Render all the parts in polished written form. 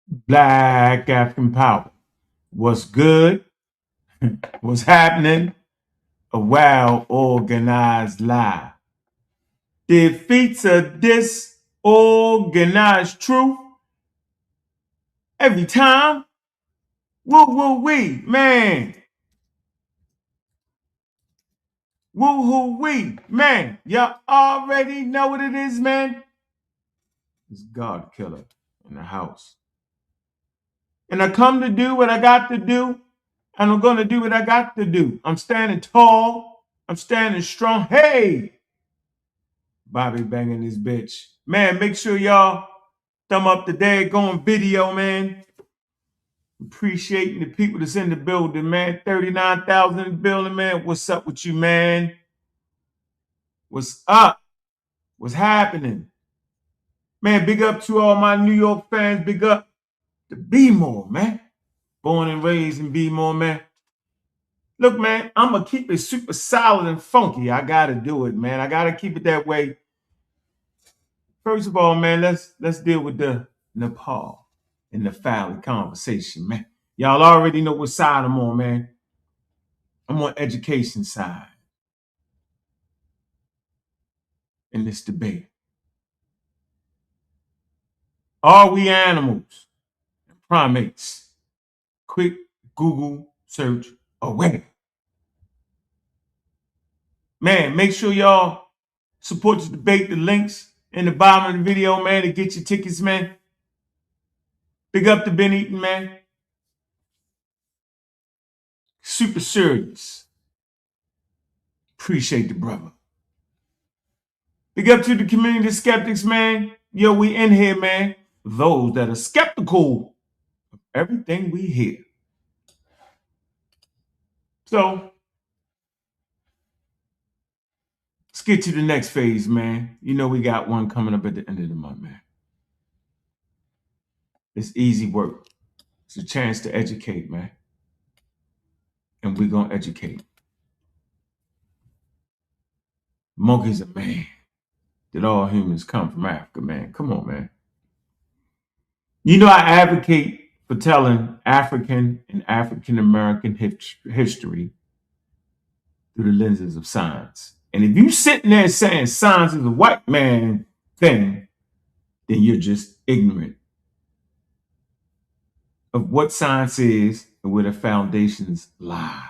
Black African power. What's good? What's happening? A well organized lie. Defeats a disorganized truth every time. Woo-woo-wee, man. Woo-hoo-wee, man. Y'all already know what it is, man. It's God killer in the house. And I come to do what I got to do, and I'm going to do what I got to do. I'm standing tall. I'm standing strong. Hey! Bobby banging this bitch. Man, make sure y'all thumb up the daggone video, man. Appreciating the people that's in the building, man. 39,000 in the building, man. What's up with you, man? What's up? What's happening? Man, big up to all my New York fans. Big up to B-More, man. Born and raised in B-More, man. Look, man, I'm going to keep it super solid and funky. I got to do it, man. I got to keep it that way. First of all, man, let's deal with the Napah and Naphtali conversation, man. Y'all already know what side I'm on, man. I'm on education side in this debate. Are we animals and primates? Quick Google search away. Man, make sure y'all support the debate. The links in the bottom of the video, man, to get your tickets, man. Big up to Ben Eaton, man. Super serious. Appreciate the brother. Big up to the community of skeptics, man. Yo, we in here, man. Those that are skeptical of everything we hear. So, let's get to the next phase, man. You know we got one coming up at the end of the month, man. It's easy work. It's a chance to educate, man. And we're going to educate. Monkey's a man. That all humans come from Africa, man. Come on, man. You know, I advocate for telling African and African American history through the lenses of science. And if you sitting there saying science is a white man thing, then you're just ignorant of what science is and where the foundations lie.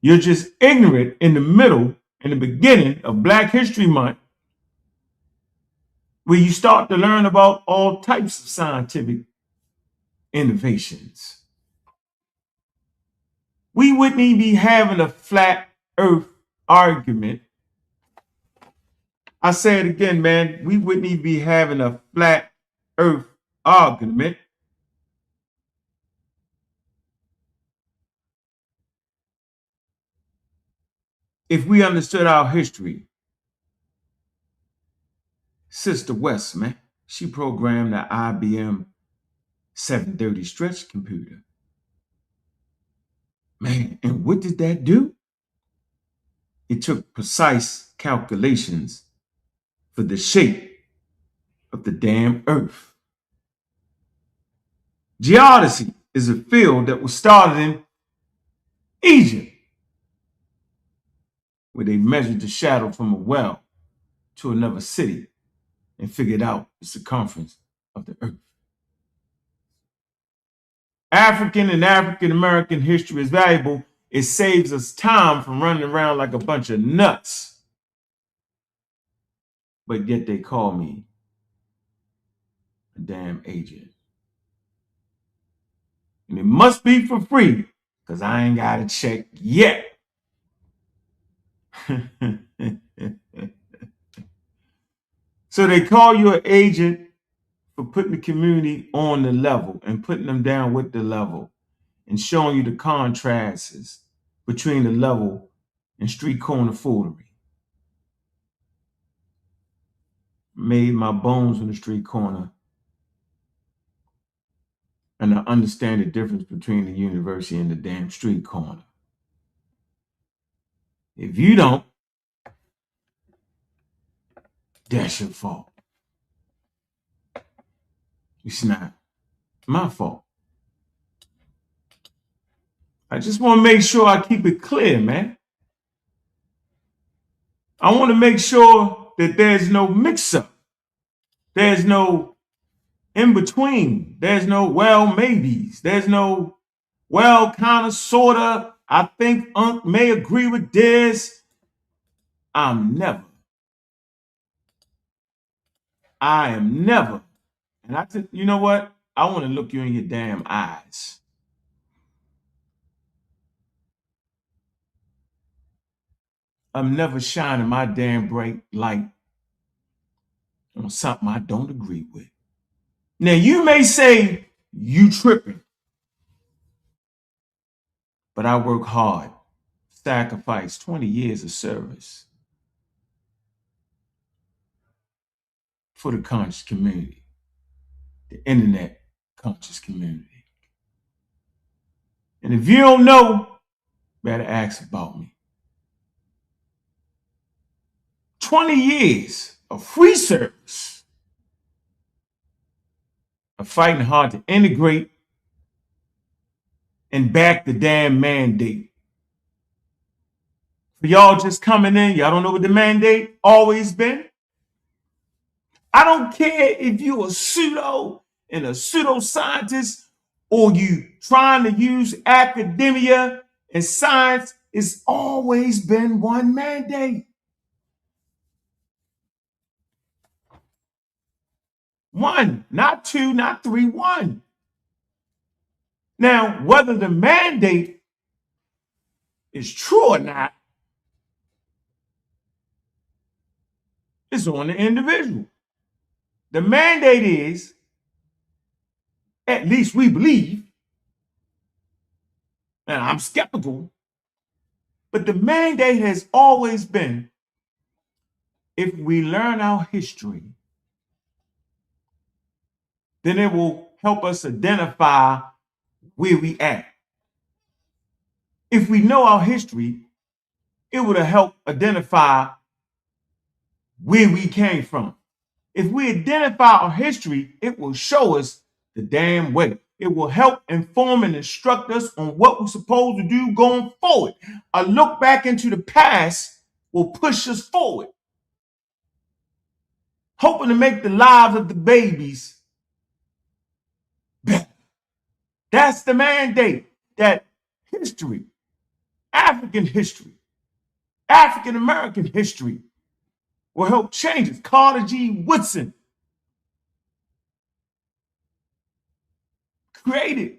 You're just ignorant in the middle and the beginning of Black History Month, where you start to learn about all types of scientific innovations. We wouldn't even be having a flat earth argument. I say it again, man. We wouldn't even be having a flat earth argument if we understood our history. Sister West, man, she programmed the IBM 730 stretch computer. Man, and what did that do? It took precise calculations for the shape of the damn earth. Geodesy is a field that was started in Egypt, where they measured the shadow from a well to another city and figured out the circumference of the earth. African and African American history is valuable. It saves us time from running around like a bunch of nuts. But yet they call me a damn agent. And it must be for free, because I ain't got a check yet. So they call you an agent for putting the community on the level and putting them down with the level and showing you the contrasts between the level and street corner foolery. Made my bones on the street corner, and I understand the difference between the university and the damn street corner. If you don't, That's your fault. It's not my fault. I just want to make sure I keep it clear, man. I want to make sure that there's no mix-up. There's no in between. There's no well maybes. There's no well kind of sorta. I think Ankh may agree with this. I am never. And I said, you know what? I want to look you in your damn eyes. I'm never shining my damn bright light on something I don't agree with. Now you may say you tripping, but I work hard, sacrifice 20 years of service for the conscious community, the internet conscious community. And if you don't know, better ask about me. 20 years of free service, of fighting hard to integrate and back the damn mandate. For y'all just coming in, y'all don't know what the mandate always been. I don't care if you a pseudo and a pseudoscientist or you trying to use academia and science, it's always been one mandate. One, not two, not three, one. Now, whether the mandate is true or not is on the individual. The mandate is, at least we believe, and I'm skeptical, but the mandate has always been, if we learn our history, then it will help us identify where we at. If we know our history, it would help identify where we came from. If we identify our history, it will show us the damn way. It will help inform and instruct us on what we're supposed to do going forward. A look back into the past will push us forward, hoping to make the lives of the babies better. That's the mandate, that history, African history, African American history will help change it. Carter G. Woodson created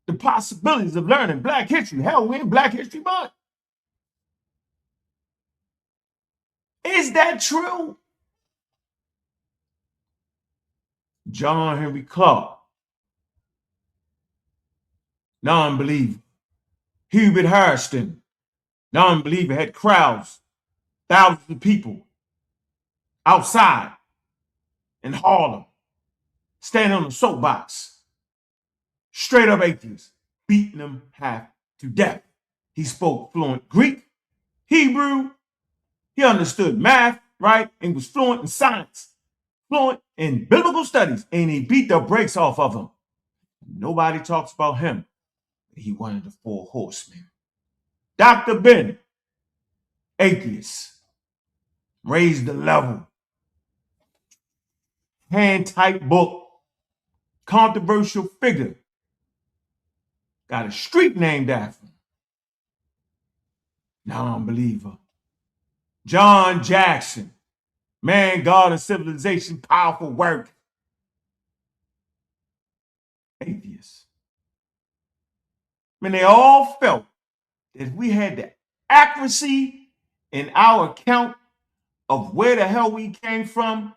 the possibilities of learning Black history. Hell, we're in Black History Month. Is that true? John Henry Clark, non-believer. Hubert Harrison, non-believer, had crowds, thousands of people outside in Harlem, standing on a soapbox, straight up atheist, beating them half to death. He spoke fluent Greek, Hebrew, he understood math, right? And was fluent in science, fluent in biblical studies, and he beat the brakes off of them. Nobody talks about him. He one of the four horsemen. Dr. Ben, atheist, raised the level, hand-typed book, controversial figure, got a street named after him. Non-believer. John Jackson, Man, God, and Civilization, powerful work. Atheists. I mean, they all felt that if we had the accuracy in our account of where the hell we came from,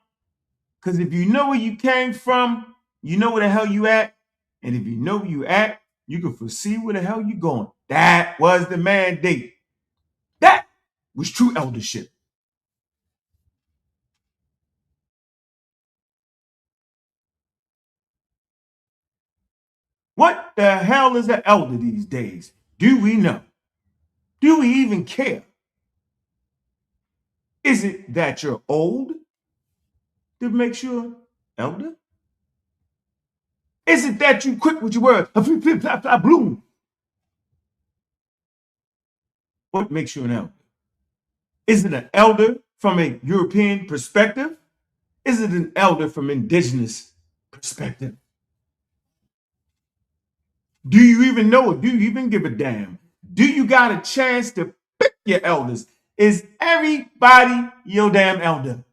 because if you know where you came from, you know where the hell you at. And if you know where you at, you can foresee where the hell you going. That was the mandate. That was true eldership. What the hell is an elder these days? Do we know? Do we even care? Is it that you're old? to make sure, elder? Is it that you quick with your words? Flip, flip, flap, flap, bloom. What makes you an elder? Is it an elder from a European perspective? Is it an elder from indigenous perspective? Do you even know it? Do you even give a damn? Do you got a chance to pick your elders? Is everybody your damn elder?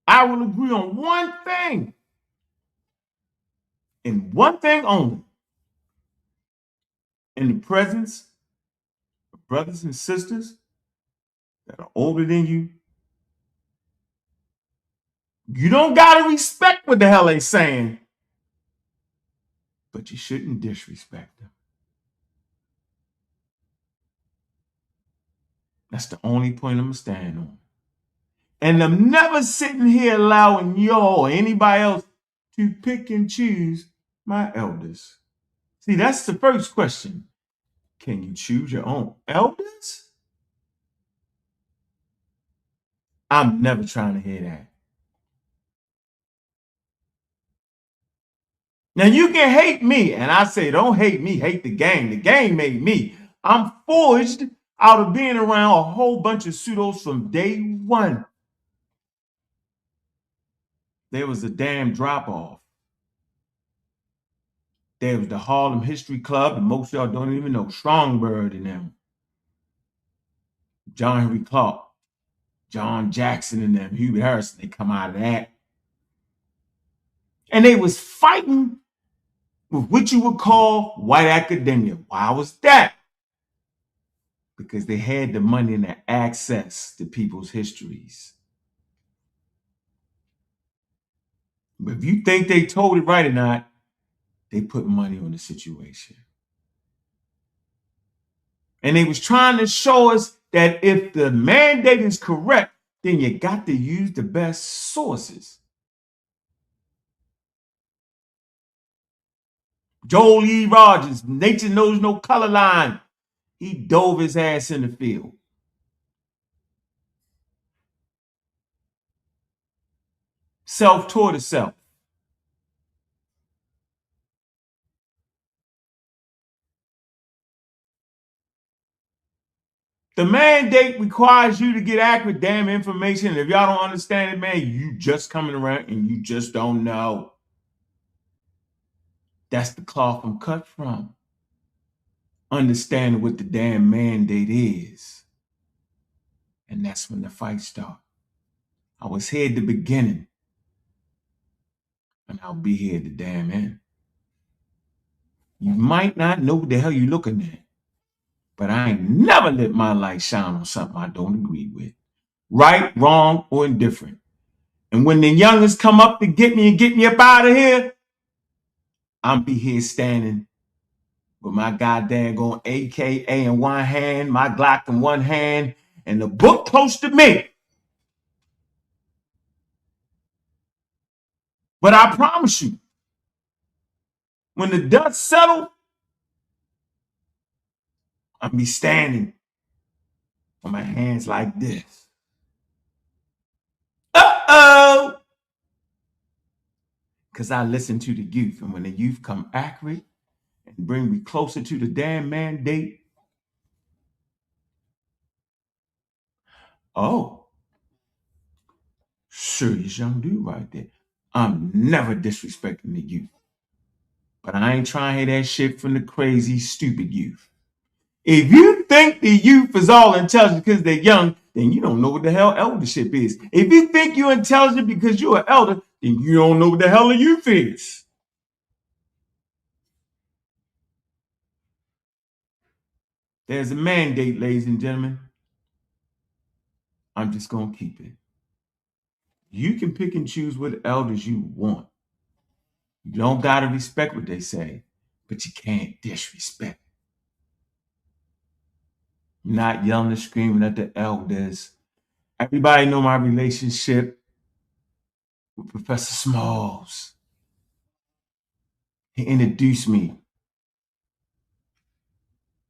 I will agree on one thing and one thing only. In the presence of brothers and sisters that are older than you, you don't got to respect what the hell they saying, but you shouldn't disrespect them. That's the only point I'm going to stand on. And I'm never sitting here allowing y'all or anybody else to pick and choose my elders. See, that's the first question. Can you choose your own elders? I'm never trying to hear that. Now you can hate me, and I say don't hate me, hate the game. The game made me. I'm forged out of being around a whole bunch of pseudos from day one. There was a damn drop-off. There was the Harlem History Club, and most of y'all don't even know Strongbird and them. John Henry Clark, John Jackson and them, Hubert Harrison, they come out of that. And they was fighting with what you would call white academia. Why was that? Because they had the money and the access to people's histories. But if you think they told it right or not, they put money on the situation. And they was trying to show us that if the mandate is correct, then you got to use the best sources. Joel E. Rogers, nature knows no color line. He dove his ass in the field. Self-taught itself. The mandate requires you to get accurate damn information. And if y'all don't understand it, man, you just coming around and you just don't know. That's the cloth I'm cut from. Understanding what the damn mandate is. And that's when the fight started. I was here at the beginning. And I'll be here at the damn end. You might not know what the hell you're looking at. But I ain't never let my light shine on something I don't agree with. Right, wrong, or indifferent. And when the youngest come up to get me and get me up out of here, I'll be here standing with my goddamn going AKA in one hand, my Glock in one hand, and the book close to me. But I promise you, when the dust settles, I'll be standing with my hands like this. Uh-oh! Because I listen to the youth, and when the youth come accurate and bring me closer to the damn mandate, oh, serious young dude right there. I'm never disrespecting the youth. But I ain't trying to hear that shit from the crazy, stupid youth. If you think the youth is all intelligent because they're young, then you don't know what the hell eldership is. If you think you're intelligent because you're an elder, then you don't know what the hell a youth is. There's a mandate, ladies and gentlemen. I'm just going to keep it. You can pick and choose what elders you want. You don't got to respect what they say, but you can't disrespect. I'm not yelling and screaming at the elders. Everybody know my relationship with Professor Smalls. He introduced me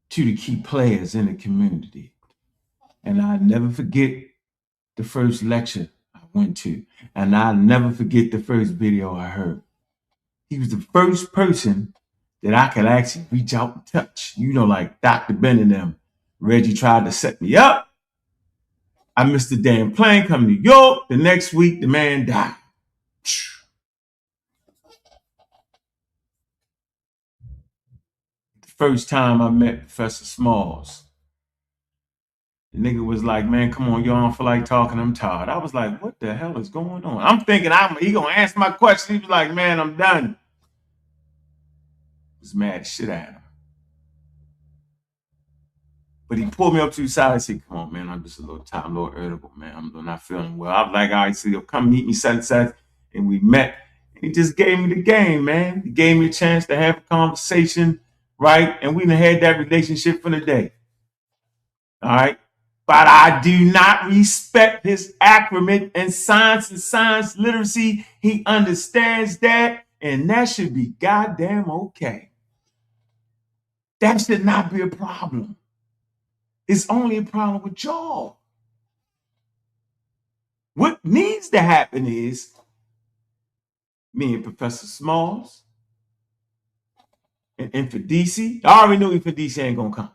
to the key players in the community. And I'll never forget the first lecture I went to. And I'll never forget the first video I heard. He was the first person that I could actually reach out and touch. You know, like Dr. Ben and them. Reggie tried to set me up. I missed the damn plane coming to New York. The next week, the man died. The first time I met Professor Smalls, the nigga was like, man, come on, y'all don't feel like talking. I'm tired. I was like, what the hell is going on? I'm thinking he gonna answer my question. He was like, man, I'm done. I was mad as shit at him. But he pulled me up to the side and said, come on, man, I'm just a little tired, a little irritable, man. I'm not feeling well. I was like, all right, so come meet me such and such. And we met. And he just gave me the game, man. He gave me a chance to have a conversation, right? And we done had that relationship for the day. All right. But I do not respect his acumen in science and science literacy. He understands that, and that should be goddamn okay. That should not be a problem. It's only a problem with y'all. What needs to happen is me and Professor Smalls and Infidisi. I already know Infidisi ain't gonna come.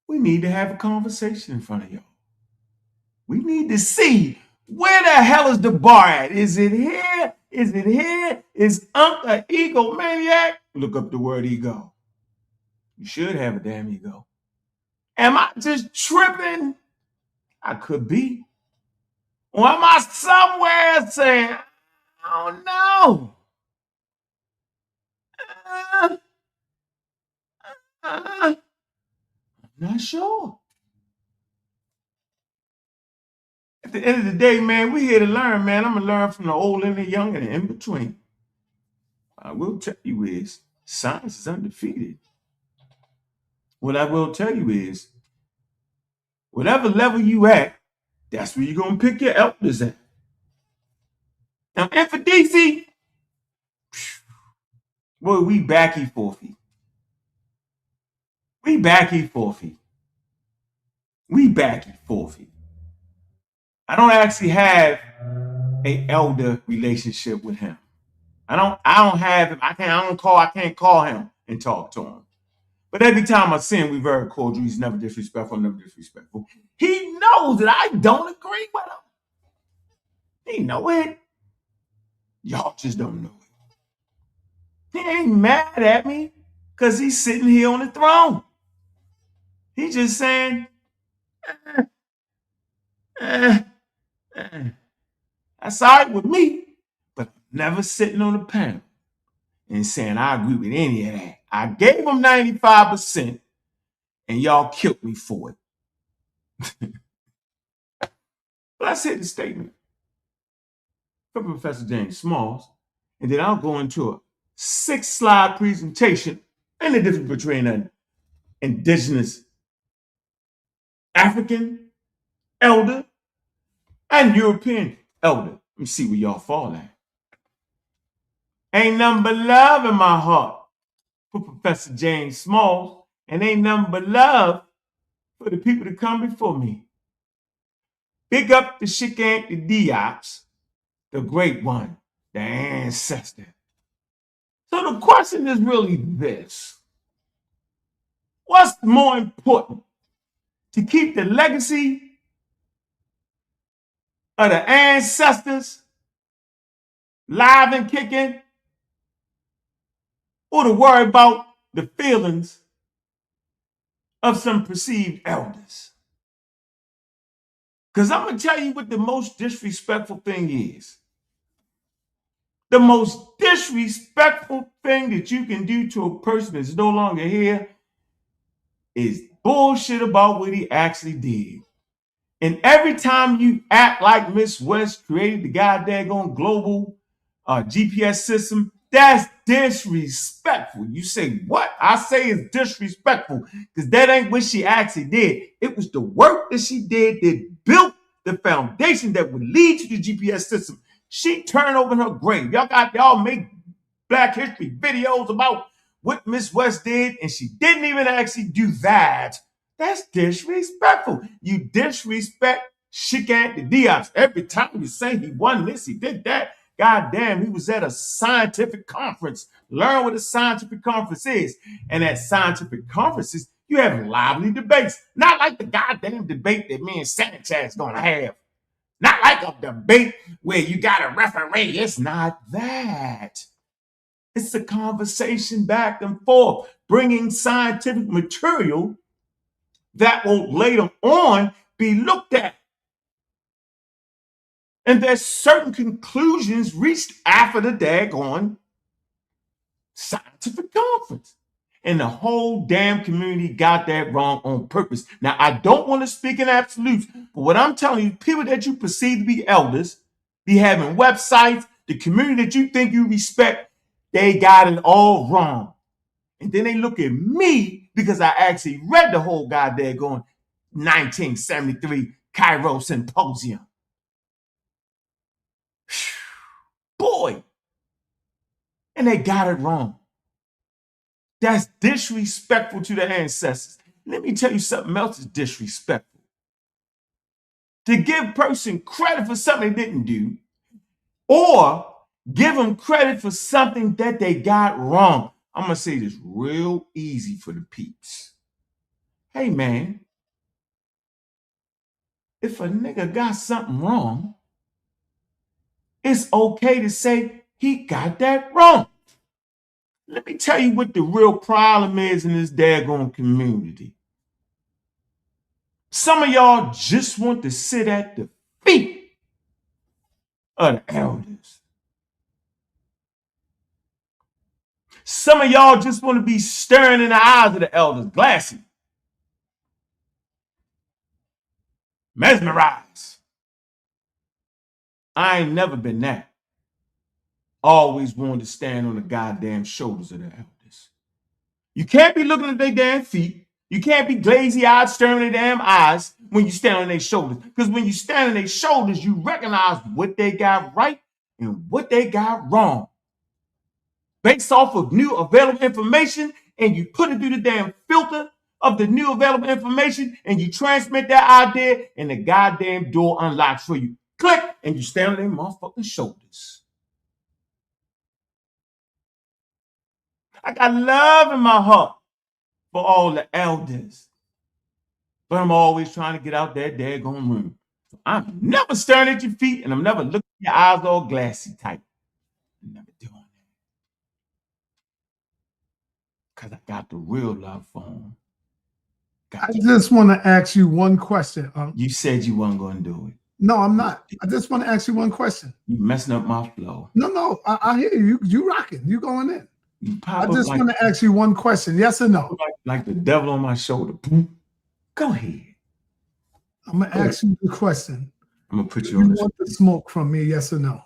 We need to have a conversation in front of y'all. We need to see where the hell is the bar at? Is it here? Is it here? Is Ankh an egomaniac? Look up the word ego. You should have a damn ego. Am I just tripping? I could be. Or am I somewhere saying, I don't know? I'm not sure. At the end of the day, man, we here to learn, man. I'm going to learn from the old and the young and the in between. I will tell you is science is undefeated. What I will tell you is whatever level you at, that's where you're going to pick your elders at. Now, Infidisi, boy, we backy forfeit. We backy forfeit. We backy forfeit. I don't actually have an elder relationship with him. I don't have him. I can't call him and talk to him. But every time I see him, we're very cordial. He's never disrespectful, never disrespectful. He knows that I don't agree with him. He know it. Y'all just don't know it. He ain't mad at me because he's sitting here on the throne. He's just saying, that's all right with me, but I'm never sitting on the panel and saying I agree with any of that. I gave him 95%, and y'all killed me for it. Let's hit the statement from Professor James Smalls, and then I'll go into a 6-slide presentation and the difference between an indigenous African elder and European elder. Let me see where y'all fall at. Ain't nothing but love in my heart for Professor James Smalls, and ain't nothing but love for the people that come before me. Big up the Shikant the Diops, the great one, the ancestor. So the question is really this. What's more important? To keep the legacy of the ancestors live and kicking, or to worry about the feelings of some perceived elders? Because I'm going to tell you what the most disrespectful thing is. The most disrespectful thing that you can do to a person that's no longer here is bullshit about what he actually did. And every time you act like Miss West created the goddamn global GPS system, that's disrespectful. You say what? I say it's disrespectful because that ain't what she actually did. It was the work that she did that built the foundation that would lead to the GPS system. She turned over in her grave. Y'all make Black History videos about what Miss West did, and she didn't even actually do that. That's disrespectful. You disrespect Shikant Diaz. Every time you say he won this, he did that. God damn, he was at a scientific conference. Learn what a scientific conference is. And at scientific conferences, you have lively debates. Not like the goddamn debate that me and Sanchez gonna have. Not like a debate where you got a referee. It's not that. It's a conversation back and forth, bringing scientific material that will later on be looked at. And there's certain conclusions reached after the daggone scientific conference. And the whole damn community got that wrong on purpose. Now, I don't want to speak in absolutes, but what I'm telling you, people that you perceive to be elders, be having websites, the community that you think you respect, they got it all wrong. And then they look at me because I actually read the whole goddamn 1973 Cairo Symposium. Boy. And they got it wrong. That's disrespectful to the ancestors. Let me tell you something else is disrespectful. To give a person credit for something they didn't do, or give them credit for something that they got wrong. I'm going to say this real easy for the peeps. Hey, man, if a nigga got something wrong, it's okay to say he got that wrong. Let me tell you what the real problem is in this daggone community. Some of y'all just want to sit at the feet of the elders. Some of y'all just want to be staring in the eyes of the elders, glassy, mesmerized. I ain't never been that. Always wanted to stand on the goddamn shoulders of the elders. You can't be looking at their damn feet. You can't be glazy-eyed, staring at their damn eyes when you stand on their shoulders. Because when you stand on their shoulders, you recognize what they got right and what they got wrong. Based off of new available information, and you put it through the damn filter of the new available information, and you transmit that idea, and the goddamn door unlocks for you. Click, and you stand on their motherfucking shoulders. I got love in my heart for all the elders, but I'm always trying to get out that daggone room. I'm never staring at your feet, and I'm never looking at your eyes all glassy type. I'm never doing that. Because I got the real love for them. I just want to ask you one question. You said you weren't going to do it. No, I'm not. I just want to ask you one question. You messing up my flow. No, I hear you. You rocking. You going in. I just want to ask you one question. Yes or no? Like the devil on my shoulder. Go ahead. I'm going to ask you the question. I'm going to put you on. You want the smoke from me, yes or no?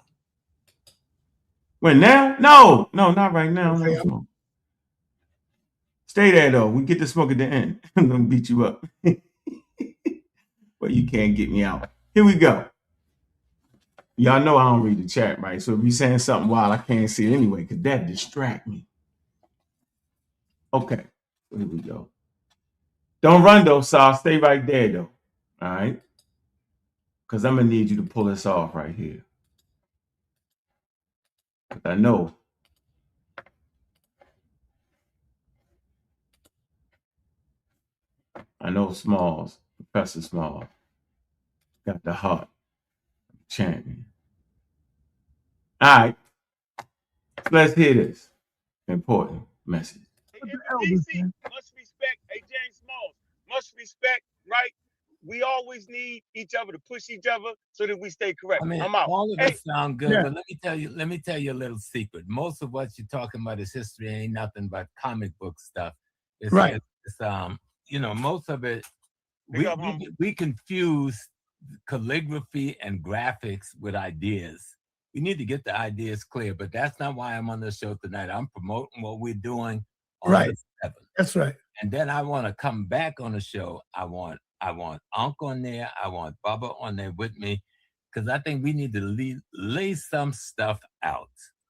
When now? No, not right now. Okay, no. Stay there, though. We get the smoke at the end. I'm going to beat you up. But you can't get me out. Here we go. Y'all know I don't read the chat, right? So if you're saying something wild, I can't see it anyway, because that distract me. Okay, here we go. Don't run, though, Saul. Stay right there, though. All right? Because I'm going to need you to pull this off right here. I know. Smalls, Professor Smalls, got the heart champion. All right, let's hear this important message. DC must respect, James Smalls must respect, right? We always need each other to push each other so that we stay correct. I mean, I'm out. all of it sound good, but let me tell you a little secret. Most of what you're talking about is history, ain't nothing but comic book stuff. It's, right. It's, most of it, we confuse calligraphy and graphics with ideas. We need to get the ideas clear, but that's not why I'm on the show tonight. I'm promoting what we're doing on the 7th. That's right. And then I want to come back on the show. I want Ankh on there. I want Bubba on there with me, because I think we need to lay some stuff out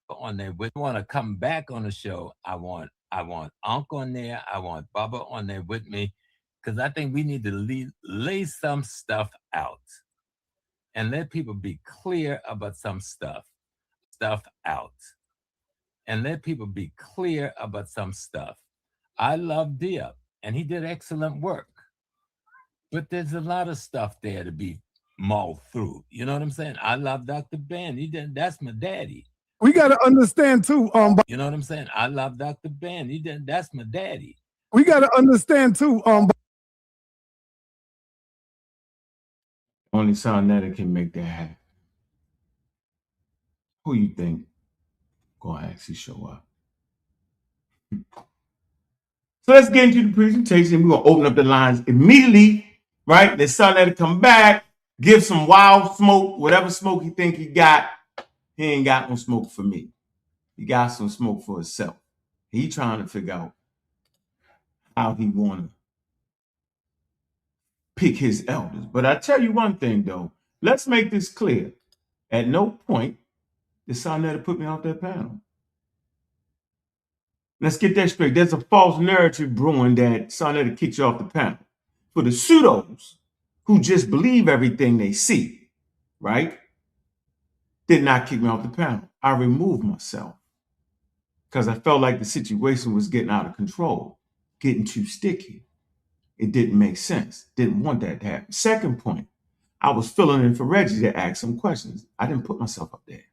on there. We want to come back on the show. I want Ankh on there. I want Bubba on there with me, because I think we need to lay some stuff out and let people be clear about some stuff out. And let people be clear about some stuff. I love Dia, and he did excellent work. But there's a lot of stuff there to be mulled through. You know what I'm saying? I love Dr. Ben. That's my daddy. We got to understand too. You know what I'm saying? I love Dr. Ben. That's my daddy. We got to understand too. Only sa.neter can make that happen. Who you think gonna actually show up? So let's get into the presentation. We're gonna open up the lines immediately, right? Let sa.neter come back, give some wild smoke, whatever smoke he think he got. He ain't got no smoke for me. He got some smoke for himself. He trying to figure out how he wanna pick his elders. But I tell you one thing though, let's make this clear. At no point did sa.neter put me off that panel. Let's get that straight. There's a false narrative brewing that sa.neter kicked you off the panel. For the pseudos who just believe everything they see, right, did not kick me off the panel. I removed myself because I felt like the situation was getting out of control, getting too sticky. It didn't make sense. Didn't want that to happen. Second point, I was filling in for Reggie to ask some questions. I didn't put myself up there.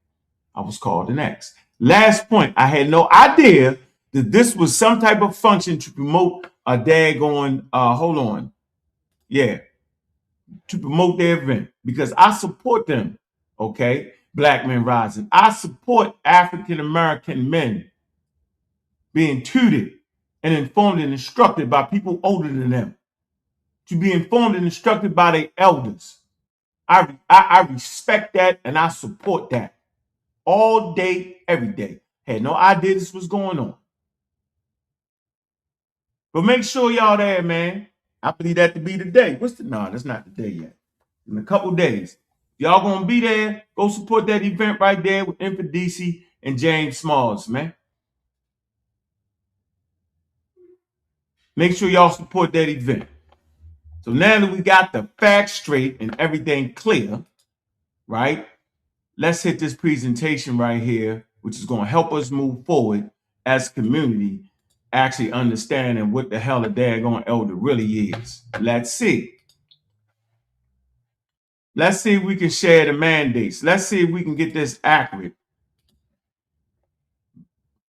I was called an X. Last point, I had no idea that this was some type of function to promote a daggone, to promote their event, because I support them, okay? Black Men Rising. I support African-American men being tutored and informed and instructed by people older than them, to be informed and instructed by their elders. I respect that and I support that all day, every day. Had no idea this was going on. But make sure y'all there, man. I believe that to be the day. No, that's not the day yet. In a couple days. Y'all gonna be there, go support that event right there with Infidisi and James Smalls, man. Make sure y'all support that event. So now that we got the facts straight and everything clear, right? Let's hit this presentation right here, which is gonna help us move forward as a community, actually understanding what the hell a daggone elder really is. Let's see. Let's see if we can share the mandates. Let's see if we can get this accurate.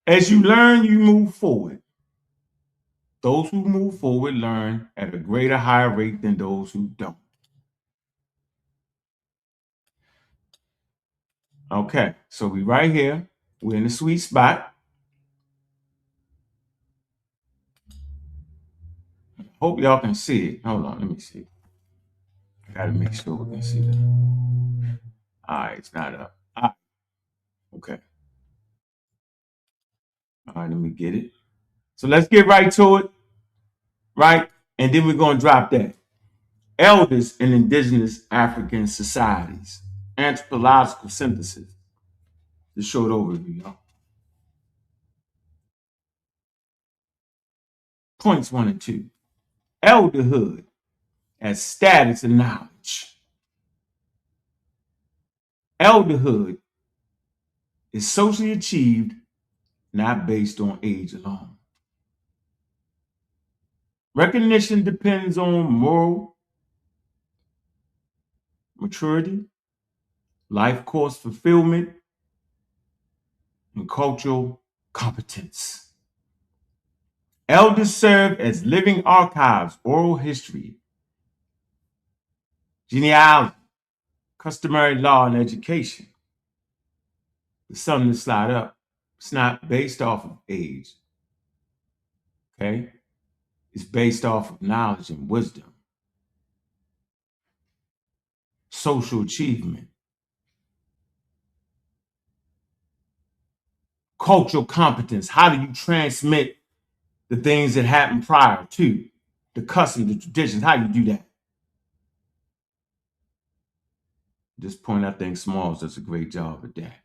As you learn, you move forward. Those who move forward learn at a greater, higher rate than those who don't. Okay, so we right here. We're in the sweet spot. Hope y'all can see it. Hold on, let me see. I gotta make sure we can see that. All right, it's not up. All right. Okay. All right, let me get it. So let's get right to it, right? And then we're going to drop that. Elders in indigenous African societies. Anthropological synthesis. The short overview, y'all. Points 1 and 2. Elderhood as status and knowledge. Elderhood is socially achieved, not based on age alone. Recognition depends on moral maturity, life course fulfillment, and cultural competence. Elders serve as living archives, oral history, genealogy, customary law, and education. There's something to slide up. It's not based off of age. Okay? It's based off of knowledge and wisdom. Social achievement. Cultural competence. How do you transmit the things that happened prior to the customs, the traditions? How do you do that? At this point, I think Smalls does a great job at that.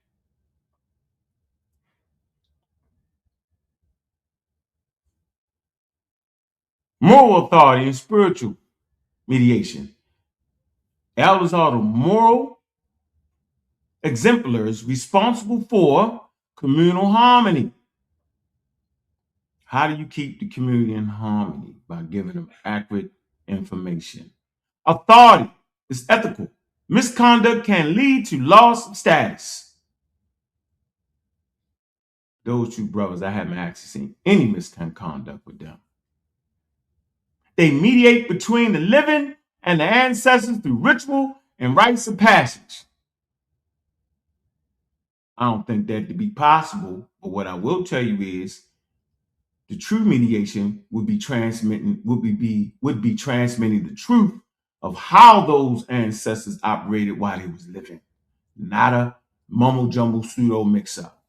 moral authority, and spiritual mediation. Elders are the moral exemplars responsible for communal harmony. How do you keep the community in harmony? By giving them accurate information. Authority is ethical. Misconduct can lead to loss of status. Those two brothers, I haven't actually seen any misconduct with them. They mediate between the living and the ancestors through ritual and rites of passage. I don't think that to be possible, but what I will tell you is the true mediation would be transmitting the truth of how those ancestors operated while they was living, not a mumble jumble pseudo mix-up.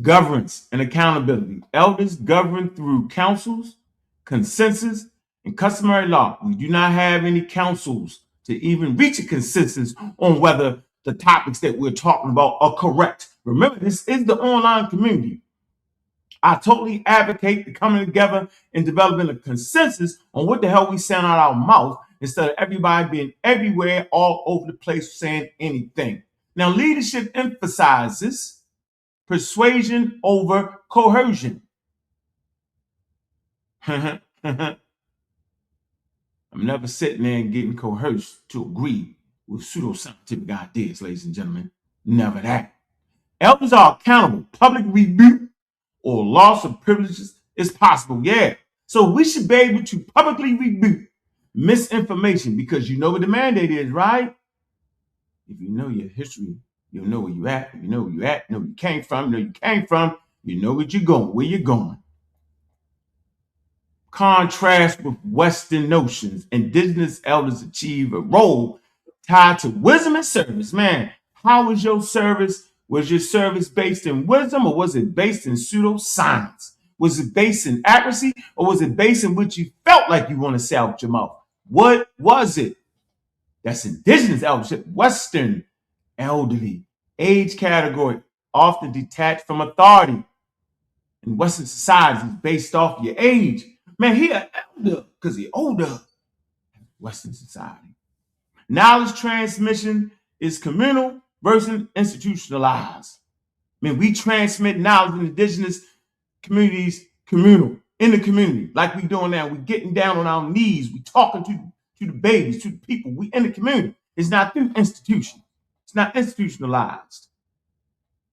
Governance and accountability. Elders govern through councils, consensus, and customary law. We do not have any councils to even reach a consensus on whether the topics that we're talking about are correct. Remember, this is the online community. I totally advocate the coming together and developing a consensus on what the hell we sound out our mouth instead of everybody being everywhere, all over the place, saying anything. Now, leadership emphasizes persuasion over coercion. I'm never sitting there and getting coerced to agree with pseudoscientific ideas, ladies and gentlemen. Never that. Elders are accountable. Public rebuke or loss of privileges is possible. Yeah. So we should be able to publicly rebuke misinformation because you know what the mandate is, right? If you know your history, you'll know where you at. If you know where you at, know where you came from, you know where you're going, where you're going. Contrast with Western notions, indigenous elders achieve a role tied to wisdom and service. Man, how was your service? Was your service based in wisdom or was it based in pseudoscience? Was it based in accuracy or was it based in what you felt like you want to say out your mouth? What was it? That's indigenous eldership. Western elderly age category, often detached from authority. In Western societies, it's based off your age. Man, he an elder because he older. Western society. Knowledge transmission is communal versus institutionalized. I mean, we transmit knowledge in indigenous communities, communal, in the community, like we doing now. We getting down on our knees. We talking to the babies, to the people. We in the community. It's not through institution. It's not institutionalized.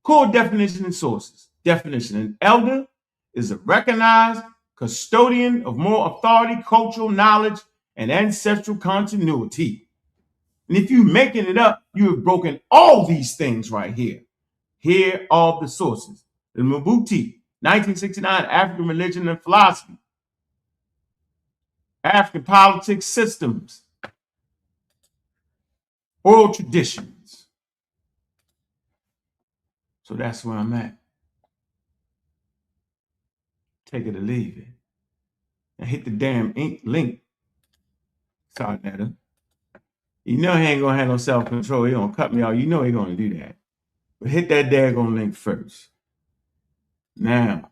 Core definition and sources. Definition: an elder is a recognized custodian of moral authority, cultural knowledge, and ancestral continuity. And if you're making it up, you have broken all these things right here. Here are the sources. The Mabuti, 1969, African Religion and Philosophy. African Politics Systems. Oral Traditions. So that's where I'm at. Take it or leave it. And hit the damn link. sa.neter. You know he ain't gonna have no self-control. He gonna cut me off. You know he gonna do that. But hit that daggone link first. Now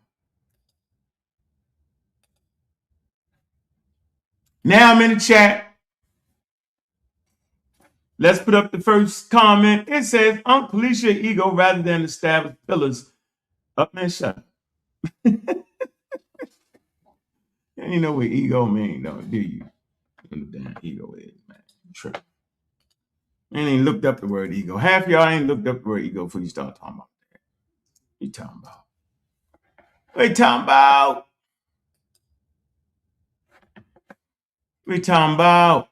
I'm in the chat. Let's put up the first comment. It says, police your ego rather than establish pillars. Up, man, shut up. And you know what ego mean, though, do you? What the damn ego is, man. True. And ain't looked up the word ego. Half of y'all ain't looked up the word ego before you start talking about that. What you talking about? What you talking about? What you talking about?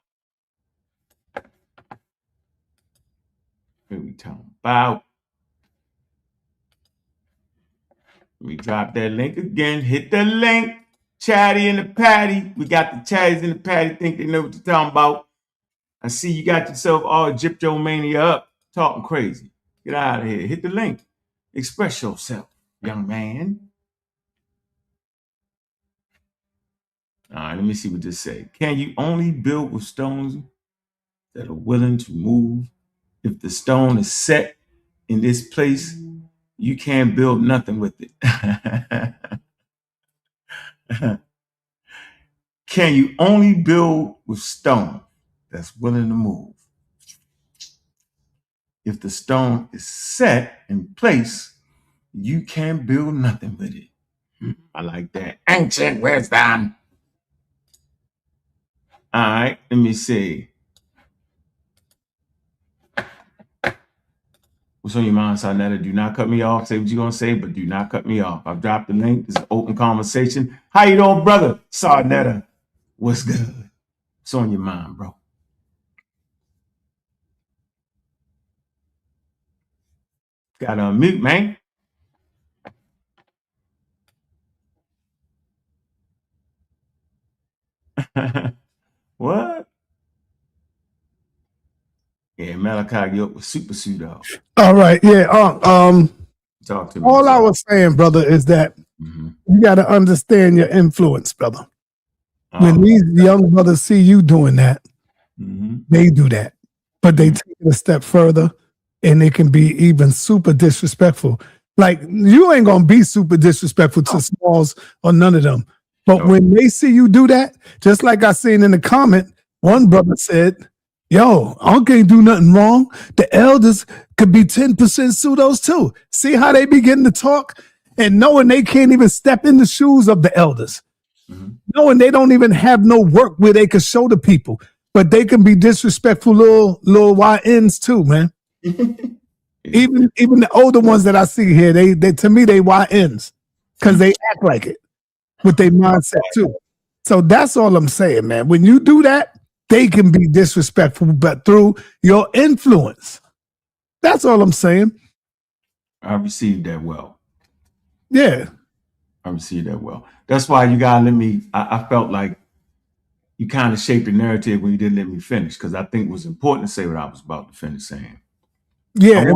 What we talking about? Let me drop that link again. Hit the link. Chatty and the Patty. We got the chatties and the Patty think they know what you're talking about. I see you got yourself all Egyptomania up, talking crazy. Get out of here. Hit the link. Express yourself, young man. All right, let me see what this say. Can you only build with stones that are willing to move? If the stone is set in this place, you can't build nothing with it. Can you only build with stone that's willing to move? If the stone is set in place, you can't build nothing with it. I like that. Ancient wisdom. All right, let me see. What's on your mind, sa.neter? Do not cut me off. Say what you're going to say, but do not cut me off. I've dropped the link. This is an open conversation. How you doing, brother? Sa.neter. What's good? What's on your mind, bro? Got to unmute, man. What? Yeah, Malachi Yoke was super pseudo. All right, yeah. Talk to me. All I was saying, brother, is that you got to understand your influence, brother. When these young brothers see you doing that, they do that, but they take it a step further, and it can be even super disrespectful. Like, you ain't gonna be super disrespectful to Smalls or none of them. But when they see you do that, just like I seen in the comment, one brother said, yo, Ankh ain't do nothing wrong. The elders could be 10% pseudos too. See how they begin to talk and knowing they can't even step in the shoes of the elders. Knowing they don't even have no work where they can show the people, but they can be disrespectful little YNs too, man. even the older ones that I see here, they to me they YNs because they act like it with their mindset too. So that's all I'm saying, man. When you do that, they can be disrespectful, but through your influence. That's all I'm saying. I received that well. Yeah. I received that well. That's why you gotta let me. I felt like you kind of shaped the narrative when you didn't let me finish, because I think it was important to say what I was about to finish saying. Yeah,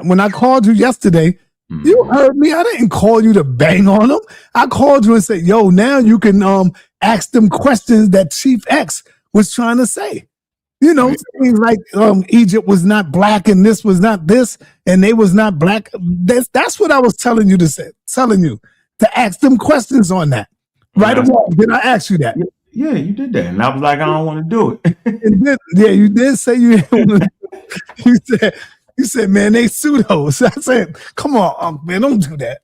when I called you yesterday, you heard me. I didn't call you to bang on them. I called you and said, yo, now you can ask them questions that Chief X was trying to say. You know, things like Egypt was not black and this was not this and they was not black. That's what I was telling you to say, telling you to ask them questions on that. Right or wrong? Did I ask you that? Yeah, you did that. And I was like, I don't want to do it. You did say you you said, man, they pseudos. I said, come on, man, don't do that.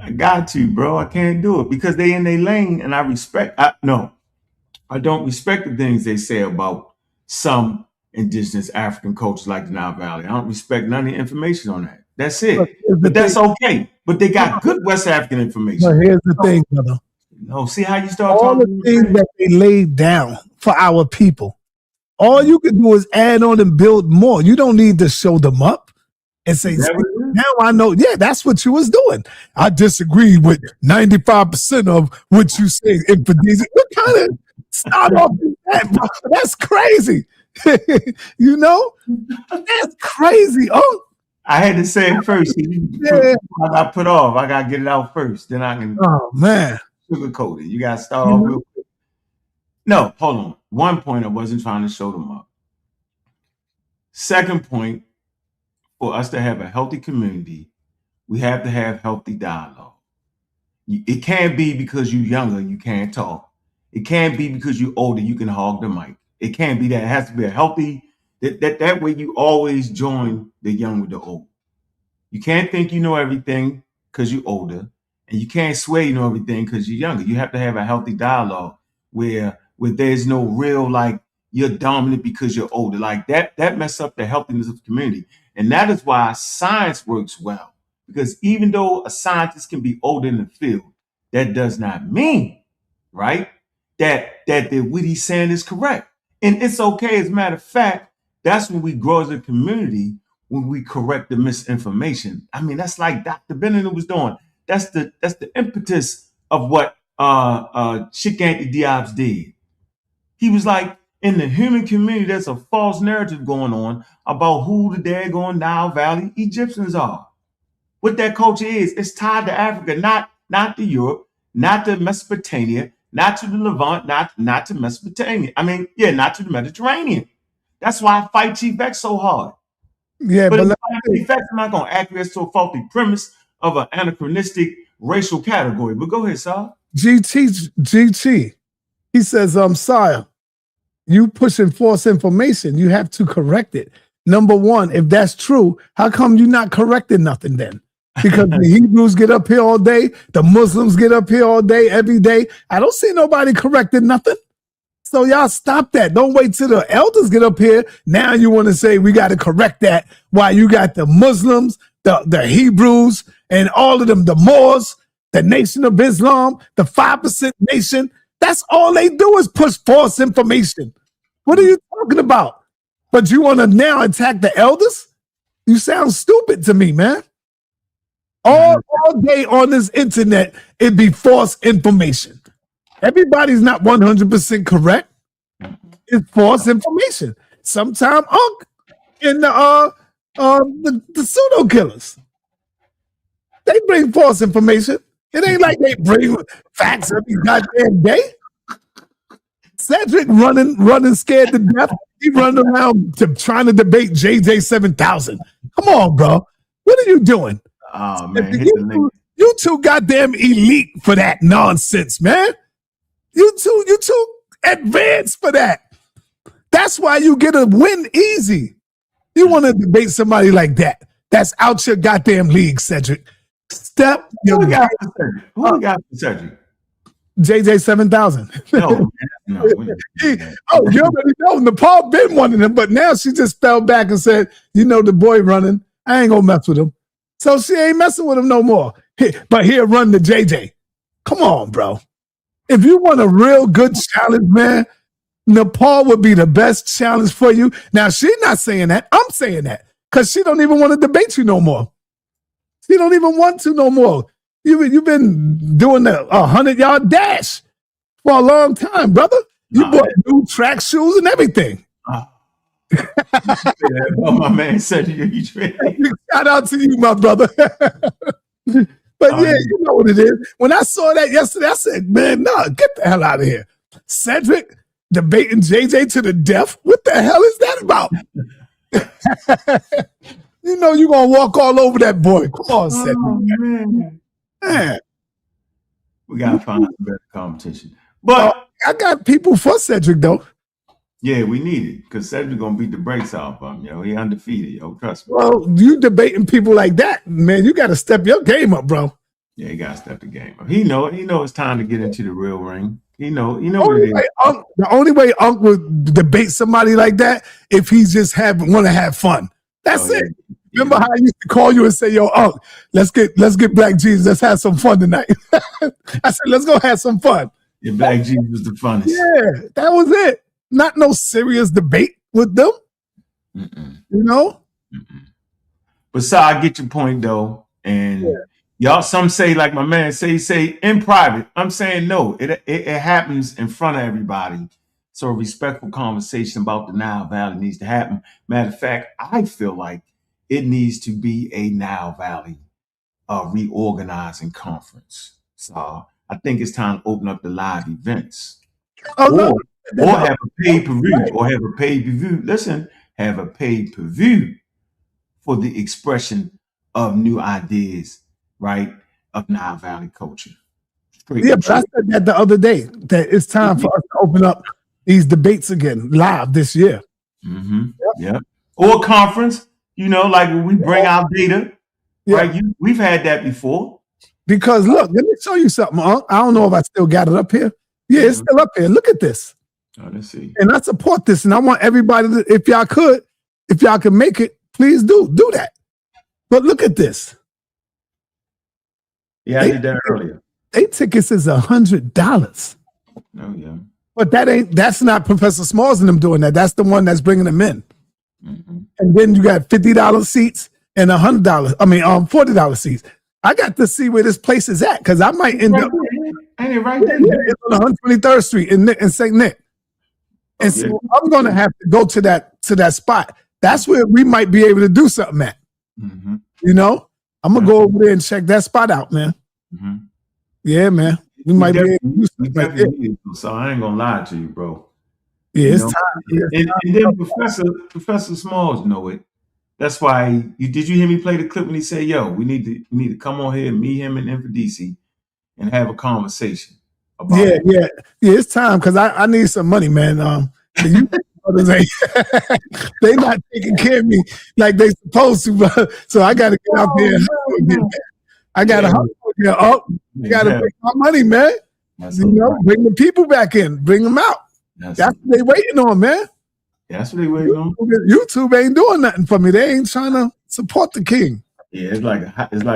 I got you, bro. I can't do it because they in their lane and I don't respect the things they say about some indigenous African cultures like the Nile Valley. I don't respect none of the information on that. That's it. But that's okay. But they got good West African information. But here's the thing, brother. No, see how you start all talking? the things that they laid down for our people. All you can do is add on and build more. You don't need to show them up and say, now I know. Yeah, that's what you was doing. I disagree with 95% of what you say. What kind of start off with that, bro? That's crazy. You know? That's crazy. Oh, I had to say it first. I got put off. I got to get it out first. Then I can. Oh, man. Sugarcoat it. You got to start off real quick. No, hold on. One point, I wasn't trying to show them up. Second point, for us to have a healthy community, we have to have healthy dialogue. It can't be because you're younger, you can't talk. It can't be because you're older, you can hog the mic. It can't be that. It has to be a healthy, that way you always join the young with the old. You can't think you know everything because you're older, and you can't swear you know everything because you're younger. You have to have a healthy dialogue where there's no real, like, you're dominant because you're older. Like that mess up the healthiness of the community. And that is why science works well. Because even though a scientist can be older in the field, that does not mean, right, that what he's saying is correct. And it's okay. As a matter of fact, that's when we grow as a community, when we correct the misinformation. I mean, that's like Dr. Bennett was doing. That's the impetus of what Chicanti Diab's did. He was like, in the human community, there's a false narrative going on about who the daggone Nile Valley Egyptians are. What that culture is, it's tied to Africa, not to Europe, not to Mesopotamia, not to the Levant, not to Mesopotamia. I mean, not to the Mediterranean. That's why I fight Chief X so hard. Yeah, but Chief X, I'm not going to acquiesce to a faulty premise of an anachronistic racial category. But go ahead, sir. GT. He says, sire, you pushing false information. You have to correct it. Number one, if that's true, how come you not correcting nothing then? Because the Hebrews get up here all day, the Muslims get up here all day, every day. I don't see nobody correcting nothing. So y'all stop that. Don't wait till the elders get up here. Now you want to say we got to correct that while you got the Muslims, the Hebrews, and all of them, the Moors, the Nation of Islam, the 5% nation. That's all they do is push false information. What are you talking about? But you want to now attack the elders? You sound stupid to me, man. All day on this internet, it'd be false information. Everybody's not 100% correct. It's false information. Sometimes Ankh and the pseudo killers, they bring false information. It ain't like they bring facts every goddamn day. Cedric running scared to death. He running around trying to debate JJ 7000. Come on, bro. What are you doing? Oh man, you too goddamn elite for that nonsense, man. You too advanced for that. That's why you get a win easy. You want to debate somebody like that? That's out your goddamn league, Cedric. Step your Who got for Cedric? JJ 7000. No. You already know Napah been one of them, but now she just fell back and said, the boy running, I ain't gonna mess with him. So she ain't messing with him no more. But here run the JJ. Come on, bro. If you want a real good challenge, man, Napah would be the best challenge for you. Now, she's not saying that. I'm saying that because she don't even want to debate you no more. She don't even want to no more. You've been doing the 100-yard dash for a long time, brother. You bought new track shoes and everything. My man said you shout out to you, my brother. But yeah, you know what it is. When I saw that yesterday, I said, man, no, get the hell out of here. Cedric debating JJ to the death. What the hell is that about? You're going to walk all over that boy. Come on, Cedric. Man. We got to find some better competition. But I got people for Cedric, though. Yeah, we need it because Cedric going to beat the brakes off of him, He undefeated, Trust me. Well, you debating people like that, man, you got to step your game up, bro. Yeah, you got to step the game up. He know it's time to get into the real ring. He know what it is. The only way Ankh would debate somebody like that if he just want to have fun. That's it. Yeah. Remember how I used to call you and say, yo, Ankh, let's get Black Jesus. Let's have some fun tonight. I said, let's go have some fun. Yeah, Black Jesus was the funnest. Yeah, that was it. Not no serious debate with them. Mm-mm. But so I get your point though. And y'all, some say, like my man say in private. I'm saying no, it happens in front of everybody. So a respectful conversation about the Nile Valley needs to happen. Matter of fact, I feel like it needs to be a Nile Valley reorganizing conference. So I think it's time to open up the live events. Or have a pay-per-view, or have a pay-per-view. Listen, have a pay-per-view for the expression of new ideas, right? Of Nile Valley culture. But I said that the other day, that it's time for us to open up these debates again, live this year. Yep. Or a conference, like when we bring out data, right? We've had that before. Because look, let me show you something. I don't know if I still got it up here. Yeah, it's still up here. Look at this. Oh, let's see. And I support this, and I want everybody to, if y'all can make it, please do that. But look at this. Yeah, I did that earlier. They tickets is $100. Oh yeah. But that's not Professor Smalls and them doing that. That's the one that's bringing them in. And then you got $50 seats and $40 seats. I got to see where this place is at because I might end up. Ain't it right there? Yeah, it's on 123rd Street in St. Nick. And so I'm going to have to go to that spot. That's where we might be able to do something at. I'm going to go over there and check that spot out, man. Yeah, man. We might be able to do something. So I ain't going to lie to you, bro. Yeah, it's time. And then Professor Smalls know it. That's why did you hear me play the clip when he said, yo, we need to come on here and meet him in Infidisi and have a conversation. about Yeah. It's time because I need some money, man. The youth brothers ain't they not taking care of me like they supposed to, bro. So I got to get out there and hustle and get that. I got to hustle and get up. I got to bring my money, man. Bring the people back in, bring them out. That's what they waiting on, man. That's what they waiting on. YouTube ain't doing nothing for me. They ain't trying to support the king. Yeah, it's like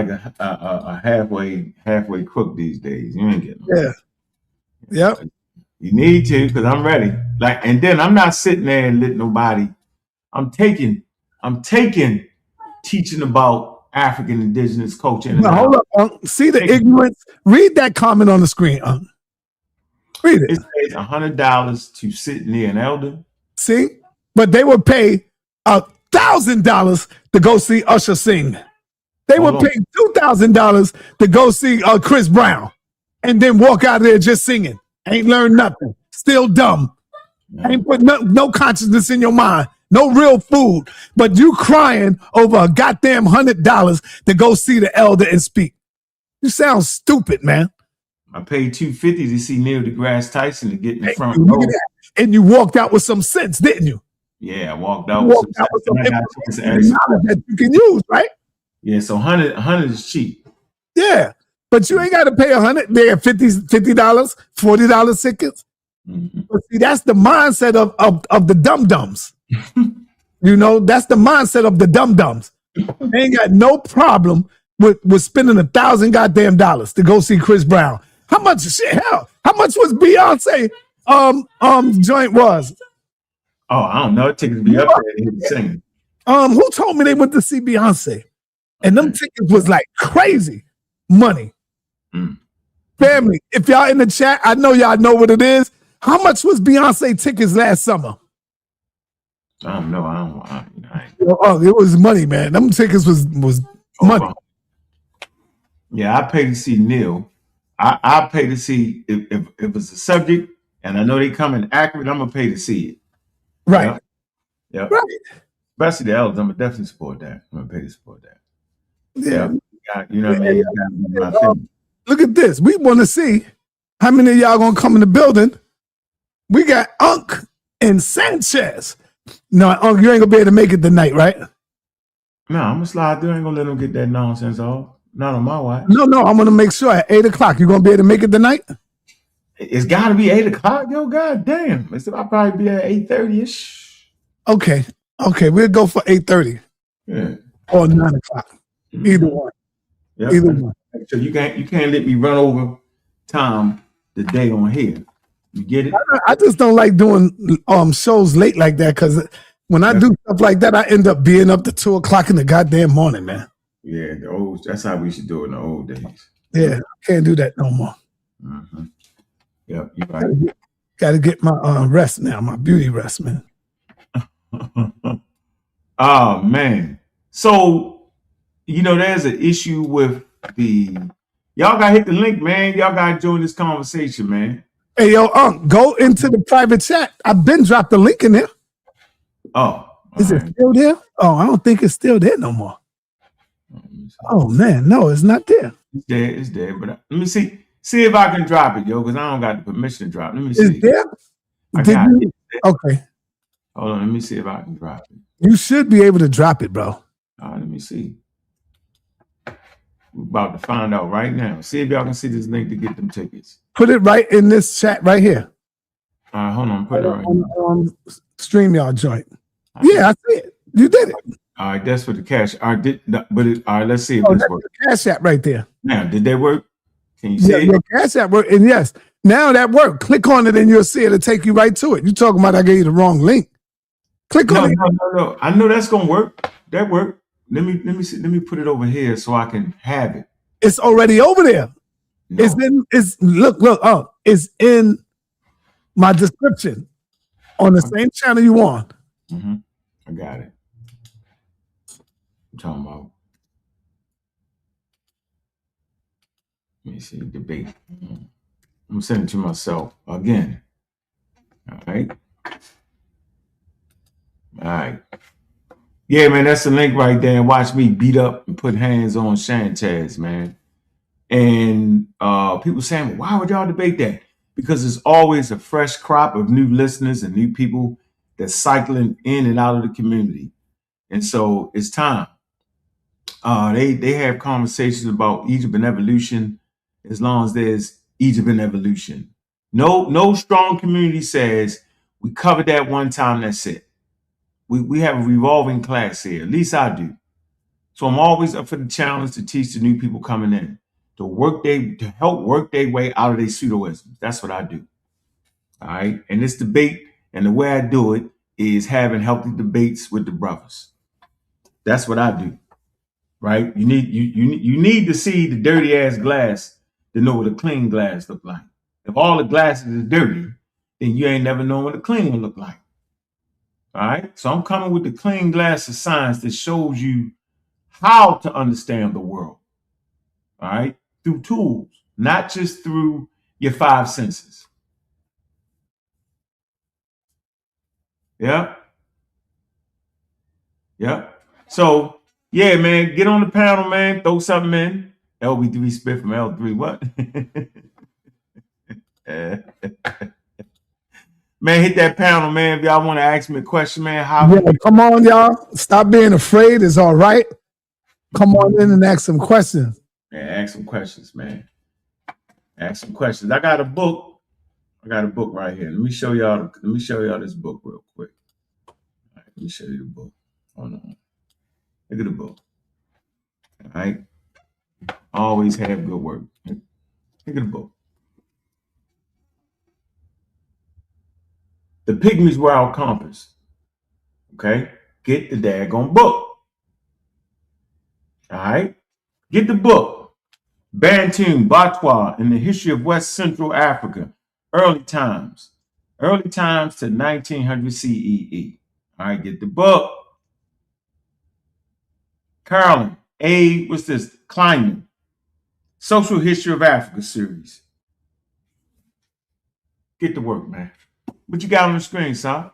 a halfway crook these days. You ain't getting it. Yeah. Yep. You need to, because I'm ready. Like, and then I'm not sitting there and letting nobody. I'm taking teaching about African indigenous culture. Now, hold up, see the ignorance. Read that comment on the screen, Read it. It says $100 to sit near an elder. See, but they would pay $1,000 to go see Usher sing. They would pay $2,000 to go see Chris Brown, and then walk out of there just singing. Ain't learned nothing. Still dumb. Ain't put no consciousness in your mind. No real food. But you crying over a goddamn $100 to go see the elder and speak. You sound stupid, man. I paid $250 to see Neil deGrasse Tyson to get in the front row. And you walked out with some sense, didn't you? Yeah, I walked out with some sense that you can use, right? Yeah, so 100 is cheap. Yeah, but you ain't got to pay 100. They're $50, $40 tickets. Mm-hmm. But see, that's the mindset of the dum-dums. That's the mindset of the dum-dums. They ain't got no problem with spending $1,000 goddamn dollars to go see Chris Brown. How much was Beyonce joint was? Oh, I don't know. Tickets be up there and singing. Who told me they went to see Beyonce? And them tickets was like crazy money. Family, if y'all in the chat, I know y'all know what it is. How much was Beyonce tickets last summer? I don't know. It was money, man. Them tickets was money. Yeah, I pay to see Neil. I pay to see if it's a subject, and I know they come in accurate. I'm gonna pay to see it. Right. Yep. Right. Especially the elders, I'm gonna definitely support that. I'm gonna pay to support that. Yeah. You know what I mean? Look at this. We want to see how many of y'all gonna come in the building. We got Ankh and Sanchez. No, Ankh, you ain't gonna be able to make it tonight, right? No, I'm gonna slide through. I ain't gonna let them get that nonsense off. Not on my watch. No, I'm gonna make sure at 8 o'clock. You gonna be able to make it tonight? It's gotta be 8 o'clock, yo. God damn. I'll probably be at 8:30-ish. Okay, we'll go for 8:30. Yeah. Or 9 o'clock. Either one. Yep. Either one. So you can't let me run over time the day on here. You get it? I just don't like doing shows late like that, because when I do stuff like that, I end up being up to 2 o'clock in the goddamn morning, man. Yeah, that's how we should do it in the old days. Yeah, can't do that no more. Mm-hmm. Yep, you're right. Gotta get my rest now, my beauty rest, man. Oh man. So there's an issue with y'all gotta hit the link, man. Y'all gotta join this conversation, man. Hey yo, go into the private chat. I've been dropped the link in there. Oh, is it still there? Oh, I don't think it's still there no more. Oh man, no, it's not there. It's there, but let me see if I can drop it, yo, because I don't got the permission to drop. Let me see. Is there? Okay. Hold on, let me see if I can drop it. You should be able to drop it, bro. All right, let me see. We're about to find out right now. See if y'all can see this link to get them tickets. Put it right in this chat right here. All right, hold on. Put it right on StreamYard joint. Yeah, I see it. You did it. All right, that's for the cash. All right, all right, let's see if this works. The cash app right there. Now, did that work? Can you see it? Your cash app worked, and yes, now that worked. Click on it, and you'll see it'll take you right to it. You talking about I gave you the wrong link? Click on it. No. I know that's gonna work. That worked. Let me see. Let me put it over here so I can have it. It's already over there. No. Look. It's in my description on the same channel you on. Mm-hmm. I got it. I'm talking about. Let me see, debate. I'm sending it to myself again. All right. Yeah, man, that's the link right there. And watch me beat up and put hands on Sanchez, man. And people saying, why would y'all debate that? because there's always a fresh crop of new listeners and new people that's cycling in and out of the community. And so it's time. They have conversations about Egypt and evolution as long as there's Egypt and evolution. No strong community says we covered that one time, that's it. We have a revolving class here, at least I do. So I'm always up for the challenge to teach the new people coming in, to help work their way out of their pseudoisms. That's what I do. All right. And this debate, and the way I do it is having healthy debates with the brothers. That's what I do. Right? You need to see the dirty ass glass to know what a clean glass look like. If all the glasses is dirty, then you ain't never known what a clean one look like. All right. So I'm coming with the clean glass of science that shows you how to understand the world. All right. Through tools, not just through your five senses. Yeah. Yeah. So, yeah, man, get on the panel, man. Throw something in. LB3 spit from L3. What? Man, hit that panel, man. If y'all want to ask me a question, man. Come on, y'all. Stop being afraid. It's all right. Come on in and ask some questions. Yeah, ask some questions, man. Ask some questions. I got a book. Right here. Let me show y'all this book real quick. All right, let me show you the book. Hold on. Look at the book. All right. Always have good work. Look at the book. The Pygmies were our compass. Okay? Get the daggone book. All right? Get the book. Bantu, Batwa, in the history of West Central Africa. Early times to 1900 CEE. All right, get the book. Carolyn, what's this? Climbing. Social History of Africa series. Get to work, man. What you got on the screen, son?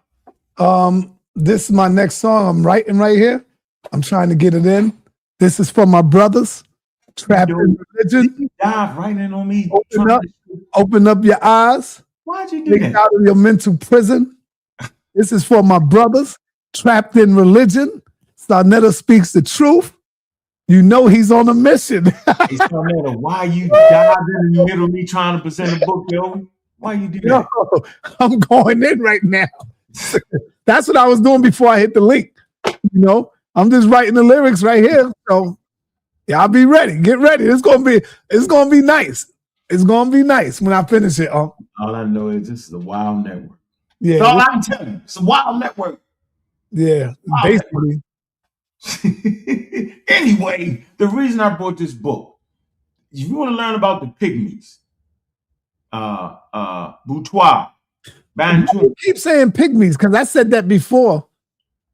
This is my next song. I'm writing right here. I'm trying to get it in. This is for my brothers trapped in religion. Dive right in on me. Open up your eyes. Why'd you do that? Get out of your mental prison. This is for my brothers trapped in religion. Sa.neter speaks the truth. You know he's on a mission. It's no matter why you dive in the middle of me trying to present a book, yo. Why you do that? No, I'm going in right now. That's what I was doing before I hit the link. You know, I'm just writing the lyrics right here. So y'all be ready. Get ready. It's gonna be nice. It's gonna be nice when I finish it. All I know is this is a wild network. Yeah. That's all I can tell you. It's a wild network. Yeah, wild basically. Network. Anyway, the reason I brought this book, if you want to learn about the Pygmies, Boutois, Bantu. You keep saying Pygmies because I said that before,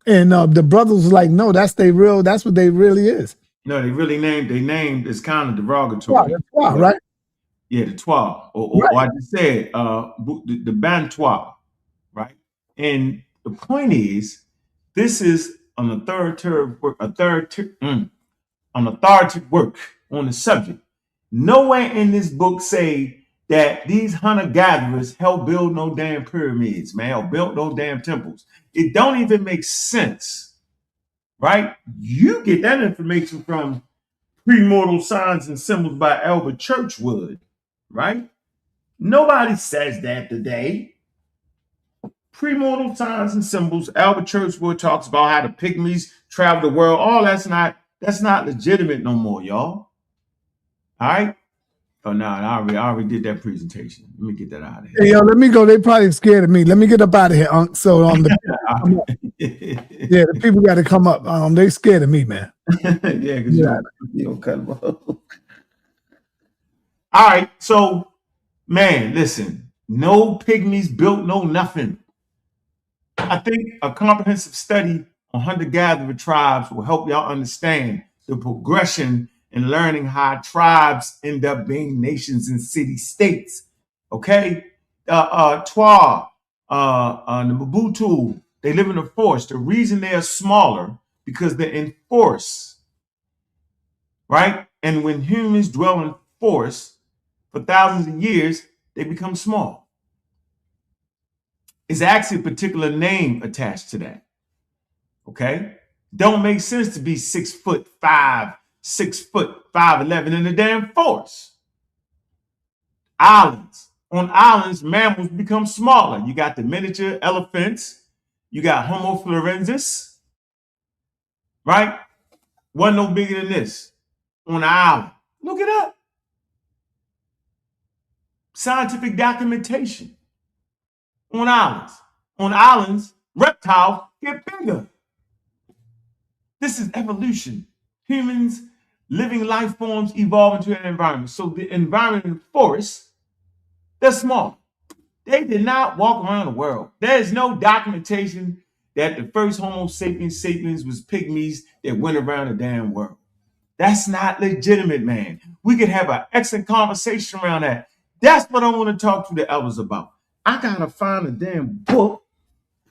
and the brothers was like, "No, that's what they really is." No, they named is kind of derogatory. Twa, right? Yeah, the Twa, or I just said the Bantois, right? And the point is, this is an authoritative work on the subject. Nowhere in this book say that these hunter-gatherers helped build no damn pyramids, man, or built no damn temples. It don't even make sense, right? You get that information from Premortal Signs and Symbols by Albert Churchwood, right? Nobody says that today. Premortal Signs and Symbols, Albert Churchwood talks about how the Pygmies travel the world. All that's not legitimate no more, y'all. All right? Oh, no, I already did that presentation. Let me get that out of here. Hey, yo, let me go. They probably scared of me. Let me get up out of here, Unc. So yeah, the people got to come up. They scared of me, man. Yeah, because you don't cut them off. All right, so, man, listen. No Pygmies built no nothing. I think a comprehensive study on hunter-gatherer tribes will help y'all understand the progression in learning how tribes end up being nations and city-states. Okay? Twa, the Mabutu, they live in the forest. The reason they are smaller, because they're in forests. Right? And when humans dwell in forests for thousands of years, they become small. It's actually a particular name attached to that. Okay? Don't make sense to be 6'5", 6'5'11" in the damn forest. Islands. On islands, mammals become smaller. You got the miniature elephants. You got Homo florensis. Right? Wasn't no bigger than this. On the island. Look it up. Scientific documentation. On islands. On islands, reptiles get bigger. This is evolution. Humans, living life forms evolve into an environment. So the environment in the forest, they're small. They did not walk around the world. There is no documentation that the first Homo sapiens was pygmies that went around the damn world. That's not legitimate, man. We could have an excellent conversation around that. That's what I want to talk to the elders about. I gotta find a damn book,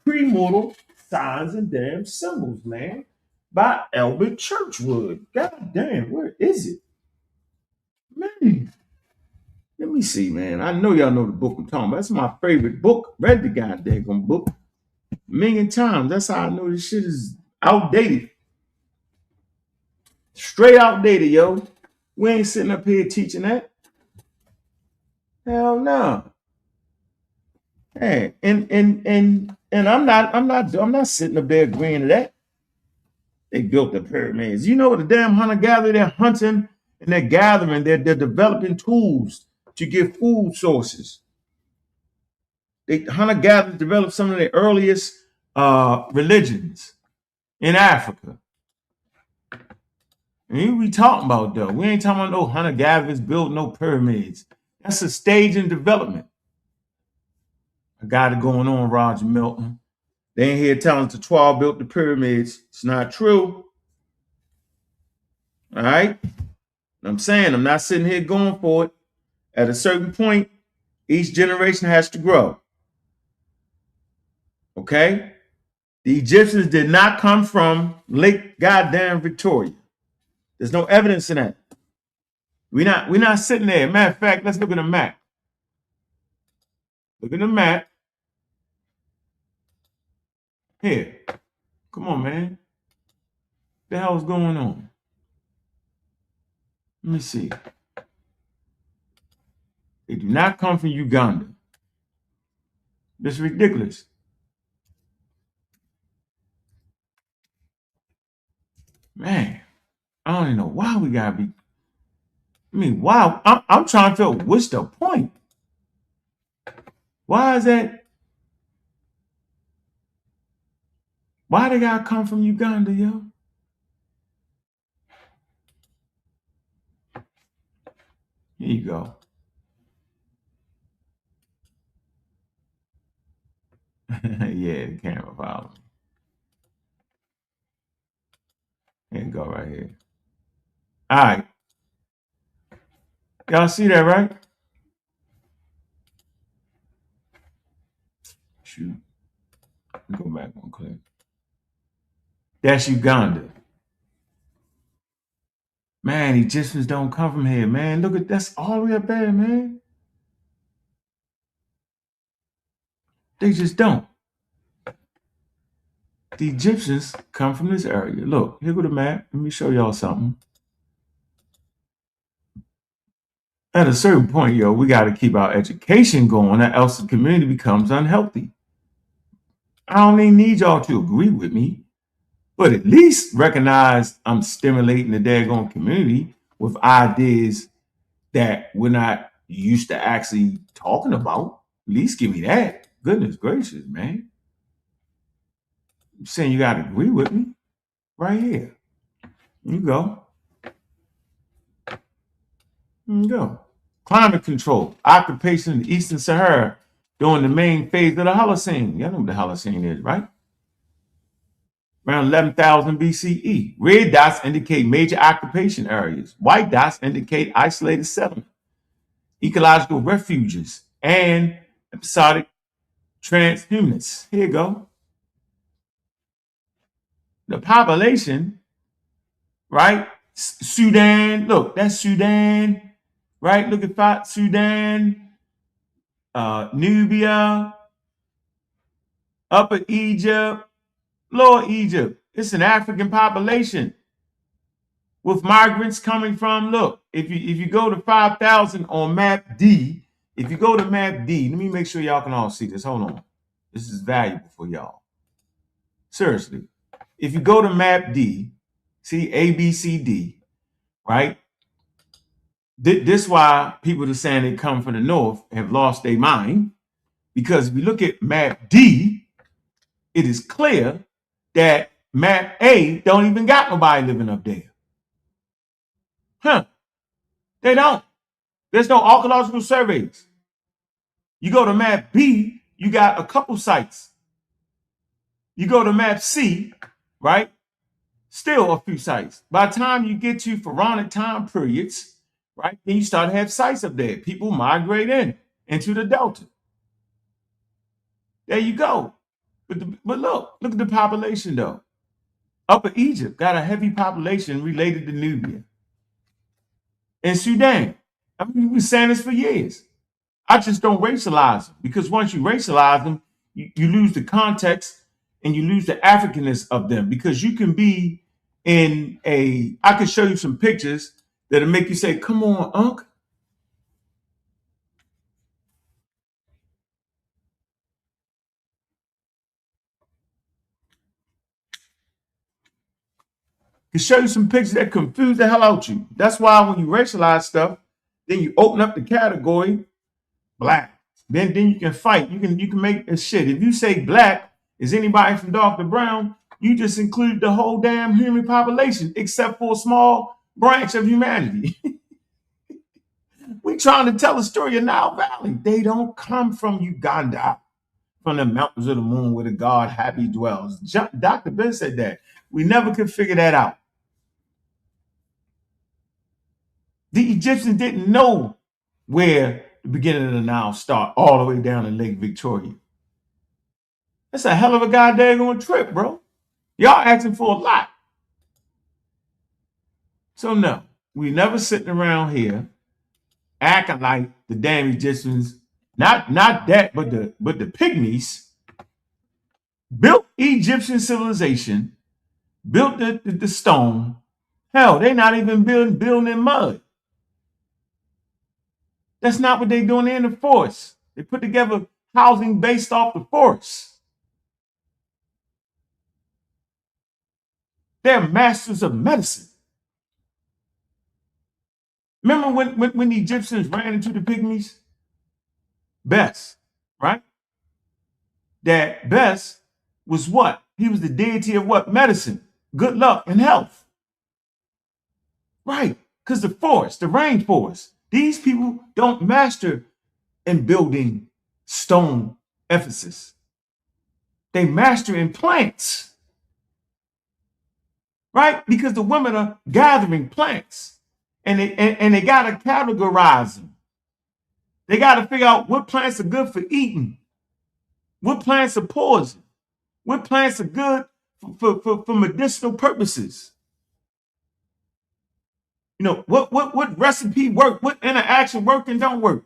Premortal Signs and Damn Symbols, man, by Albert Churchwood. God damn, where is it? Man, let me see, man. I know y'all know the book I'm talking about. That's my favorite book. Read the goddamn book a million times. That's how I know this shit is outdated. Straight outdated, yo. We ain't sitting up here teaching that. Hell no. Hey, and I'm not sitting up there agreeing to that. They built the pyramids. You know what the damn hunter-gatherer, they're hunting and they're gathering, they're developing tools to get food sources. The hunter-gatherers developed some of the earliest religions in Africa. And we talking about though. We ain't talking about no hunter-gatherers built no pyramids. That's a stage in development. I got it going on, Roger Milton. They ain't here telling us the 12 built the pyramids. It's not true. All right? I'm saying I'm not sitting here going for it. At a certain point, each generation has to grow. Okay? The Egyptians did not come from Lake goddamn Victoria. There's no evidence in that. We're not sitting there. Matter of fact, let's look at the map. Look at the map. Here. Come on, man. What the hell's going on? Let me see. They do not come from Uganda. This is ridiculous. Man, I don't even know why we gotta be. I mean, why? I'm trying to feel what's the point? Why is that? Why they gotta come from Uganda, yo? Here you go. Yeah, the camera following. Here you go, right here. All right. Y'all see that, right? Shoot. Go back one click. That's Uganda. Man, Egyptians don't come from here, man. Look at that's all the way up there, man. They just don't. The Egyptians come from this area. Look, here go the map. Let me show y'all something. At a certain point, yo, we got to keep our education going, or else the community becomes unhealthy. I don't even need y'all to agree with me, but at least recognize I'm stimulating the daggone community with ideas that we're not used to actually talking about. At least give me that. Goodness gracious, man. I'm saying you got to agree with me right here. Here you go. Here you go. Climate control, occupation in the Eastern Sahara during the main phase of the Holocene. Y'all know what the Holocene is, right? Around 11,000 BCE. Red dots indicate major occupation areas. White dots indicate isolated settlement, ecological refuges, and episodic transhumanists. Here you go. The population, right? Sudan, look, that's Sudan, right? Look at Sudan, Nubia, Upper Egypt, Lower Egypt. It's an African population with migrants coming from, look, if you go to 5,000 on map D, if you go to map D, let me make sure y'all can all see this. Hold on. This is valuable for y'all. Seriously. If you go to map D, see A, B, C, D, right? This is why people that are saying they come from the north have lost their mind. Because if you look at map D, it is clear that map A don't even got nobody living up there. Huh. They don't. There's no archaeological surveys. You go to map B, you got a couple sites. You go to map C, right? Still a few sites. By the time you get to pharaonic time periods, right, then you start to have sites up there. People migrate into the delta. There you go. But look at the population though. Upper Egypt got a heavy population related to Nubia. And Sudan. I mean, we've been saying this for years. I just don't racialize them because once you racialize them, you lose the context and you lose the Africanness of them because you can be I could show you some pictures that'll make you say, come on, Ankh. Can show you some pictures that confuse the hell out you. That's why when you racialize stuff, then you open up the category black. Then you can fight. You can make a shit. If you say black is anybody from dark to brown, you just include the whole damn human population, except for a small branch of humanity. We trying to tell the story of Nile Valley. They don't come from Uganda, from the mountains of the moon where the God happy dwells. Dr. Ben said that. We never could figure that out. The Egyptians didn't know where the beginning of the Nile start all the way down to Lake Victoria. That's a hell of a goddamn trip, bro. Y'all asking for a lot. So no, we never sitting around here acting like the damn Egyptians, not that, but the pygmies built Egyptian civilization, built the stone. Hell, they not even building in mud. That's not what they doing in the forest. They put together housing based off the forest. They're masters of medicine. Remember when the Egyptians ran into the pygmies? Bes, right? That Bes was what? He was the deity of what? Medicine, good luck, and health. Right, because the forest, the rainforest, these people don't master in building stone Ephesus. They master in plants. Right? Because the women are gathering plants and they got to categorize them. They got to figure out what plants are good for eating, what plants are poison, what plants are good for medicinal purposes. You know, what recipe work, what interaction work and don't work.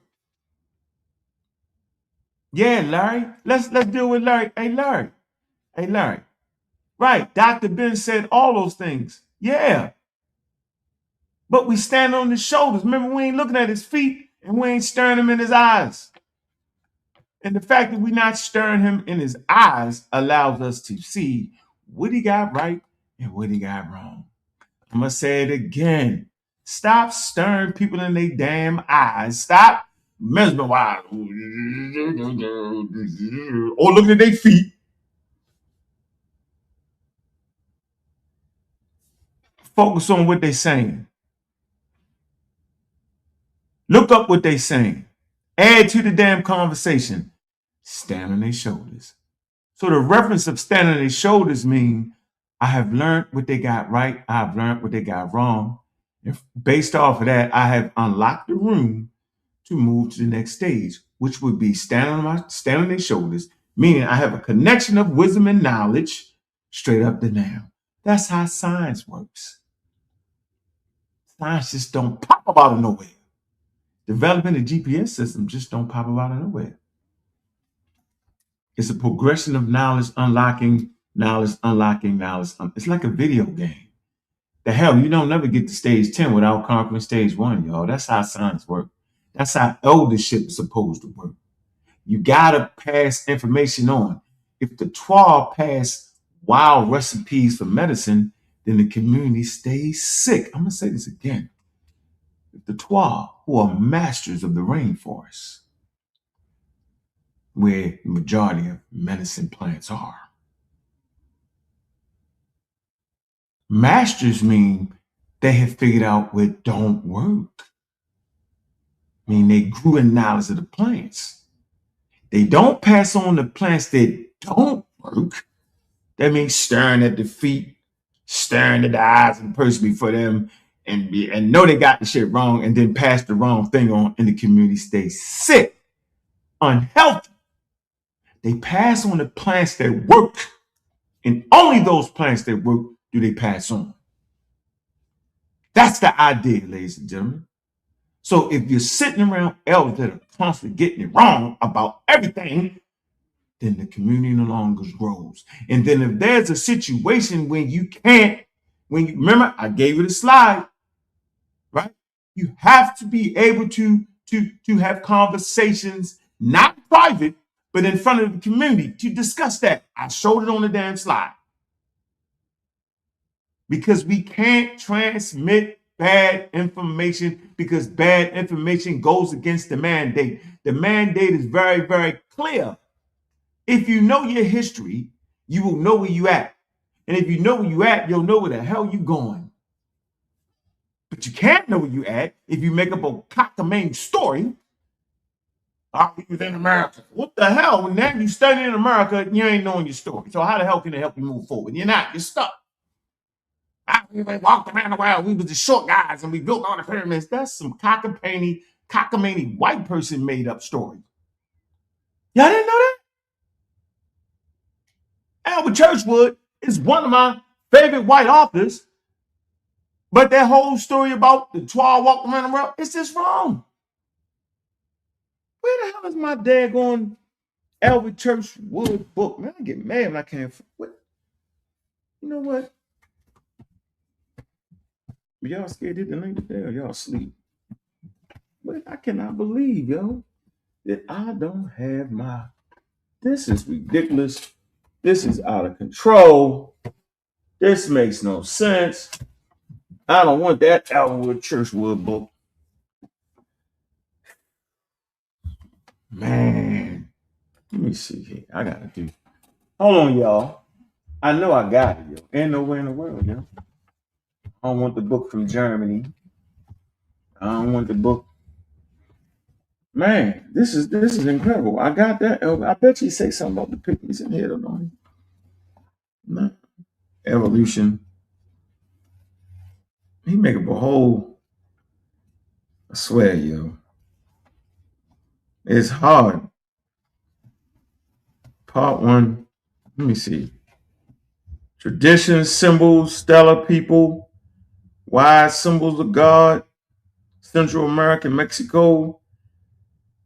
Yeah, Larry, let's deal with Larry. Hey, Larry. Right, Dr. Ben said all those things. Yeah. But we stand on his shoulders. Remember, we ain't looking at his feet and we ain't staring him in his eyes. And the fact that we're not staring him in his eyes allows us to see what he got right and what he got wrong. I'm going to say it again. Stop staring people in their damn eyes. Stop mesmerizing or looking at their feet. Focus on what they're saying. Look up what they're saying. Add to the damn conversation. Stand on their shoulders. So the reference of standing on their shoulders mean I have learned what they got right. I have learned what they got wrong. And based off of that, I have unlocked the room to move to the next stage, which would be stand on their shoulders, meaning I have a connection of wisdom and knowledge straight up to now. That's how science works. Science just don't pop up out of nowhere. Developing a GPS system just don't pop up out of nowhere. It's a progression of knowledge, unlocking knowledge, unlocking knowledge. It's like a video game. The hell, you don't never get to stage 10 without conquering stage 1, y'all. That's how science works. That's how eldership is supposed to work. You gotta pass information on. If the 12 pass wild recipes for medicine, then the community stays sick. I'm gonna say this again. If the 12, who are masters of the rainforest, where the majority of medicine plants are. Masters mean they have figured out what don't work. I mean, they grew in knowledge of the plants. They don't pass on the plants that don't work. That means staring at the feet, staring at the eyes of the person before them, and know they got the shit wrong, and then pass the wrong thing on, and the community stays sick, unhealthy. They pass on the plants that work, and only those plants that work do they pass on. That's the idea, ladies and gentlemen. So if you're sitting around elders that are constantly getting it wrong about everything, then the community no longer grows. And then if there's a situation when you can't, remember, I gave you the slide, right? You have to be able to have conversations, not private, but in front of the community to discuss that. I showed it on the damn slide. Because we can't transmit bad information, because bad information goes against the mandate. The mandate is very, very clear. If you know your history, you will know where you at. And if you know where you at, you'll know where the hell you going. But you can't know where you at if you make up a cockamamie story. We was in America. What the hell? When now you studying in America, you ain't knowing your story. So how the hell can it help you move forward? You're not. You're stuck. We walked around the world. We was the short guys and we built all the pyramids. That's some cockamamie white person made up story. Y'all didn't know that? Albert Churchwood is one of my favorite white authors, but that whole story about the 12 walked around the world, it's just wrong. Where the hell is my daggone Albert Churchwood book? Man, I get mad when I can't. What? You know what? Y'all scared to hit the link today or y'all sleep? But I cannot believe, yo, that I don't have my. This is ridiculous. This is out of control. This makes no sense. I don't want that Albert Churchwood book. Man, let me see here. I gotta do. Hold on, y'all. I know I got it, yo. Ain't nowhere in the world, yo. I don't want the book from Germany. I don't want the book. Man, this is incredible. I got that. I bet you say something about the pygmies in here, don't you? No. Evolution. He make up a whole. I swear, yo. It's hard. Part 1. Let me see. Traditions, symbols, stellar people, wise symbols of God, Central America, Mexico,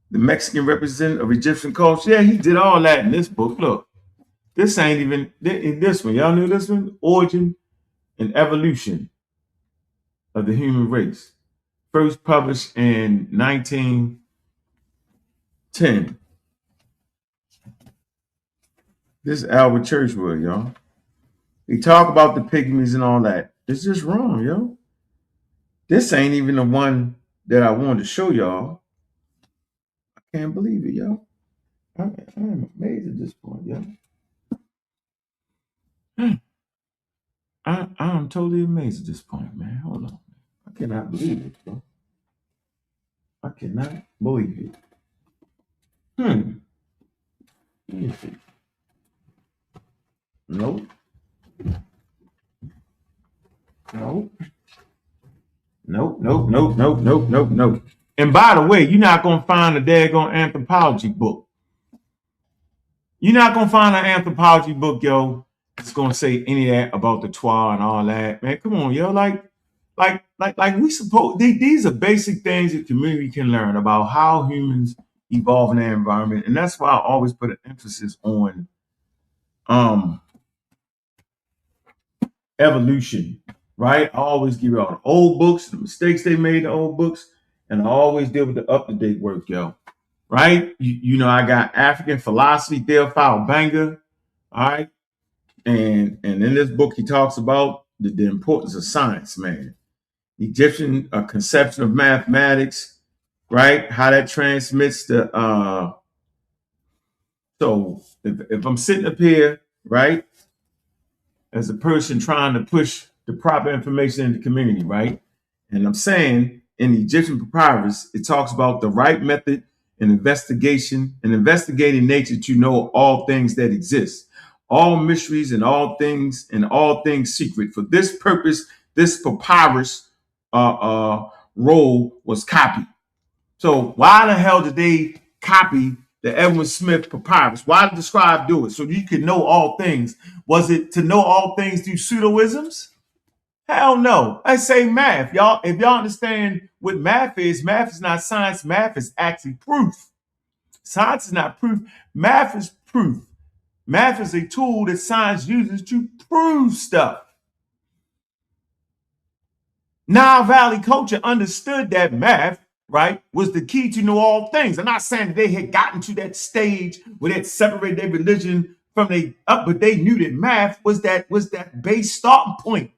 the Mexican representative of Egyptian culture. Yeah, he did all that in this book. Look, this ain't even in this one. Y'all knew this one? Origin and Evolution of the Human Race. First published in 1910. This is Albert Churchwood, y'all. He talk about the pygmies and all that. It's just wrong, yo. This ain't even the one that I wanted to show y'all. I can't believe it, yo. I'm amazed at this point, yo. I'm totally amazed at this point, man. Hold on. I cannot believe it, bro. I cannot believe it. Let me see. Nope. Nope. And by the way, you're not going to find a daggone anthropology book. You're not going to find an anthropology book, yo, that's going to say any of that about the Twa and all that. Man, come on, yo. Like we suppose these are basic things that community can learn about how humans evolve in their environment. And that's why I always put an emphasis on evolution, right? I always give you all the old books, the mistakes they made in the old books, and I always deal with the up-to-date work, yo. Right? You know, I got African philosophy, Theophile Banger, all right? And in this book, he talks about the importance of science, man. Egyptian conception of mathematics, right? How that transmits the so if I'm sitting up here, right, as a person trying to push the proper information in the community, right? And I'm saying in the Egyptian papyrus, it talks about the right method and investigation and investigating nature to know all things that exist, all mysteries and all things secret. For this purpose, this papyrus roll was copied. So why the hell did they copy the Edwin Smith papyrus? Why did the scribe do it? So you could know all things. Was it to know all things through pseudoisms? Hell no. I say math. Y'all, if y'all understand what math is not science. Math is actually proof. Science is not proof. Math is proof. Math is a tool that science uses to prove stuff. Nile Valley culture understood that math, right, was the key to know all things. I'm not saying that they had gotten to that stage where they had separated their religion from but they knew that math was that base starting point.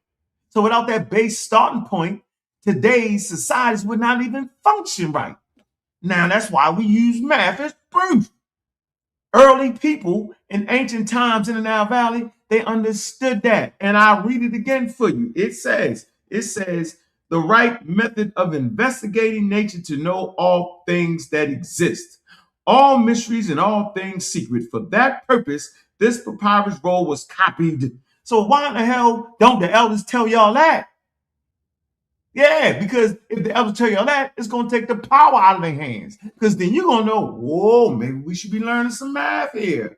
So without that base starting point, today's societies would not even function right. Now that's why we use math as proof. Early people in ancient times in the Nile Valley, they understood that. And I'll read it again for you. It says, the right method of investigating nature to know all things that exist, all mysteries and all things secret. For that purpose, this papyrus roll was copied. So why in the hell don't the elders tell y'all that? Yeah, because if the elders tell y'all that, it's going to take the power out of their hands. Because then you're going to know, whoa, maybe we should be learning some math here.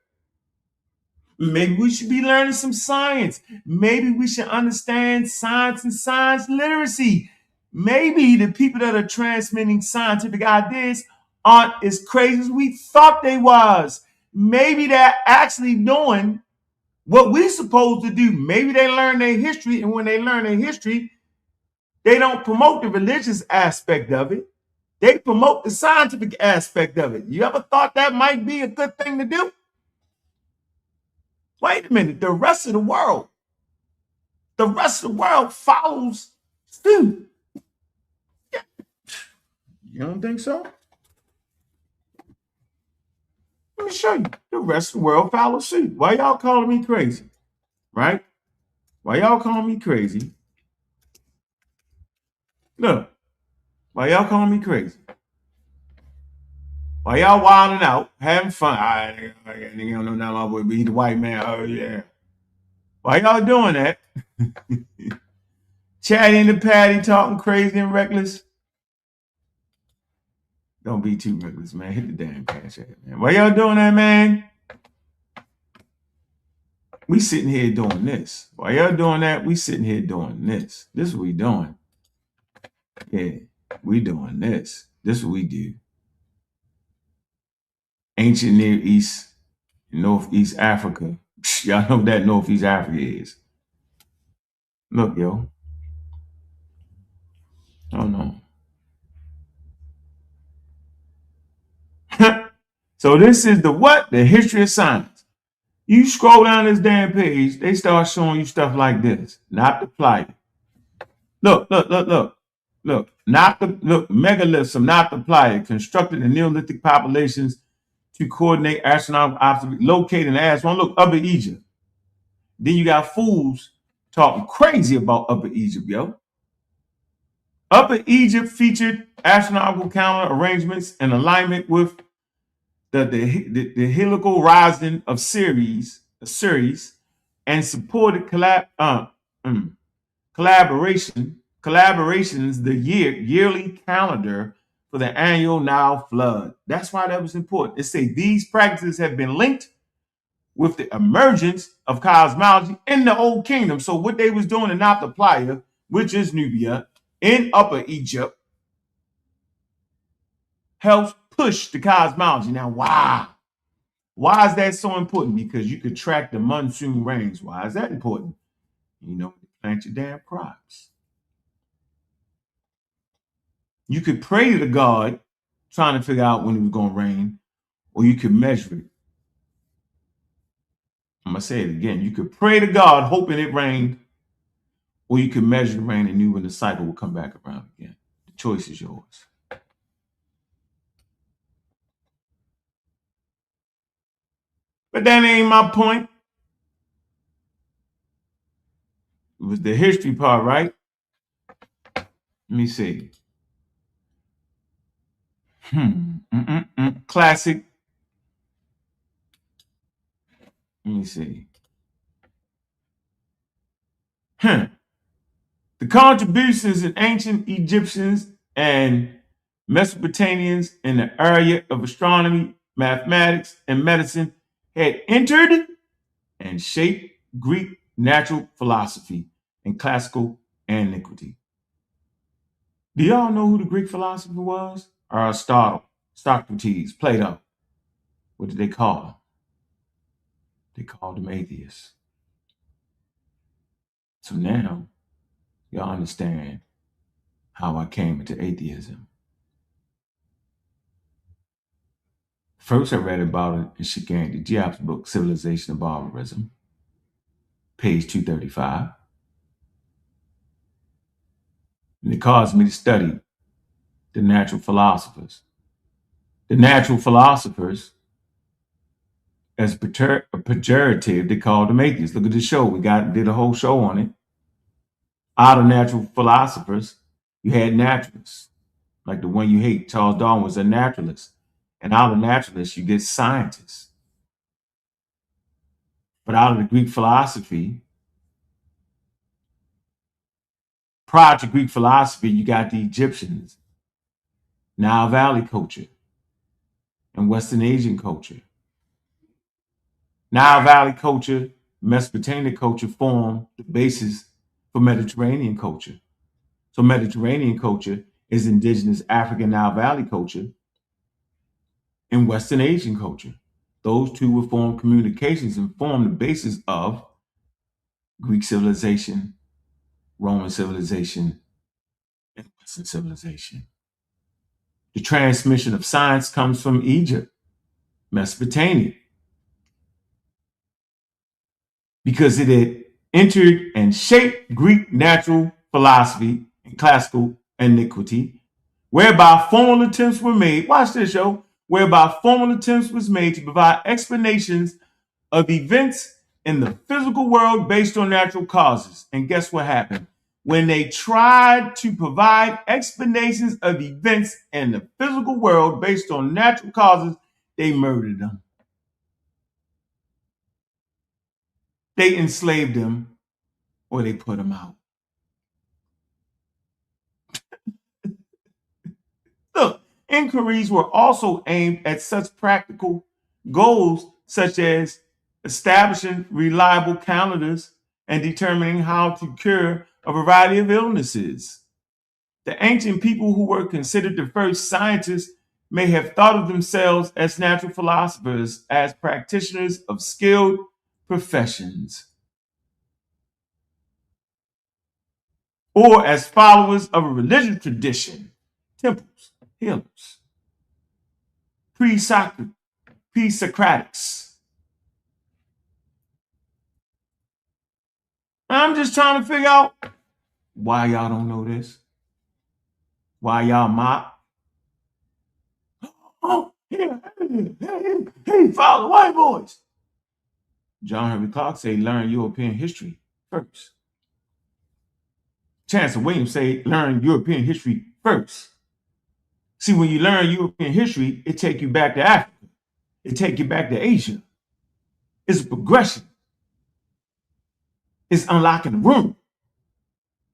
Maybe we should be learning some science. Maybe we should understand science and science literacy. Maybe the people that are transmitting scientific ideas aren't as crazy as we thought they was. Maybe they're actually doing what we're supposed to do. Maybe they learn their history, and when they learn their history, they don't promote the religious aspect of it. They promote the scientific aspect of it. You ever thought that might be a good thing to do? Wait a minute, the rest of the world follows suit. Yeah. You don't think so? Let me show you. The rest of the world follows suit. Why y'all calling me crazy? Right? Why y'all calling me crazy? Look, why y'all calling me crazy? Why y'all wilding out, having fun? I don't know now. I would be the white man. Oh yeah. Why y'all doing that? Chatting the patty, talking crazy and reckless. Don't be too reckless, man. Hit the damn cash app, man. Why y'all doing that, man? We sitting here doing this. Why y'all doing that? We sitting here doing this. This is what we doing. Yeah, we doing this. This is what we do. Ancient Near East, Northeast Africa. Y'all know what that Northeast Africa is. Look, yo. Oh no. So this is the what? The history of science. You scroll down this damn page, they start showing you stuff like this. Naphtali. Look. Megaliths of Naphtali constructed in Neolithic populations to coordinate astronomical observations located in Aswan. Look, Upper Egypt. Then you got fools talking crazy about Upper Egypt, yo. Upper Egypt featured astronomical calendar arrangements in alignment with the helical rising of Ceres, and supported collaborations, the yearly calendar for the annual Nile flood. That's why that was important. It says these practices have been linked with the emergence of cosmology in the Old Kingdom. So what they was doing in Naphtali, which is Nubia, in Upper Egypt, helps push the cosmology. Now, why? Why is that so important? Because you could track the monsoon rains. Why is that important? You know, plant your damn crops. You could pray to the God trying to figure out when it was going to rain, or you could measure it. I'm going to say it again. You could pray to God hoping it rained, or you could measure the rain and knew when the cycle would come back around again. The choice is yours. But that ain't my point. It was the history part, right? Let me see. Classic. Let me see. The contributions in ancient Egyptians and Mesopotamians in the area of astronomy, mathematics, and medicine had entered and shaped Greek natural philosophy and classical antiquity. Do y'all know who the Greek philosopher was? Aristotle, Socrates, Plato. What did they call him? They called him atheists. So now y'all understand how I came into atheism. First, I read about it in Shikanti Diop's book, Civilization and Barbarism, page 235. And it caused me to study the natural philosophers. The natural philosophers, as a pejorative, they called them atheists. Look at the show. We did a whole show on it. Out of natural philosophers, you had naturalists, like the one you hate. Charles Darwin was a naturalist. And out of naturalists, you get scientists. But out of the Greek philosophy, prior to Greek philosophy, you got the Egyptians, Nile Valley culture, and Western Asian culture. Nile Valley culture, Mesopotamian culture form the basis for Mediterranean culture. So Mediterranean culture is indigenous African Nile Valley culture and Western Asian culture. Those two will form communications and form the basis of Greek civilization, Roman civilization, and Western civilization. The transmission of science comes from Egypt, Mesopotamia, because it had entered and shaped Greek natural philosophy and classical antiquity, whereby formal attempts were made, watch this, yo, whereby formal attempts was made to provide explanations of events in the physical world based on natural causes. And guess what happened? When they tried to provide explanations of events in the physical world based on natural causes, they murdered them. They enslaved them, or they put them out. Look, inquiries were also aimed at such practical goals, such as establishing reliable calendars and determining how to cure a variety of illnesses. The ancient people who were considered the first scientists may have thought of themselves as natural philosophers, as practitioners of skilled professions, or as followers of a religious tradition, temples, healers, pre-Socratics. I'm just trying to figure out why y'all don't know this. Why y'all mock? Oh, yeah, hey, follow white boys. John Henry Clark say learn European history first. Chancellor Williams say learn European history first. See, when you learn European history, it take you back to Africa. It take you back to Asia. It's a progression. It's unlocking the room.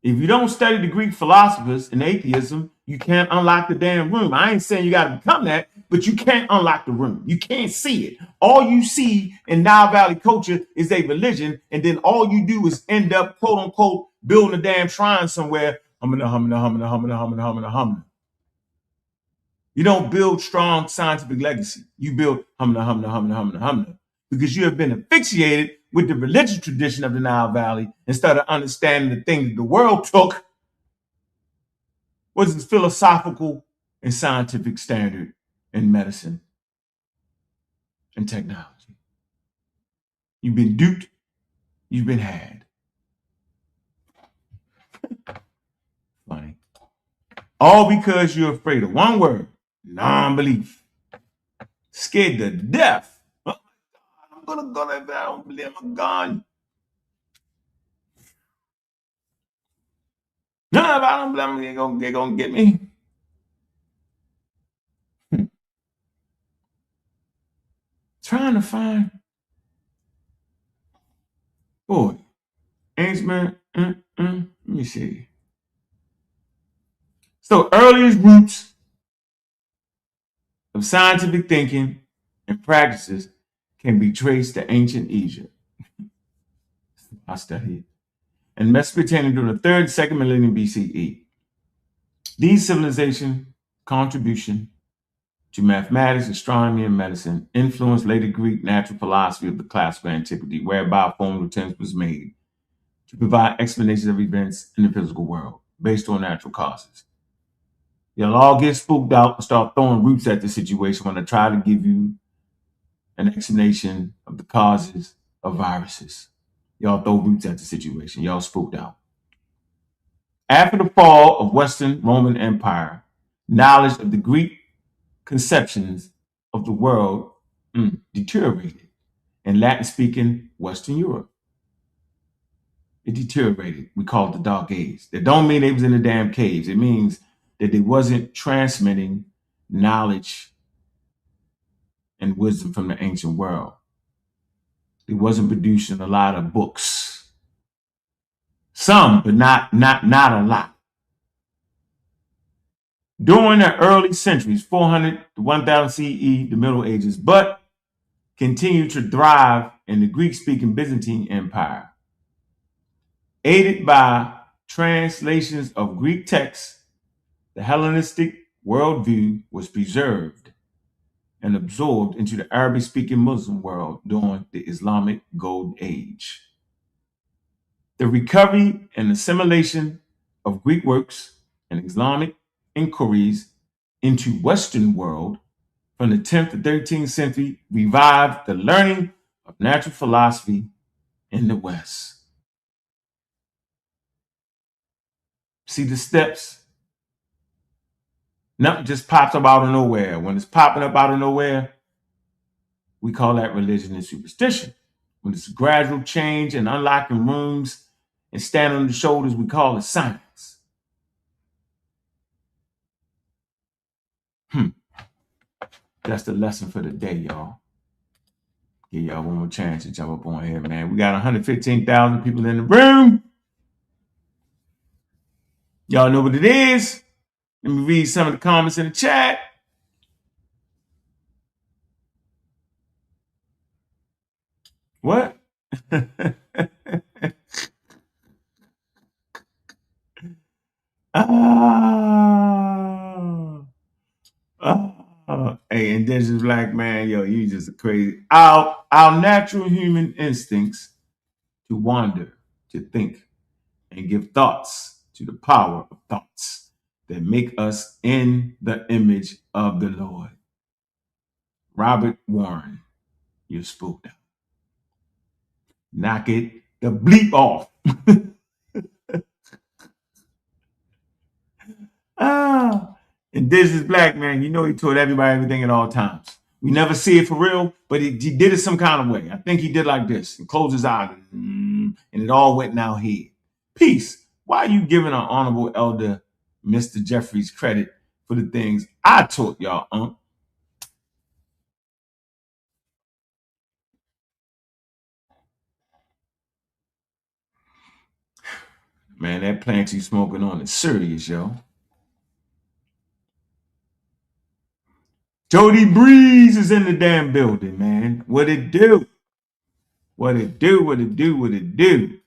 If you don't study the Greek philosophers and atheism, you can't unlock the damn room. I ain't saying you got to become that, but you can't unlock the room. You can't see it. All you see in Nile Valley culture is a religion, and then all you do is end up, quote unquote, building a damn shrine somewhere. You You don't build strong scientific legacy. You build humna, because you have been asphyxiated with the religious tradition of the Nile Valley instead of understanding the thing that the world took was its philosophical and scientific standard in medicine and technology. You've been duped. You've been had. Funny. All because you're afraid of one word, non-belief. Scared to death. I'm gonna go if I don't believe I'm gone. No, if I don't believe they're gonna get me. Trying to find, boy, man. Let me see. So earliest roots of scientific thinking and practices can be traced to ancient Egypt. I studied. And Mesopotamia during the 3rd and 2nd millennium BCE. These civilizations' contribution to mathematics, astronomy, and medicine influenced later Greek natural philosophy of the classical antiquity, whereby a formal attempt was made to provide explanations of events in the physical world based on natural causes. You'll all get spooked out and start throwing roots at the situation when I try to give you an explanation of the causes of viruses. Y'all throw roots at the situation. Y'all spooked out. After the fall of Western Roman Empire, knowledge of the Greek conceptions of the world deteriorated in Latin-speaking Western Europe. It deteriorated. We call it the Dark Age. That don't mean they was in the damn caves. It means that they wasn't transmitting knowledge and wisdom from the ancient world. They wasn't producing a lot of books. Some, but not a lot. During the early centuries, 400 to 1000 CE, the Middle Ages, but continued to thrive in the Greek-speaking Byzantine Empire. Aided by translations of Greek texts, the Hellenistic worldview was preserved and absorbed into the Arabic-speaking Muslim world during the Islamic Golden Age. The recovery and assimilation of Greek works and Islamic inquiries into Western world from the 10th to 13th century revived the learning of natural philosophy in the West. See the steps? Nothing just pops up out of nowhere. When it's popping up out of nowhere, we call that religion and superstition. When it's gradual change and unlocking rooms and standing on the shoulders, we call it science. That's the lesson for the day, y'all. Give y'all one more chance to jump up on here, man. We got 115,000 people in the room. Y'all know what it is. Let me read some of the comments in the chat. What? Hey, indigenous black man, yo, you just crazy. Our natural human instincts to wander, to think, and give thoughts to the power of thoughts that make us in the image of the Lord. Robert Warren, you're spooked out. Knock it the bleep off. Indigenous black man, you know he told everybody everything at all times. We never see it for real, but he did it some kind of way. I think he did like this and closed his eyes and it all went now here. Peace. Why are you giving our honorable elder, Mr. Jeffries, credit for the things I taught y'all, Man, that plant you smoking on is serious, yo. Jody Breeze is in the damn building, man. What it do? What it do? What it do? What it do?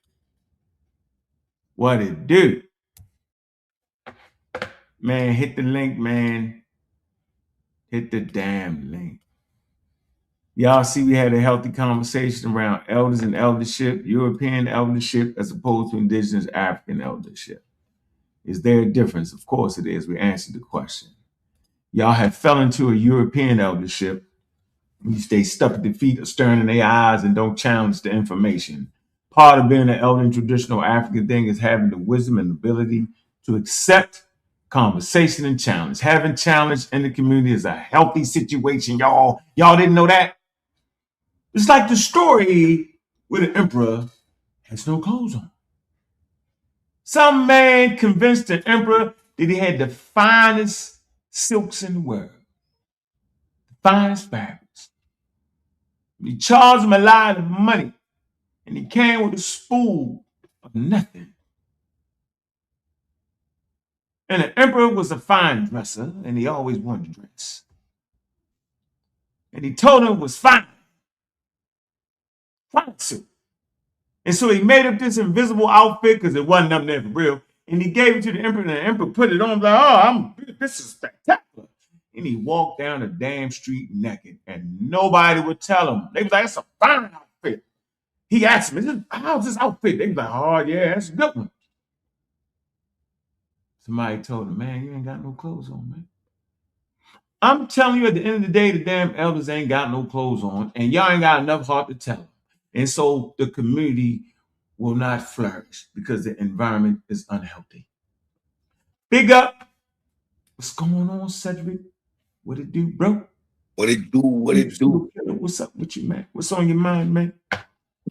What it do? Man, hit the link, man. Hit the damn link. Y'all see we had a healthy conversation around elders and eldership, European eldership as opposed to indigenous African eldership. Is there a difference? Of course it is. We answered the question. Y'all have fell into a European eldership. You stay stuck at the feet, stern in their eyes, and don't challenge the information. Part of being an elder in traditional African thing is having the wisdom and ability to accept conversation and challenge. Having challenge in the community is a healthy situation, y'all. Y'all didn't know that? It's like the story where the emperor has no clothes on. Some man convinced the emperor that he had the finest silks in the world, the finest fabrics. He charged him a lot of money, and he came with a spool of nothing. And the emperor was a fine dresser, and he always wanted to dress. And he told him it was fine suit. And so he made up this invisible outfit because it wasn't up there for real. And he gave it to the emperor, and the emperor put it on, like, oh, this is spectacular. And he walked down the damn street naked, and nobody would tell him. They was like, it's a fine outfit. He asked me, how's this outfit? They was like, oh, yeah, that's a good one. Somebody told him, man, you ain't got no clothes on, man. I'm telling you, at the end of the day, the damn elders ain't got no clothes on, and y'all ain't got enough heart to tell them. And so the community will not flourish because the environment is unhealthy. Big up. What's going on, Cedric? What it do, bro? What it do? What it do? What's up with you, man? What's on your mind, man?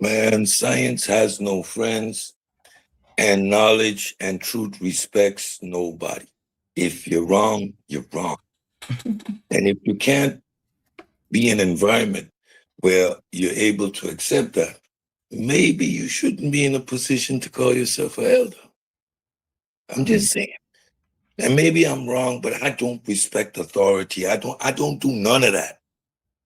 Man, science has no friends, and knowledge and truth respects nobody. If you're wrong, you're wrong. And if you can't be in an environment where you're able to accept that, maybe you shouldn't be in a position to call yourself an elder. I'm just saying. And maybe I'm wrong, but I don't respect authority. I don't do none of that.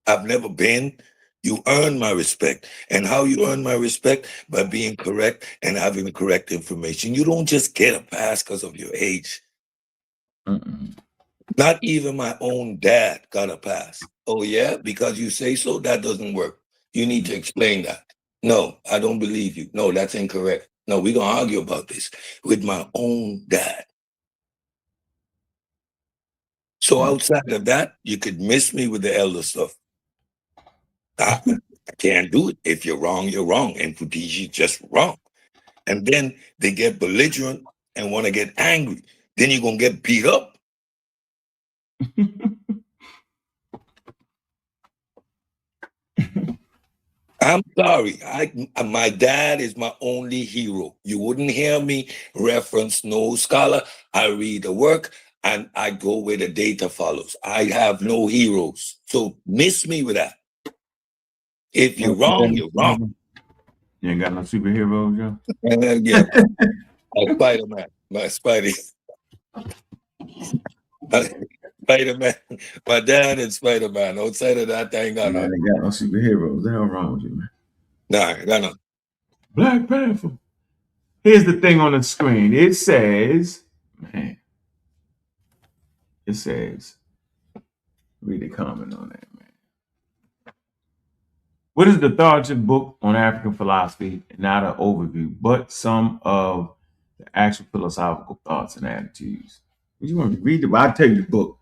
I've never been. You earn my respect. And how you earn my respect? By being correct and having the correct information. You don't just get a pass because of your age. Not even my own dad got a pass. Oh yeah? Because you say so? That doesn't work. You need to explain that. No, I don't believe you. No, that's incorrect. No, we're going to argue about this with my own dad. So outside of that, you could miss me with the elder stuff. I can't do it. If you're wrong, you're wrong. And Futiji's just wrong. And then they get belligerent and want to get angry. Then you're going to get beat up. I'm sorry. My dad is my only hero. You wouldn't hear me reference no scholar. I read the work and I go where the data follows. I have no heroes. So miss me with that. If you're wrong, you're wrong. You ain't got no superheroes, Joe? Yeah. Spider-Man. My Spidey. Spider-Man. My dad and Spider-Man. Outside of that, I ain't got none. I ain't got no superheroes. The hell wrong with you, man? Nah, I got none. Black Panther. Here's the thing on the screen. It says, man. It says, read the comment on that, man. What is the authoritative book on African philosophy? Not an overview, but some of the actual philosophical thoughts and attitudes. What you want me to read? I'll tell you the book.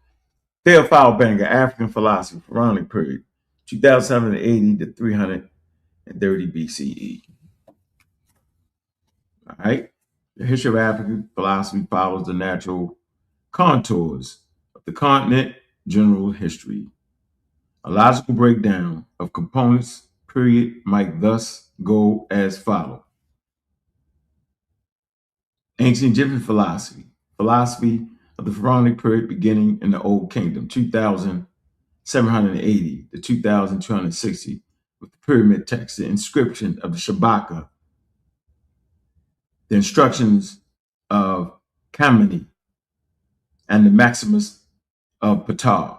Theophile Banger, African Philosophy, Pharaonic Period, 2080 to 330 BCE. All right. The history of African philosophy follows the natural contours of the continent, general history. A logical breakdown of components, period, might thus go as follows. Ancient Egyptian philosophy. Philosophy of the Pharaonic period beginning in the Old Kingdom, 2780 to 2260, with the pyramid text, the inscription of the Shabaka, the instructions of Kameni, and the Maximus of Ptah.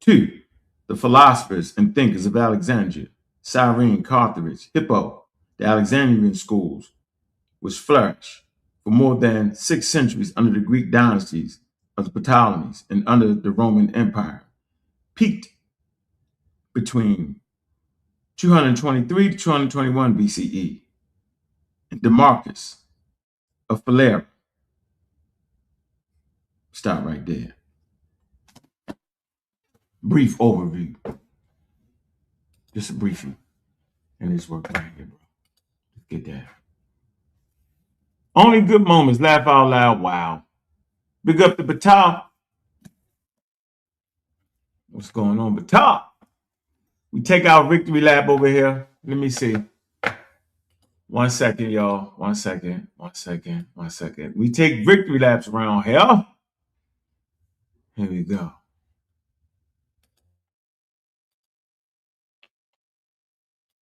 2. The philosophers and thinkers of Alexandria, Cyrene, Carthage, Hippo, the Alexandrian schools, which flourished for more than 6 centuries under the Greek dynasties of the Ptolemies and under the Roman Empire. peaked between 223 to 221 BCE. Demarcus of Philera. Stop right there. Brief overview. Just a briefing. And this work right here, bro. Let's get that. Only good moments. Laugh out loud. Wow. Big up the Batah. What's going on, Batah? We take our victory lap over here. Let me see. 1 second, y'all. 1 second. 1 second. 1 second. We take victory laps around here. Here we go.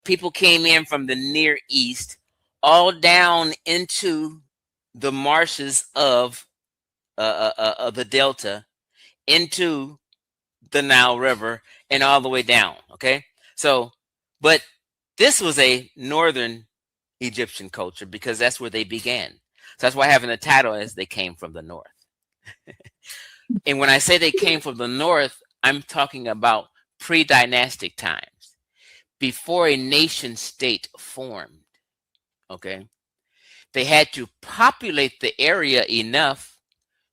People came in from the Near East, all down into the marshes of the Delta, into the Nile River, and all the way down. Okay, so, but this was a northern Egyptian culture because that's where they began. So that's why having the title is they came from the north. And when I say they came from the north, I'm talking about pre-dynastic times, before a nation state formed. Okay, they had to populate the area enough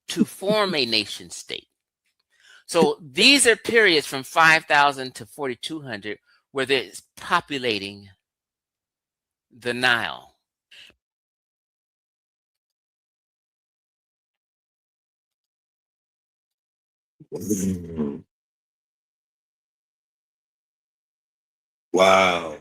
to form a nation state. So these are periods from 5,000 to 4,200 where they're populating the Nile. Wow.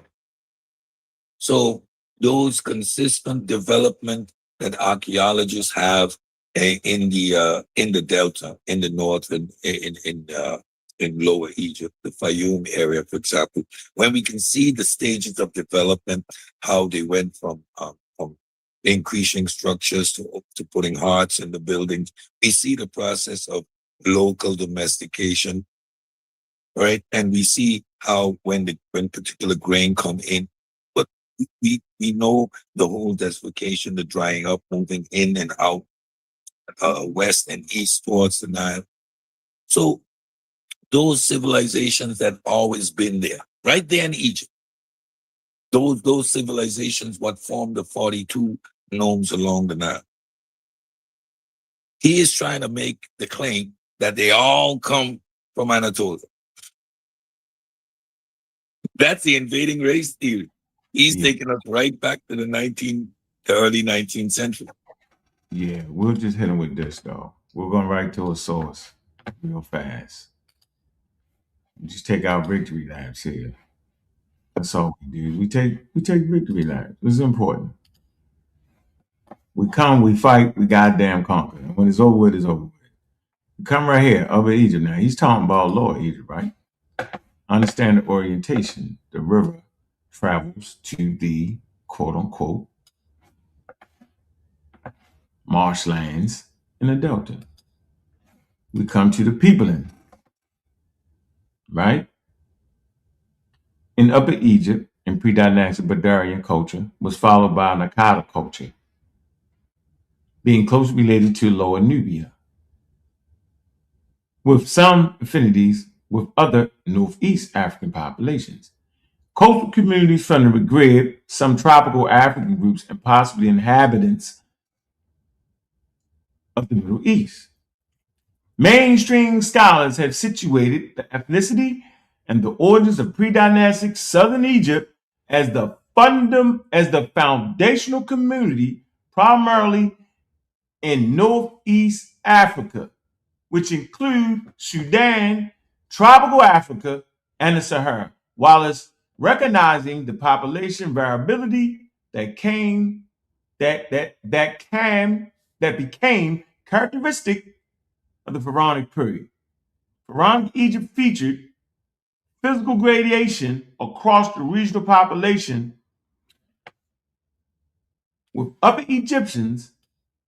So those consistent development that archaeologists have in the Delta, in the north, and in Lower Egypt, the Fayum area, for example, when we can see the stages of development, how they went from increasing structures to putting hearts in the buildings, we see the process of local domestication, right? And we see how when particular grain come in, but we know the whole desertification, the drying up, moving in and out, west and east towards the Nile. So those civilizations that always been there, right there in Egypt, those civilizations what formed the 42 nomes along the Nile. He is trying to make the claim that they all come from Anatolia. That's the invading race theory. He's taking us right back to the early 19th century. Yeah, we'll just hit him with this, though. We're going right to a source real fast. Just take our victory laps here. That's all we do. We take victory laps. This is important. We come, we fight, we goddamn conquer. And when it's over with, it's over with. We come right here, Upper Egypt. Now, he's talking about Lower Egypt, right? Understand the orientation. The river travels to the quote-unquote marshlands in the Delta. We come to the peopling, right? In Upper Egypt, in pre-dynastic Badarian culture, was followed by Nakada culture, being closely related to Lower Nubia, with some affinities with other Northeast African populations. Coastal communities from the Maghreb, some tropical African groups, and possibly inhabitants of the Middle East. Mainstream scholars have situated the ethnicity and the origins of pre-dynastic southern Egypt as the foundational community, primarily in Northeast Africa, which include Sudan, tropical Africa, and the Sahara, while it's recognizing the population variability that became characteristic of the Pharaonic period. Pharaonic Egypt featured physical gradation across the regional population, with Upper Egyptians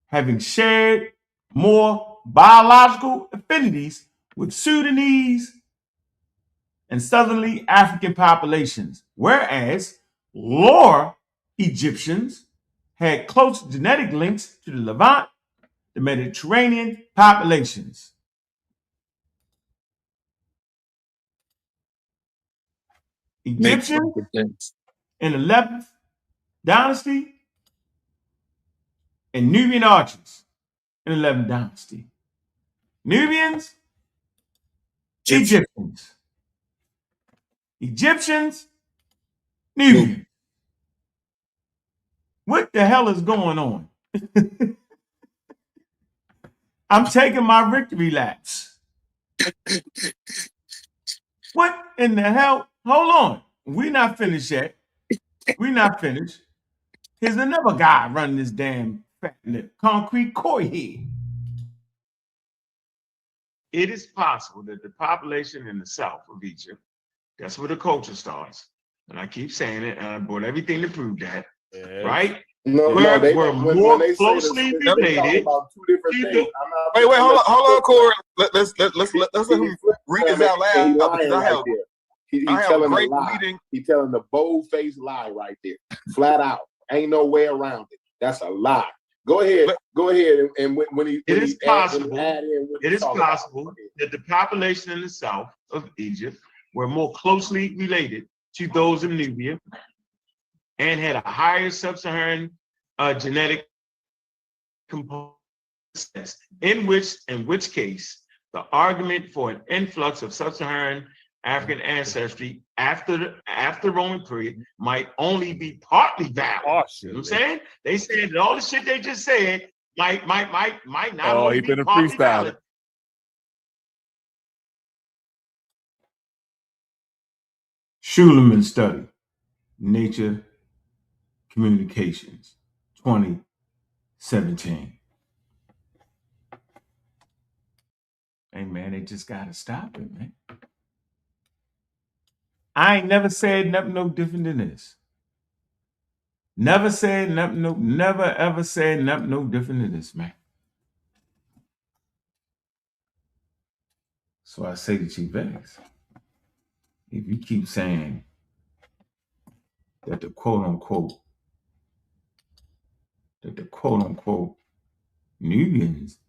having shared more biological affinities with Sudanese and southerly African populations, whereas Lower Egyptians had close genetic links to the Levant, the Mediterranean populations. Egyptians in the 11th dynasty, and Nubian archers in the 11th dynasty. Nubians, Egyptians. Egyptians, Nubians. What the hell is going on? I'm taking my victory laps. What in the hell? Hold on. We're not finished yet. We're not finished. Here's another guy running this damn fat lip, concrete koi head. It is possible that the population in the south of Egypt, that's where the culture starts. And I keep saying it, and I brought everything to prove that, right? No, we're more when closely related. About two different things. Wait, hold on, Corey. Let's let him read this out loud. Because He's telling a lie. He's telling the bold-faced lie right there, flat out. Ain't no way around it. That's a lie. Go ahead. And when he it is possible that the population in the south of Egypt were more closely related to those of Nubia and had a higher sub-Saharan genetic component, in which case the argument for an influx of sub-Saharan African ancestry after the Roman period might only be partly valid. Oh, shit, you know what I'm saying? They said that all the shit they just said might not only be partly valid. Schuleman study, Nature Communications, 2017. Hey man, they just gotta stop it, man. I ain't never said nothing no different than this. Never said nothing, never ever said nothing no different than this, man. So I say to Chief X, if you keep saying that the quote unquote Nubians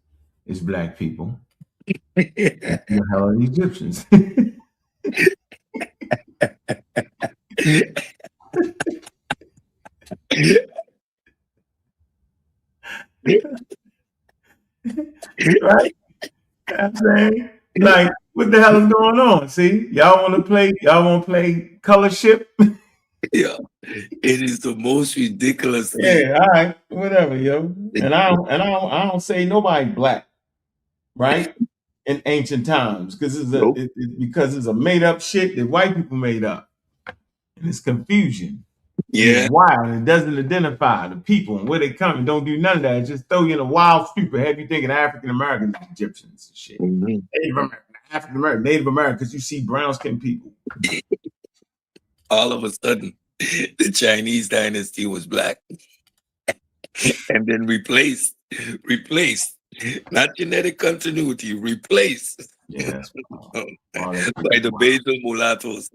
is black people, the hell are the Egyptians? Right? I'm saying, like, what the hell is going on? See, y'all want to play color ship? Yeah, it is the most ridiculous thing. Yeah, all right, whatever, yo. And I don't say nobody black, right? In ancient times, because it's a made up shit that white people made up, and it's confusion. Yeah, it's wild, and it doesn't identify the people and where they come, and don't do none of that. It just throw you in a wild stupor, have you thinking African Americans, Egyptians, and shit. Native American, African American, Native American, because you see brown skinned people. All of a sudden, the Chinese dynasty was black, and then replaced, not genetic continuity, replaced. Yeah, that's wild. By the basal mulattoes.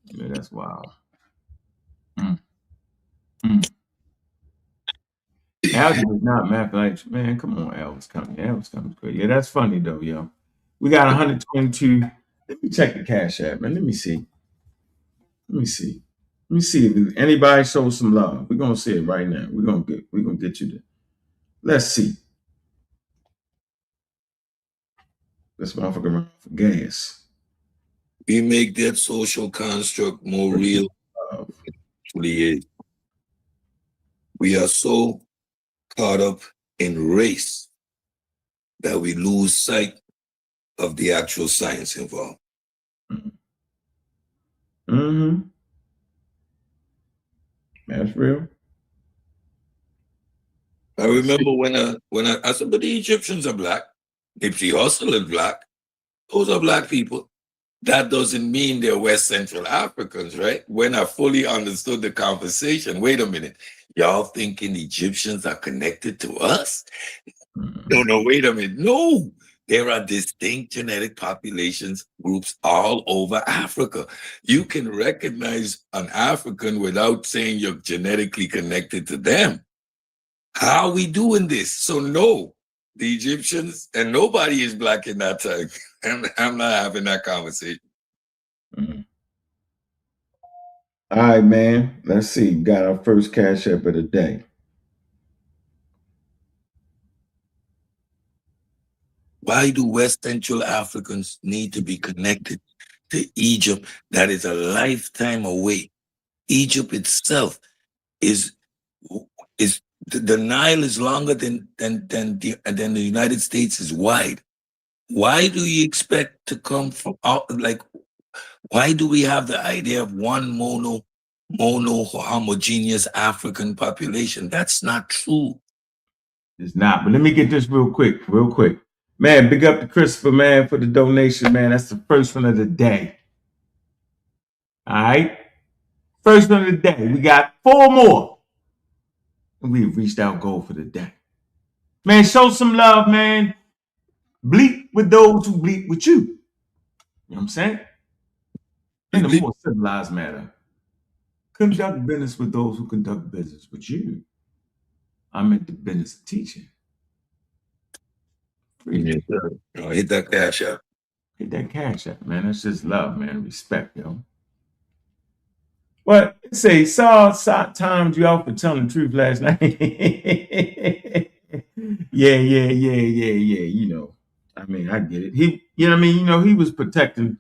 Yeah, that's wild. Algebra is not mathematics. Man, come on, Elvis coming. Elvis coming crazy. Yeah, that's funny though, yo. We got 122. Let me check the cash app, man. Let me see if anybody shows some love. We're gonna see it right now. We're gonna get you there. Let's see. This motherfucker run for gas. We make that social construct more real. We are so caught up in race that we lose sight of the actual science involved. Mm-hmm. That's real. I remember when I said, but the Egyptians are black. Nipsey Hussle is black. Those are black people. That doesn't mean they're West Central Africans, right? When I fully understood the conversation, wait a minute, y'all thinking Egyptians are connected to us? No, wait a minute. No, there are distinct genetic populations groups all over Africa. You can recognize an African without saying you're genetically connected to them. How are we doing this? So no, the Egyptians, and nobody is black in that time. I'm not having that conversation. All right, man. Let's see. We got our first cash app of the day. Why do West Central Africans need to be connected to Egypt that is a lifetime away? Egypt itself is the Nile is longer than the United States is wide. Why do you expect to come from out, like, why do we have the idea of one mono homogeneous African population? That's not true. It's not. But let me get this real quick. Man, big up to Christopher, man, for the donation, man. That's the first one of the day. All right. First one of the day. We got 4 more. And we've reached our goal for the day. Man, show some love, man. Bleep with those who bleep with you. You know what I'm saying? In a more civilized manner. Conduct business with those who conduct business with you. I'm in the business of teaching. Hit that cash app. Hit that cash app, man. That's just love, man. Respect, yo. What? Say, Saul timed you out for telling the truth last night. Yeah. You know, I mean, I get it. He, you know what I mean? You know, he was protecting,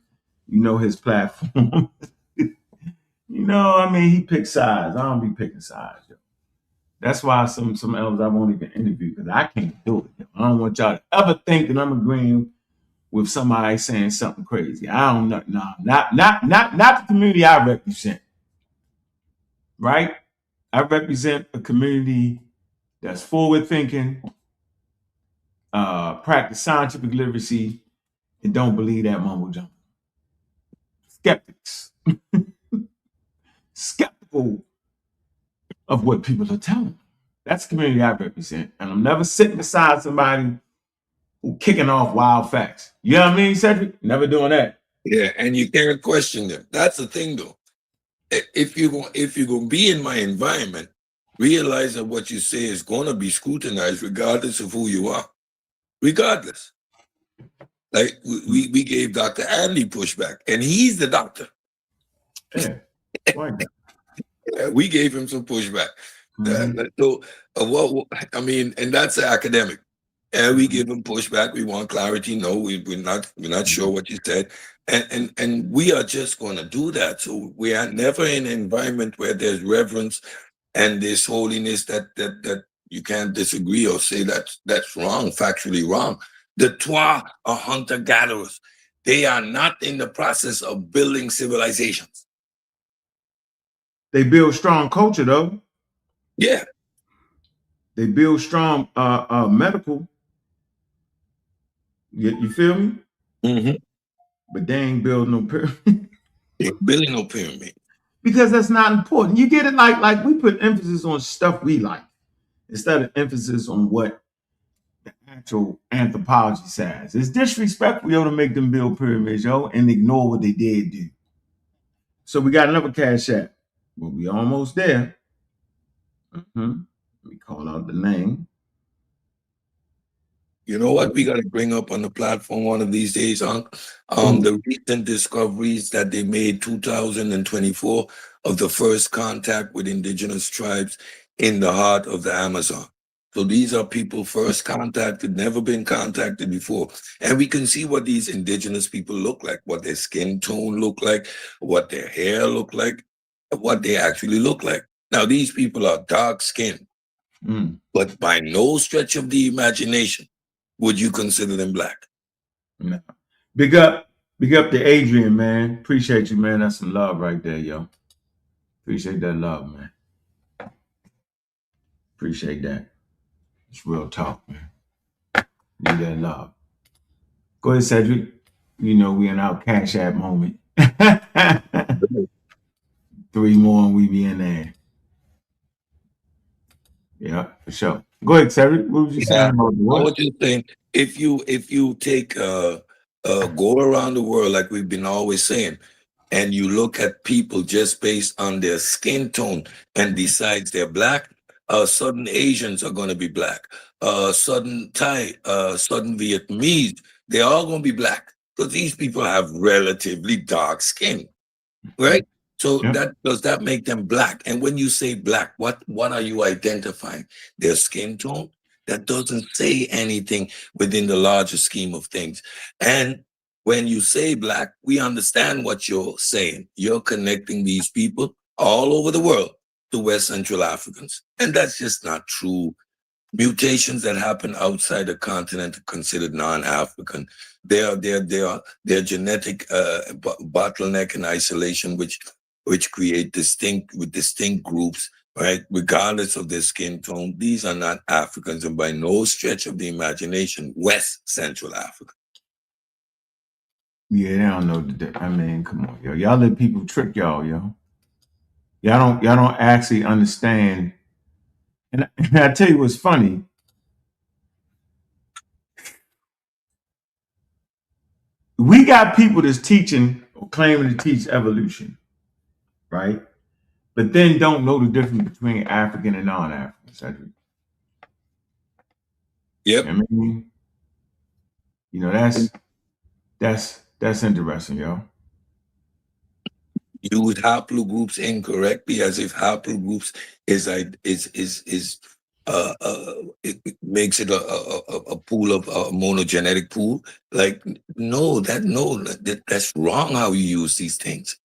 you know, his platform. You know, I mean, he picked sides. I don't be picking sides, yo. That's why some elders I won't even interview because I can't do it. Yo. I don't want y'all to ever think that I'm agreeing with somebody saying something crazy. I don't know. No, not the community I represent. Right? I represent a community that's forward thinking, practice scientific literacy, and don't believe that mumbo jumbo. Skeptics. Skeptical of what people are telling them. That's the community I represent. And I'm never sitting beside somebody who kicking off wild facts. You know what I mean, Cedric? Never doing that. Yeah, and you can't question them. That's the thing, though. If you're gonna be in my environment, realize that what you say is gonna be scrutinized regardless of who you are. Regardless. Like we gave Dr. Andy pushback, and he's the doctor. Yeah. Why not? We gave him some pushback. So, I mean, and that's the academic. And we give him pushback. We want clarity. No, we're not sure what you said. And we are just going to do that. So we are never in an environment where there's reverence and this holiness that you can't disagree or say that's wrong, factually wrong. The Twa are hunter-gatherers. They are not in the process of building civilizations. They build strong culture, though. Yeah. They build strong medical. You feel me? Mm-hmm. But they ain't building no pyramid. They ain't building no pyramid. Because that's not important. You get it? Like we put emphasis on stuff we like instead of emphasis on what the actual anthropology says. It's disrespectful, yo, to make them build pyramids, yo, and ignore what they did do. So we got another cash app. We'll be almost there. Let me call out the name. You know what we got to bring up on the platform one of these days, Ankh? The recent discoveries that they made 2024 of the first contact with indigenous tribes in the heart of the Amazon. So these are people first contacted, never been contacted before. And we can see what these indigenous people look like, what their skin tone look like, what their hair look like, what they actually look like. Now, these people are dark skinned, but by no stretch of the imagination would you consider them black. No. Big up to Adrian, man. Appreciate you, man. That's some love right there, yo. Appreciate that love, man. Appreciate that. It's real talk, man. Need that love. Go ahead, Cedric. You know, we in our cash app moment. 3 more and we be in there. Yeah, for sure. Go ahead, Cedric. What was you saying about the what? I was just saying, if you take go around the world like we've been always saying, and you look at people just based on their skin tone and decides they're black, Southern Asians are going to be black. Southern Thai, Southern Vietnamese, they're all going to be black because these people have relatively dark skin, right? So does that make them black? And when you say black, what are you identifying? Their skin tone? That doesn't say anything within the larger scheme of things. And when you say black, we understand what you're saying. You're connecting these people all over the world to West Central Africans. And that's just not true. Mutations that happen outside the continent are considered non-African. They are genetic bottleneck and isolation, which create distinct groups, right? Regardless of their skin tone. These are not Africans, and by no stretch of the imagination, West Central Africa. Yeah, they don't know I mean, come on, yo. Y'all let people trick y'all, yo. Y'all don't actually understand. And I tell you what's funny. We got people that's teaching or claiming to teach evolution, right? But then don't know the difference between African and non-African, Cedric. Yep. I mean, you know, that's interesting, yo. Use haplogroups incorrectly, as if haplogroups it makes it a pool of a monogenic pool. Like, that's wrong how you use these things.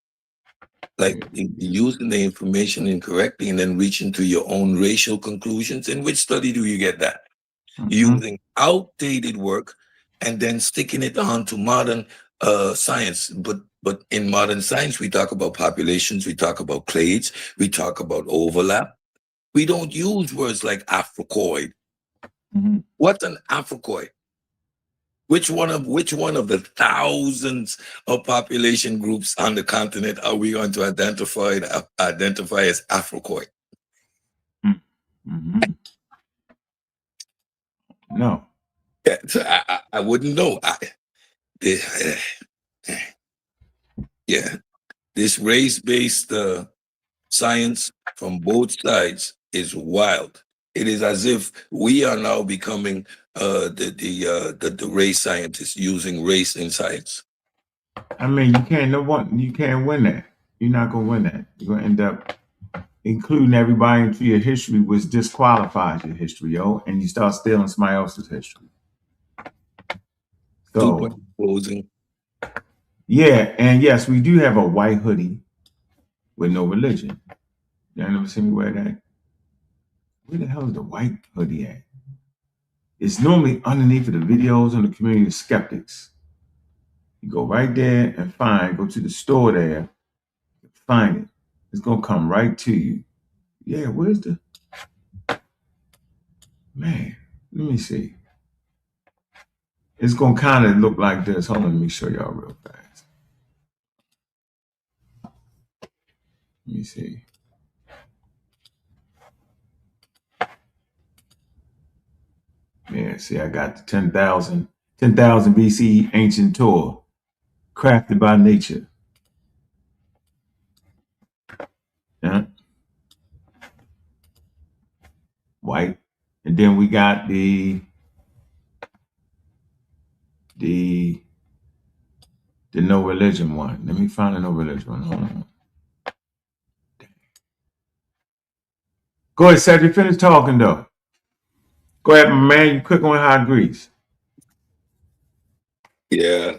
Like using the information incorrectly and then reaching to your own racial conclusions. In which study do you get that? Using outdated work and then sticking it on to modern science. But in modern science, we talk about populations, we talk about clades, we talk about overlap. We don't use words like Africoid. What's an Africoid? Which one of the thousands of population groups on the continent are we going to identify as Africoid? No. Yeah, so I wouldn't know. This race-based science from both sides is wild. It is as if we are now becoming the race scientists, using race in science. I mean, you can't win that. You're not gonna win that. You're gonna end up including everybody into your history, which disqualifies your history, yo, and you start stealing somebody else's history. So, yeah, and yes, we do have a white hoodie with no religion. Y'all never seen me wear that? Where the hell is the white hoodie at? It's normally underneath of the videos on the community of skeptics. You go right there and go to the store there, find it. It's gonna come right to you. Yeah, where's the man? Let me see. It's gonna kind of look like this. Hold on, let me show y'all real fast. Let me see. Yeah, see, I got the 10,000 BC ancient tour, crafted by nature. Yeah. White. And then we got the no religion one. Let me find the no religion one. Hold on. Go ahead, Cedric. Finish talking though. Go ahead, my man. You quick on hot grease. Yeah.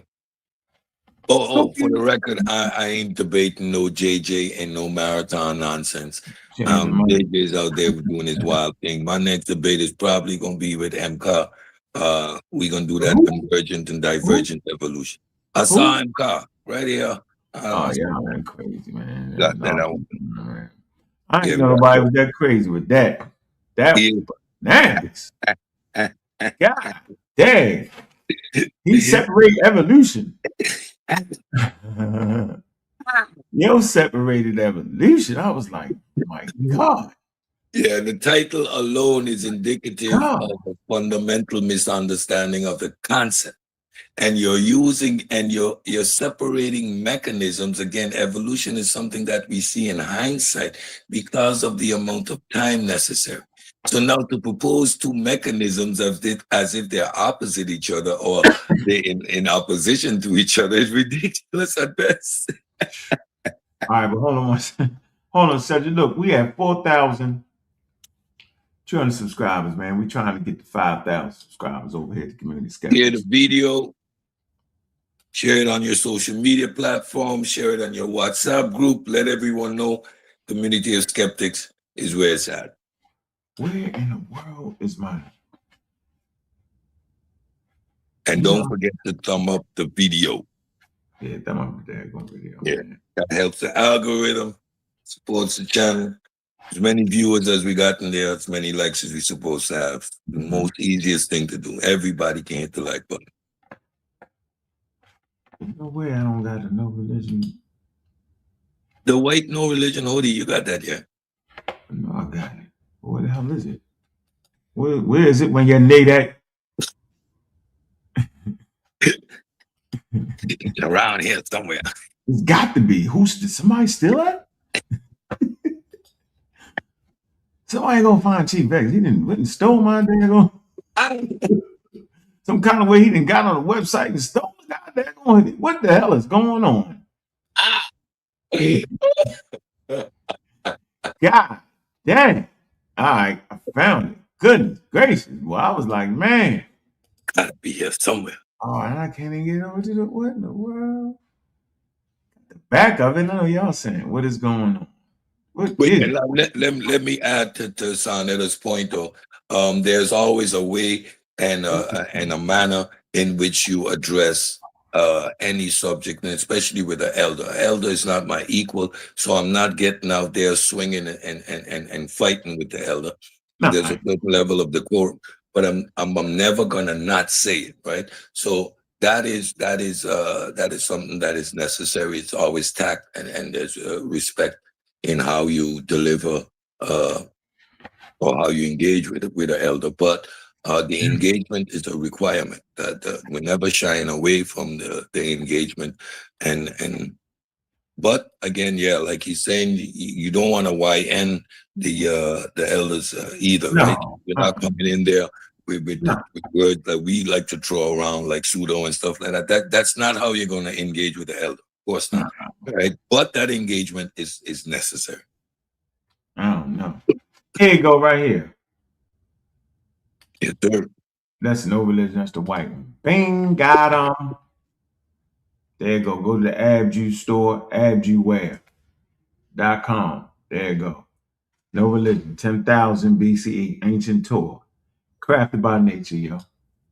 For the record, I ain't debating no JJ and no marathon nonsense. JJ's out there doing his wild thing. My next debate is probably gonna be with MK. We're gonna do that convergent and divergent evolution. I saw MK right here. Oh yeah, man, crazy, man. Got that out. Man. I ain't know nobody was that crazy with that. That was bananas. God dang. He separated evolution. Yo, separated evolution. I was like, my God. Yeah, the title alone is indicative of a fundamental misunderstanding of the concept. And you're separating mechanisms. Again, evolution is something that we see in hindsight because of the amount of time necessary. So now to propose two mechanisms as if they're opposite each other or they're in opposition to each other is ridiculous at best. All right, but hold on one second. Hold on, Cedric. Look, we have 4,200 subscribers, man. We're trying to get to 5,000 subscribers over here at the Community Skeptics. Share the video. Share it on your social media platform. Share it on your WhatsApp group. Let everyone know Community of Skeptics is where it's at. Where in the world is mine? And don't forget to thumb up the video. Yeah, thumb up the daggone video. Yeah, that helps the algorithm, supports the channel. As many viewers as we got in there, as many likes as we're supposed to have. The most easiest thing to do. Everybody can hit the like button. No way I don't got a no religion. The white no religion hoodie, you got that yet? No, I got it. Where the hell is it? Where is it when you need that? Around here somewhere. It's got to be. Somebody steal it? Somebody gonna find Chief Vex. He went and stole my daggone. Some kind of way he done got on the website and stole the goddamn. What the hell is going on? God dang. All right, I found it. Goodness gracious. Well, I was like, man. Gotta be here somewhere. Oh, and I can't even get over to the what in the world? The back of it, none of y'all saying what is going on. Wait, let me add to sa.neter's point though. There's always a way and a manner in which you address any subject, and especially with an elder. Elder is not my equal, so I'm not getting out there swinging and fighting with the elder. No. There's a certain level of decorum, but I'm never gonna not say it, right? So that is something that is necessary. It's always tact and there's respect in how you deliver or how you engage with an elder, but the engagement is a requirement. That we never shying away from the engagement, but again, yeah, like he's saying, you don't want to YN the elders either, no. Right? You're not coming in there with words that we like to throw around like pseudo and stuff like that. That's not how you're going to engage with the elder. Of course not, right? But that engagement is necessary. I don't know. Here you go, right here. Yes, sir. That's no religion. That's the white one. Bing, got them. There you go. Go to the Abju store, abjuware.com. There you go. No religion. 10,000 BCE, ancient Torah, crafted by nature, yo.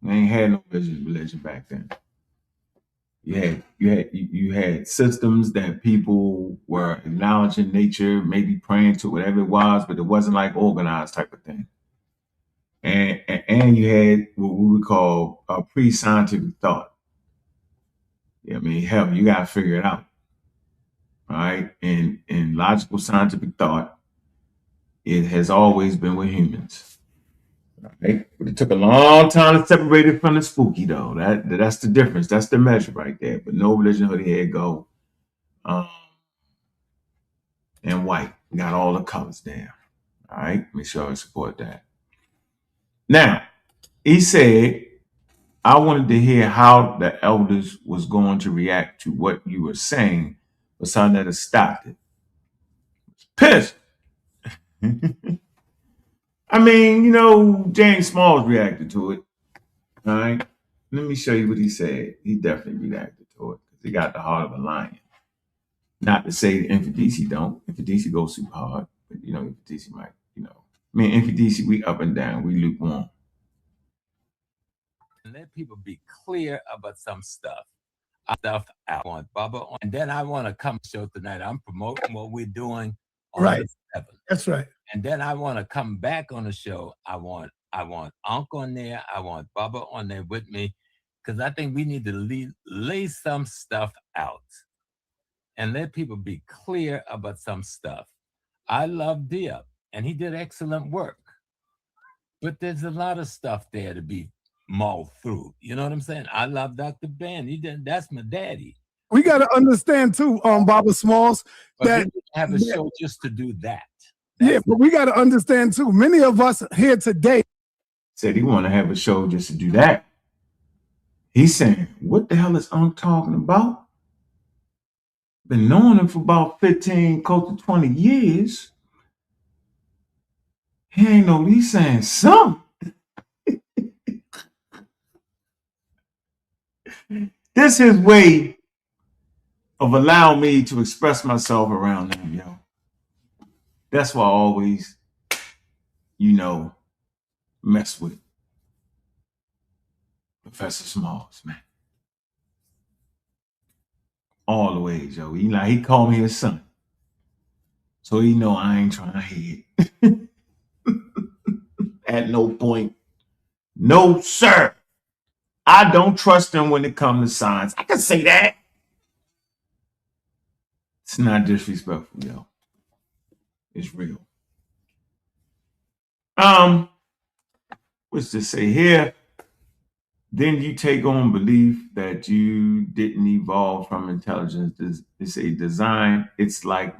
We ain't had no religion back then. You had systems that people were acknowledging nature, maybe praying to whatever it was, but it wasn't like organized type of thing. And you had what we would call a pre-scientific thought. Yeah, I mean, hell, you gotta figure it out. All right. And in logical scientific thought, it has always been with humans. Right? But it took a long time to separate it from the spooky, though. That's the difference. That's the measure right there. But no religion, hoodie, here go. And white. Got all the colors there. All right. Make sure I support that. Now, he said, I wanted to hear how the elders was going to react to what you were saying, but sa.neter stopped it. Pissed. I mean, James Smalls reacted to it. All right. Let me show you what he said. He definitely reacted to it because he got the heart of a lion. Not to say the Infidisi don't. Infidisi goes super hard, but Infidisi might, Infidisi, we up and down, we lukewarm. And let people be clear about some stuff. I want Bubba on, and then I want to come show tonight. I'm promoting what we're doing on the 7th. That's right. And then I want to come back on the show. I want Ankh on there. I want Bubba on there with me, because I think we need to lay some stuff out and let people be clear about some stuff. I love Diop, and he did excellent work, but there's a lot of stuff there to be mulled through. You know what I'm saying? I love Dr. Ben. That's my daddy. We got to understand too, Baba Smalls, but that we have a show just to do that. But we got to understand too, many of us here today said he want to have a show just to do that. He's saying, what the hell is Ankh talking about? been knowing him for about 15, close to 20 years. He ain't know he's saying something. This is his way of allowing me to express myself around them, yo. That's why I always, mess with Professor Smalls, man. All the ways, yo. He called me his son. So he know I ain't trying to hear it. At no point. No, sir. I don't trust him when it comes to science. I can say that. It's not disrespectful, yo. It's real. What's to say here? Then you take on belief that you didn't evolve from intelligence. It's a design. It's like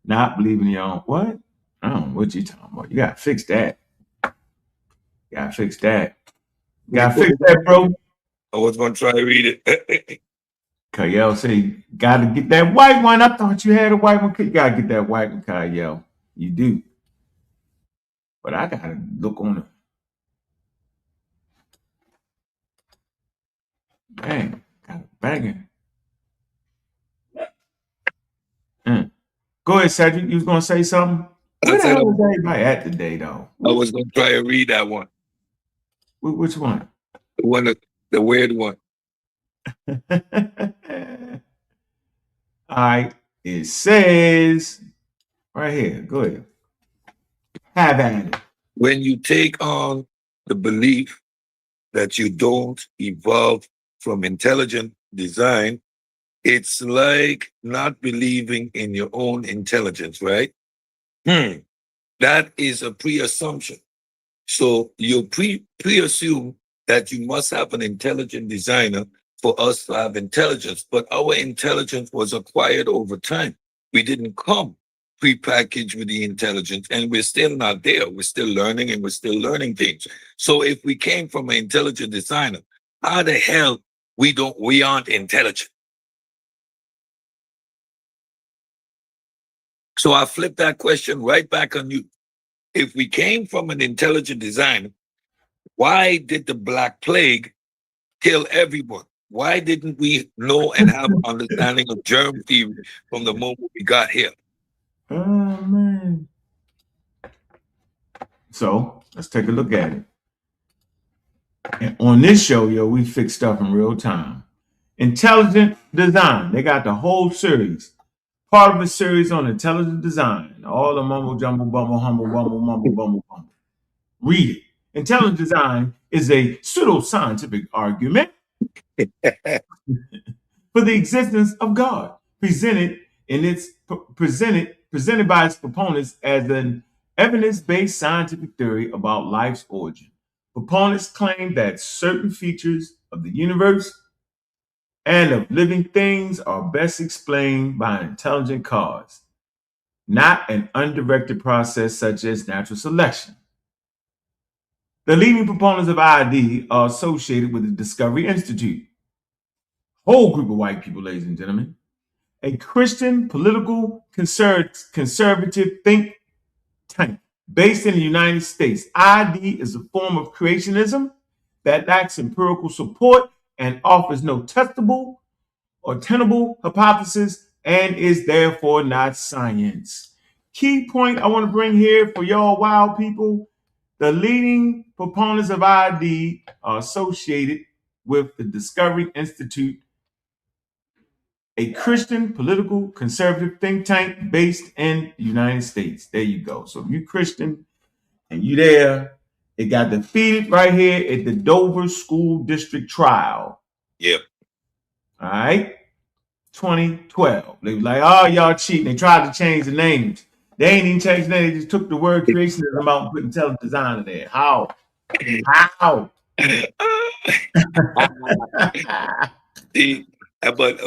not believing your own. What? I don't know what you talking about. You gotta fix that. You gotta fix that. You gotta fix that, bro. I was gonna try to read it. Kyle say, gotta get that white one. I thought you had a white one. You gotta get that white one, Kyle. You do. But I gotta look on it. Bang. Got it banging. Go ahead, Cedric. You was gonna say something? Where the hell is everybody at today, though? I was gonna try to read that one. Which one? The weird one. All right. It says right here. Go ahead. Have at it. When you take on the belief that you don't evolve from intelligent design, it's like not believing in your own intelligence, right? That is a pre-assumption. So you pre-assume that you must have an intelligent designer for us to have intelligence, but our intelligence was acquired over time. We didn't come pre-packaged with the intelligence, and we're still not there. We're still learning, and we're still learning things. So if we came from an intelligent designer, how the hell we aren't intelligent? So I flip that question right back on you. If we came from an intelligent designer, why did the Black Plague kill everyone? Why didn't we know and have understanding of germ theory from the moment we got here? Oh, man. So let's take a look at it. And on this show, yo, we fix stuff in real time. Intelligent design. They got the whole series. Part of a series on intelligent design. All the mumble, jumble, bumble, humble, bumble, mumble, bumble, bumble. Read it. Intelligent design is a pseudo-scientific argument for the existence of God, presented by its proponents as an evidence-based scientific theory about life's origin. Proponents claim that certain features of the universe and of living things are best explained by an intelligent cause, not an undirected process such as natural selection. The leading proponents of ID are associated with the Discovery Institute, whole group of white people, ladies and gentlemen, a Christian political conservative think tank based in the United States. ID is a form of creationism that lacks empirical support and offers no testable or tenable hypothesis and is therefore not science. Key point I want to bring here for y'all wild people: the leading proponents of ID are associated with the Discovery Institute, a Christian political conservative think tank based in the United States. There you go. So if you're Christian and you there, it got defeated right here at the Dover School District trial. Yep. All right. 2012. They were like, oh, y'all cheating. They tried to change the names. They ain't even changed the name. They just took the word creationism out and put intelligent design in there. How? See, but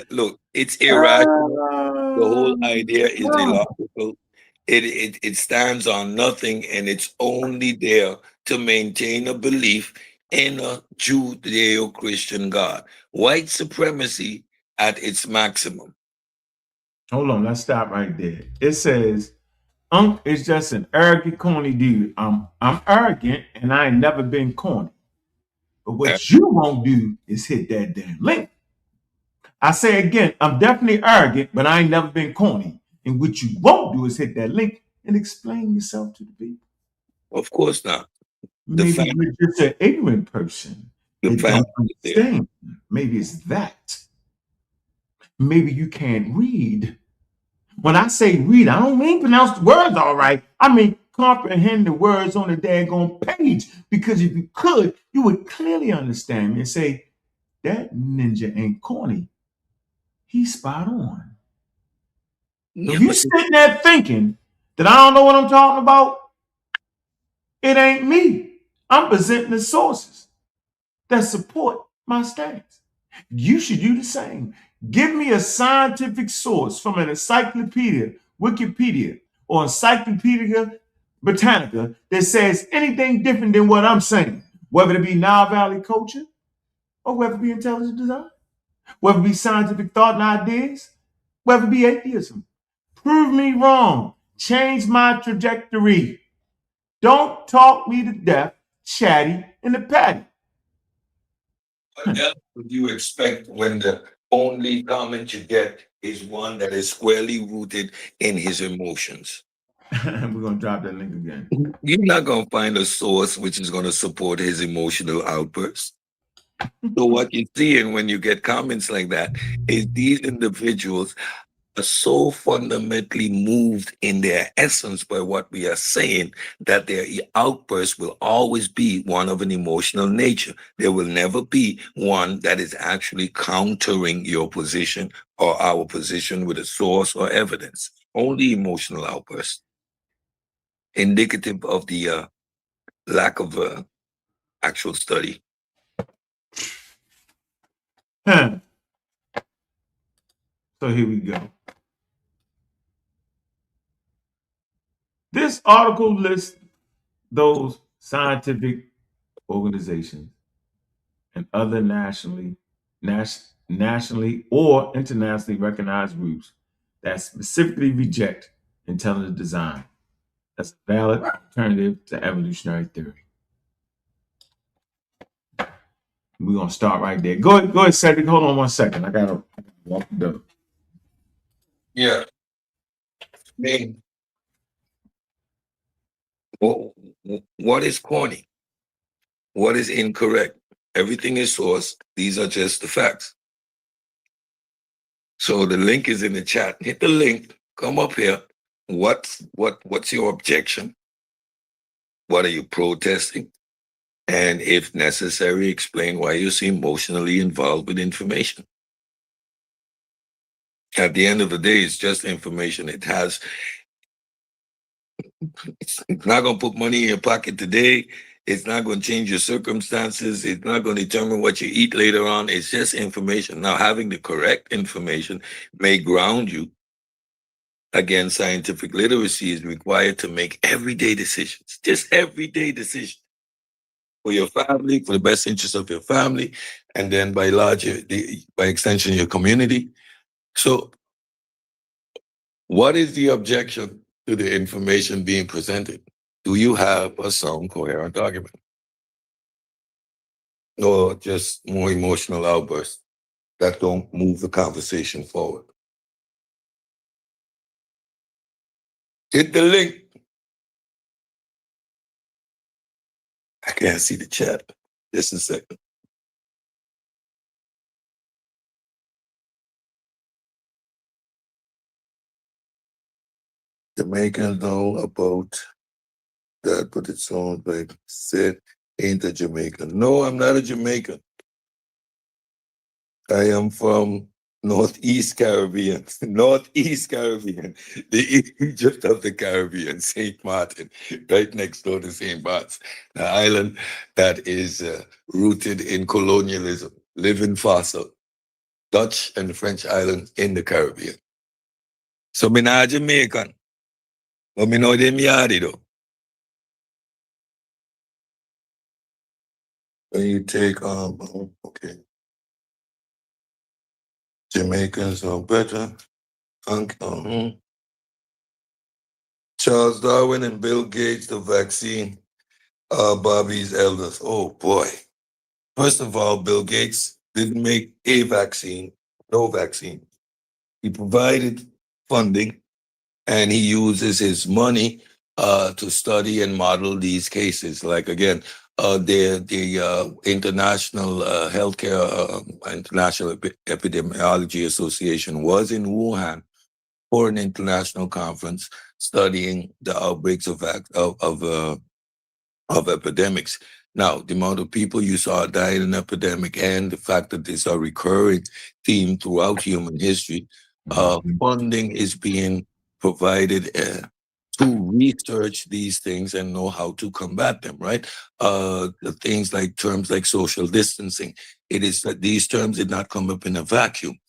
look, it's irrational. The whole idea is illogical. It stands on nothing, and it's only there to maintain a belief in a Judeo-Christian God. White supremacy at its maximum. Hold on, let's stop right there. It says, Ankh is just an arrogant, corny dude. I'm arrogant and I ain't never been corny. But what you won't do is hit that damn link. I say again, I'm definitely arrogant, but I ain't never been corny. And what you won't do is hit that link and explain yourself to the people. Of course not. Maybe you're just an ignorant person that don't understand. Maybe it's that. Maybe you can't read. When I say read, I don't mean pronounce the words all right. I mean comprehend the words on the daggone page. Because if you could, you would clearly understand me and say, that ninja ain't corny. He's spot on. If you sitting there thinking that I don't know what I'm talking about, it ain't me. I'm presenting the sources that support my stance. You should do the same. Give me a scientific source from an encyclopedia, Wikipedia, or Encyclopedia Britannica that says anything different than what I'm saying, whether it be Nile Valley culture or whether it be intelligent design, whether it be scientific thought and ideas, whether it be atheism. Prove me wrong. Change my trajectory. Don't talk me to death, chatty, in the patty. What else would you expect when the only comment you get is one that is squarely rooted in his emotions? We're going to drop that link again. You're not going to find a source which is going to support his emotional outburst. So what you're seeing when you get comments like that is these individuals are so fundamentally moved in their essence by what we are saying that their outburst will always be one of an emotional nature. There will never be one that is actually countering your position or our position with a source or evidence. Only emotional outbursts, indicative of the lack of actual study. So here we go. This article lists those scientific organizations and other nationally or internationally recognized groups that specifically reject intelligent design as a valid alternative to evolutionary theory. We're gonna start right there. Go ahead, Cedric. Hold on 1 second. I gotta walk the door. Yeah. Man. What is corny? What is incorrect? Everything is source. These are just the facts. So the link is in the chat. Hit the link. Come up here. What's your objection? What are you protesting? And if necessary, explain why you seem emotionally involved with information. At the end of the day, it's just information. It's not going to put money in your pocket today. It's not going to change your circumstances. It's not going to determine what you eat later on. It's just information. Now, having the correct information may ground you. Again, scientific literacy is required to make everyday decisions, just everyday decisions for your family, for the best interest of your family, and then by extension, your community. So what is the objection to the information being presented? Do you have a sound, coherent argument? Or just more emotional outbursts that don't move the conversation forward? Hit the link. I can't see the chat. Just a second. Jamaicans know about that, but it sounds like said, ain't a Jamaican. No, I'm not a Jamaican. I am from Northeast Caribbean, Northeast Caribbean, the Egypt of the Caribbean, St. Martin, right next door to St. Bart's, the island that is rooted in colonialism, living fossil, Dutch and French island in the Caribbean. So I'm not Jamaican, but I know them yardy though. When you take, okay, Jamaicans are better. Ankh, Charles Darwin and Bill Gates, the vaccine, Bobby's elders. Oh boy. First of all, Bill Gates didn't make a vaccine, no vaccine. He provided funding and he uses his money to study and model these cases. Like again, the International International Epidemiology Association was in Wuhan for an international conference studying the outbreaks of epidemics. Now, the amount of people you saw die in an epidemic and the fact that this is a recurring theme throughout human history, funding is being provided to research these things and know how to combat them, right? The things like terms like social distancing. It is that these terms did not come up in a vacuum.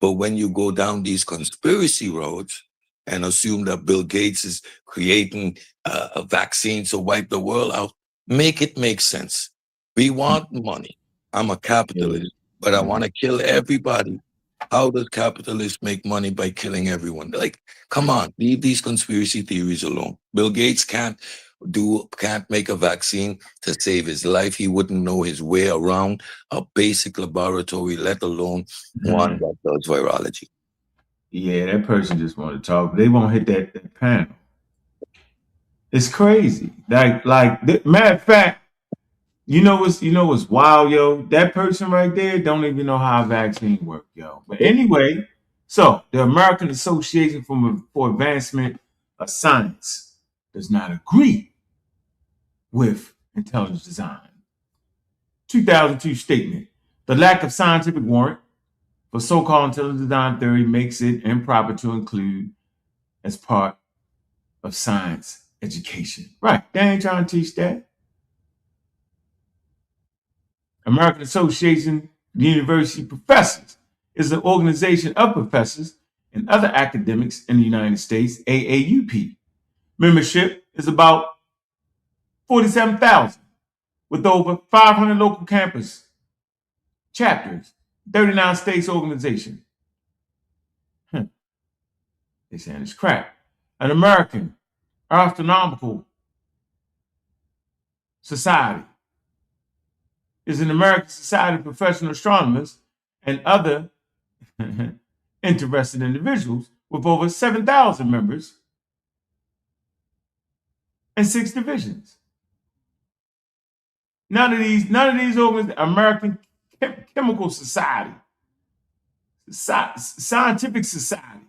But when you go down these conspiracy roads and assume that Bill Gates is creating a vaccine to wipe the world out, make it make sense. We want money. I'm a capitalist, but I want to kill everybody. How does capitalists make money by killing everyone? Like, come on, leave these conspiracy theories alone. Bill Gates can't make a vaccine to save his life. He wouldn't know his way around a basic laboratory, let alone one that does virology. Yeah, that person just want to talk. They won't hit that panel. It's crazy. Matter of fact, you know what's wild, yo? That person right there don't even know how a vaccine works, yo. But anyway, so the American Association for Advancement of Science does not agree with intelligence design. 2002 statement: the lack of scientific warrant for so-called intelligence design theory makes it improper to include as part of science education. Right, they ain't trying to teach that. American Association of University Professors is an organization of professors and other academics in the United States, AAUP. Membership is about 47,000 with over 500 local campus chapters, 39 states organization. They're saying it's crap. An American Astronomical Society is an American society of professional astronomers and other interested individuals with over 7,000 members and 6 divisions. None of these organizations, American Chemical Society, Scientific Society,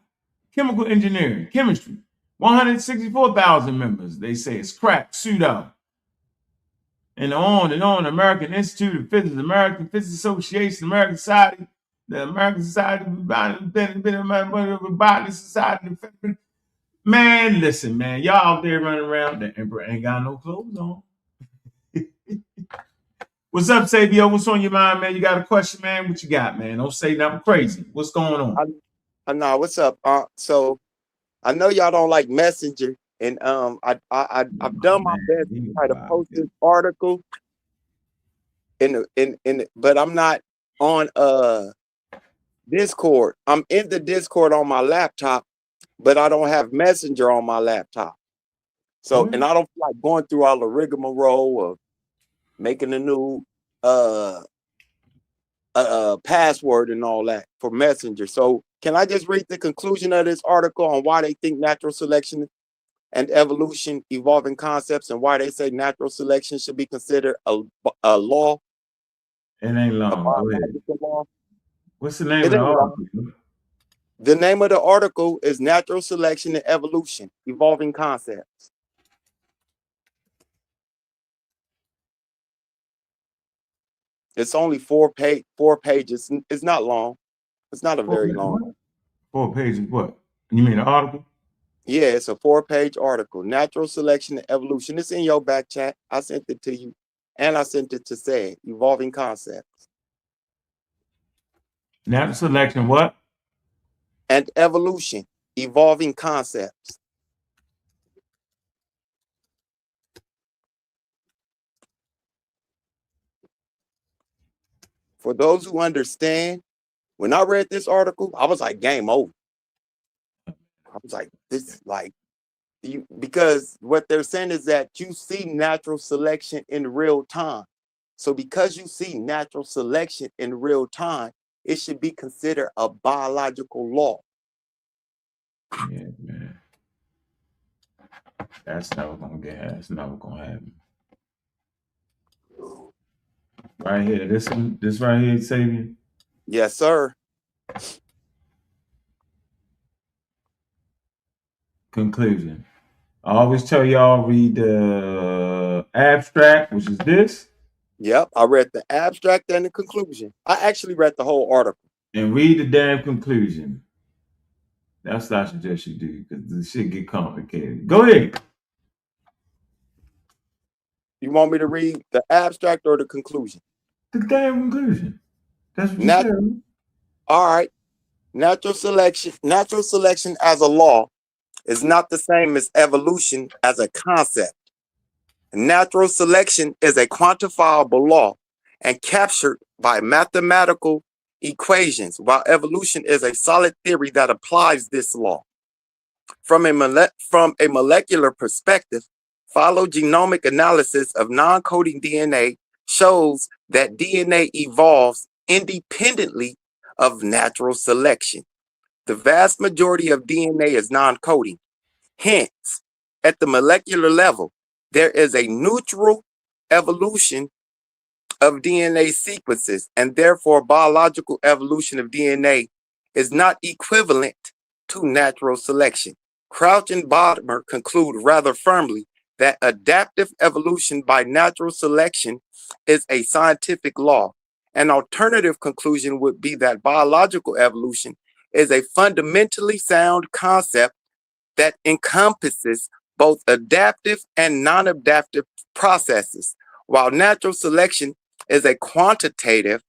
Chemical Engineering, Chemistry, 164,000 members. They say it's crap, pseudo. And on and on. American Institute of Physics, American Physics Association, American Society, the American Society of Botany Society. Man, listen, man, y'all out there running around, the emperor ain't got no clothes on. What's up, Sabio? What's on your mind, man? You got a question, man? What you got, man? Don't say nothing crazy. What's going on? I know. What's up? So I know y'all don't like Messenger, and I've done my best to try to post this article but I'm not on Discord. I'm in the Discord on my laptop, but I don't have Messenger on my laptop. So and I don't feel like going through all the rigmarole of making a new password and all that for Messenger. So can I just read the conclusion of this article on why they think natural selection and evolution evolving concepts and why they say natural selection should be considered a law? It ain't long. Go ahead. Law. What's the name of the article? The name of the article is Natural Selection and Evolution, Evolving Concepts. It's only 4 pages. It's not long. It's not a very long. 4 pages what? You mean the article? Yeah, it's a 4-page article. Natural Selection and Evolution. It's in your back chat. I sent it to you. And I sent it to say Evolving Concepts. Natural selection, what? And evolution, evolving concepts. For those who understand, when I read this article, I was like, game over. I was like, this like because what they're saying is that you see natural selection in real time. So because you see natural selection in real time, it should be considered a biological law. Yeah, man. That's never gonna get happen. That's never gonna happen. Right here, this right here, Sabian. Yes, sir. Conclusion. I always tell y'all read the abstract, which is this. Yep, I read the abstract and the conclusion. I actually read the whole article. And read the damn conclusion. That's what I suggest you do, because this shit get complicated. Go ahead. You want me to read the abstract or the conclusion? The damn conclusion. That's what you said. All right. Natural selection as a law is not the same as evolution as a concept. Natural selection is a quantifiable law and captured by mathematical equations, while evolution is a solid theory that applies this law. From a molecular perspective, phylogenomic analysis of non-coding DNA shows that DNA evolves independently of natural selection. The vast majority of DNA is non-coding. Hence, at the molecular level, there is a neutral evolution of DNA sequences, and therefore biological evolution of DNA is not equivalent to natural selection. Crouch and Bodmer conclude rather firmly that adaptive evolution by natural selection is a scientific law. An alternative conclusion would be that biological evolution is a fundamentally sound concept that encompasses both adaptive and non-adaptive processes, while natural selection is a quantitative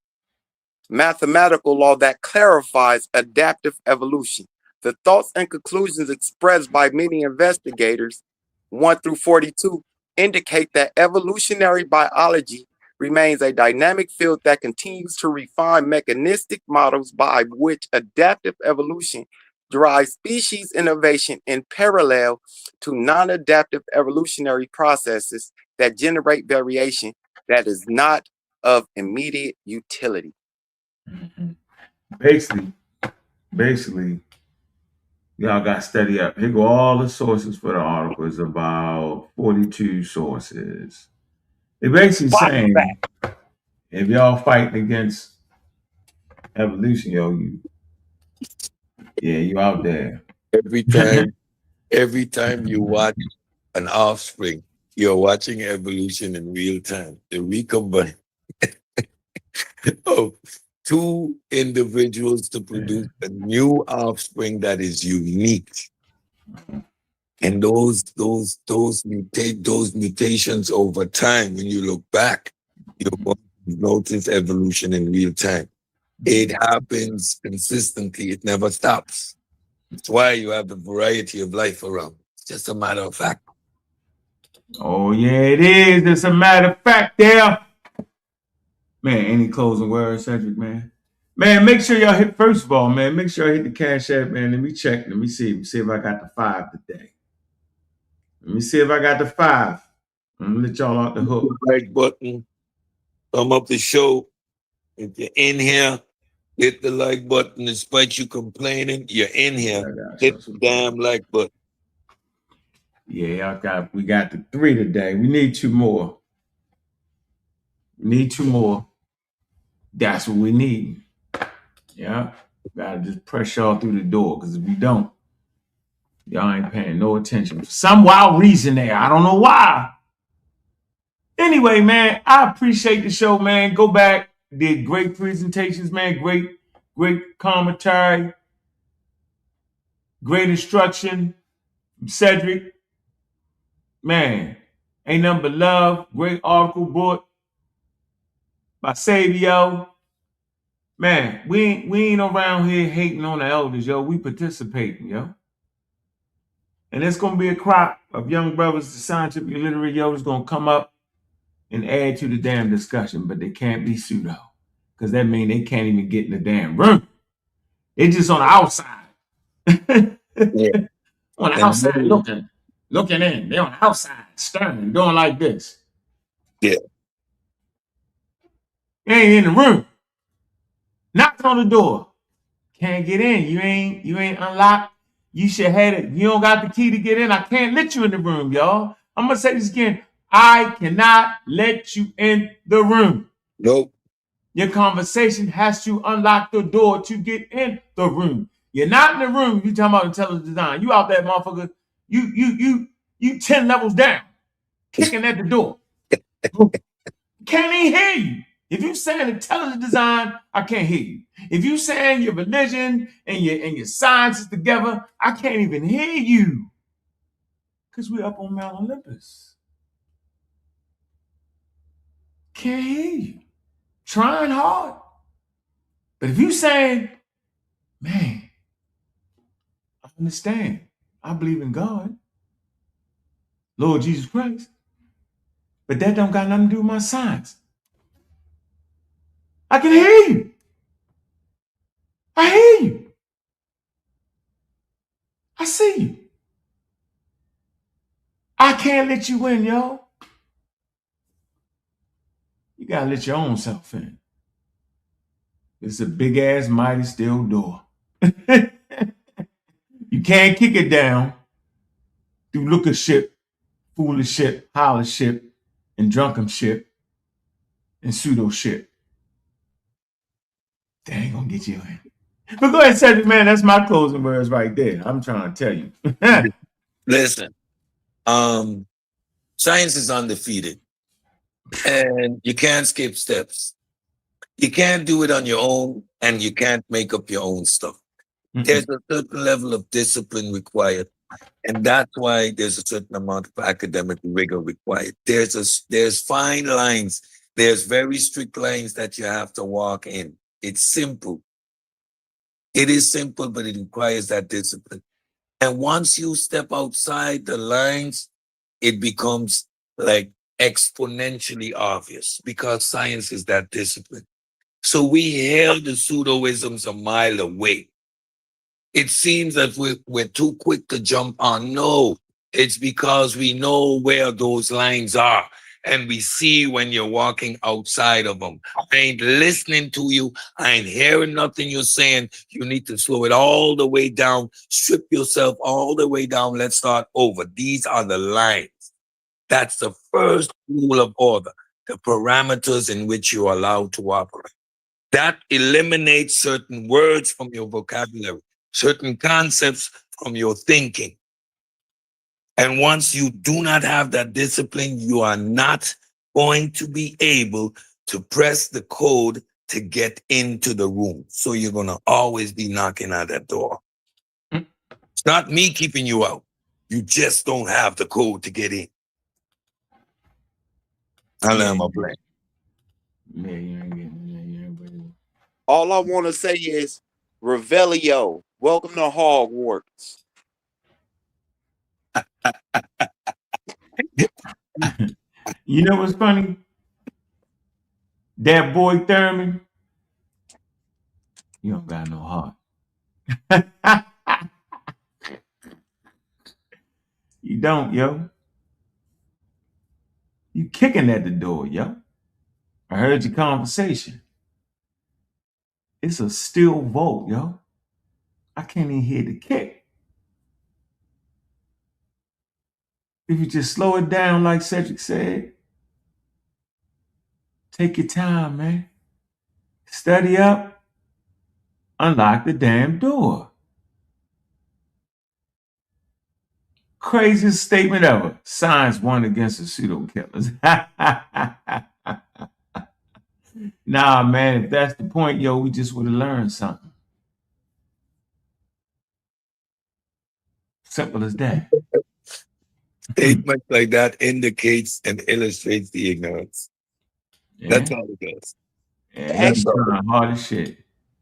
mathematical law that clarifies adaptive evolution. The thoughts and conclusions expressed by many investigators, 1 through 42, indicate that evolutionary biology remains a dynamic field that continues to refine mechanistic models by which adaptive evolution drives species innovation in parallel to non-adaptive evolutionary processes that generate variation that is not of immediate utility. Basically, y'all got to study up. Here go all the sources for the article. It's about 42 sources. They're basically saying, if y'all fighting against evolution, you out there. Every time you watch an offspring, you're watching evolution in real time. The recombine of two individuals to produce a new offspring that is unique. And those mutations over time, when you look back, you're going to notice evolution in real time. It happens consistently. It never stops. That's why you have a variety of life around. It's just a matter of fact. Oh, yeah, it is. It's a matter of fact there. Man, any closing words, Cedric, man? Man, make sure y'all hit, first of all, man, make sure I hit the Cash App, man. Let me check. Let me see if I got the 5 today. Let me see if I got the 5. I'm gonna let y'all out the hook. Like button. Thumb up the show. If you're in here, hit the like button. Despite you complaining, you're in here. Hit the damn like button. Yeah, we got the 3 today. We need 2 more. That's what we need. Yeah. Gotta just press y'all through the door, because if we don't, y'all ain't paying no attention. For some wild reason there. I don't know why. Anyway, man, I appreciate the show, man. Go back. Did great presentations, man. Great commentary. Great instruction from Cedric. Man, ain't nothing but love. Great article brought by Sabio. Man, we ain't around here hating on the elders, yo. We participating, yo. And there's gonna be a crop of young brothers, the scientific literary, yo, that's gonna come up and add to the damn discussion, but they can't be pseudo, because that means they can't even get in the damn room. They're just on the outside. Yeah. On the outside looking in. They're on the outside, staring, doing like this. Yeah. You ain't in the room. Knocked on the door. Can't get in. You ain't unlocked. You should have it. You don't got the key to get in. I can't let you in the room, y'all. I'm gonna say this again. I cannot let you in the room. Nope. Your conversation has to unlock the door to get in the room. You're not in the room. You talking about intelligent design. You out there, motherfucker. You 10 levels down, kicking at the door. Can't even hear you. If you saying intelligent design, I can't hear you. If you saying your religion and your science is together, I can't even hear you. Because we're up on Mount Olympus. Can't hear you. Trying hard. But if you saying, man, I understand. I believe in God, Lord Jesus Christ. But that don't got nothing to do with my science. I can hear you. I hear you. I see you. I can't let you in, yo. You gotta let your own self in. It's a big ass, mighty steel door. You can't kick it down through lookership, foolishship, hollership, and drunkenship, and pseudo-ship. That ain't gonna get you in. But go ahead, Cedric, man. That's my closing words right there. I'm trying to tell you. Listen, science is undefeated, and you can't skip steps. You can't do it on your own, and you can't make up your own stuff. There's a certain level of discipline required, and that's why there's a certain amount of academic rigor required. There's fine lines. There's very strict lines that you have to walk in. It's simple. It is simple, but it requires that discipline. And once you step outside the lines, it becomes like exponentially obvious because science is that discipline. So we hail the pseudoisms a mile away. It seems that we're too quick to jump on. No, it's because we know where those lines are. And we see when you're walking outside of them. I ain't listening to you. I ain't hearing nothing you're saying. You need to slow it all the way down. Strip yourself all the way down. Let's start over. These are the lines. That's the first rule of order, the parameters in which you're allowed to operate. That eliminates certain words from your vocabulary, certain concepts from your thinking. And once you do not have that discipline, you are not going to be able to press the code to get into the room. So you're going to always be knocking at that door. It's not me keeping you out. You just don't have the code to get in. I'll let my play. All I want to say is, Revelio, welcome to Hogwarts. You know what's funny? That boy Thurman, you don't got no heart. You don't, yo. You kicking at the door, yo. I heard your conversation. It's a still vote, yo. I can't even hear the kick. If you just slow it down, like Cedric said, take your time, man. Study up, unlock the damn door. Craziest statement ever. Science won against the pseudo killers. Nah, man, if that's the point, yo, we just would have learned something. Simple as that. Statement like that indicates and illustrates the ignorance. Yeah. That's all it does. Yeah, that's hard as shit.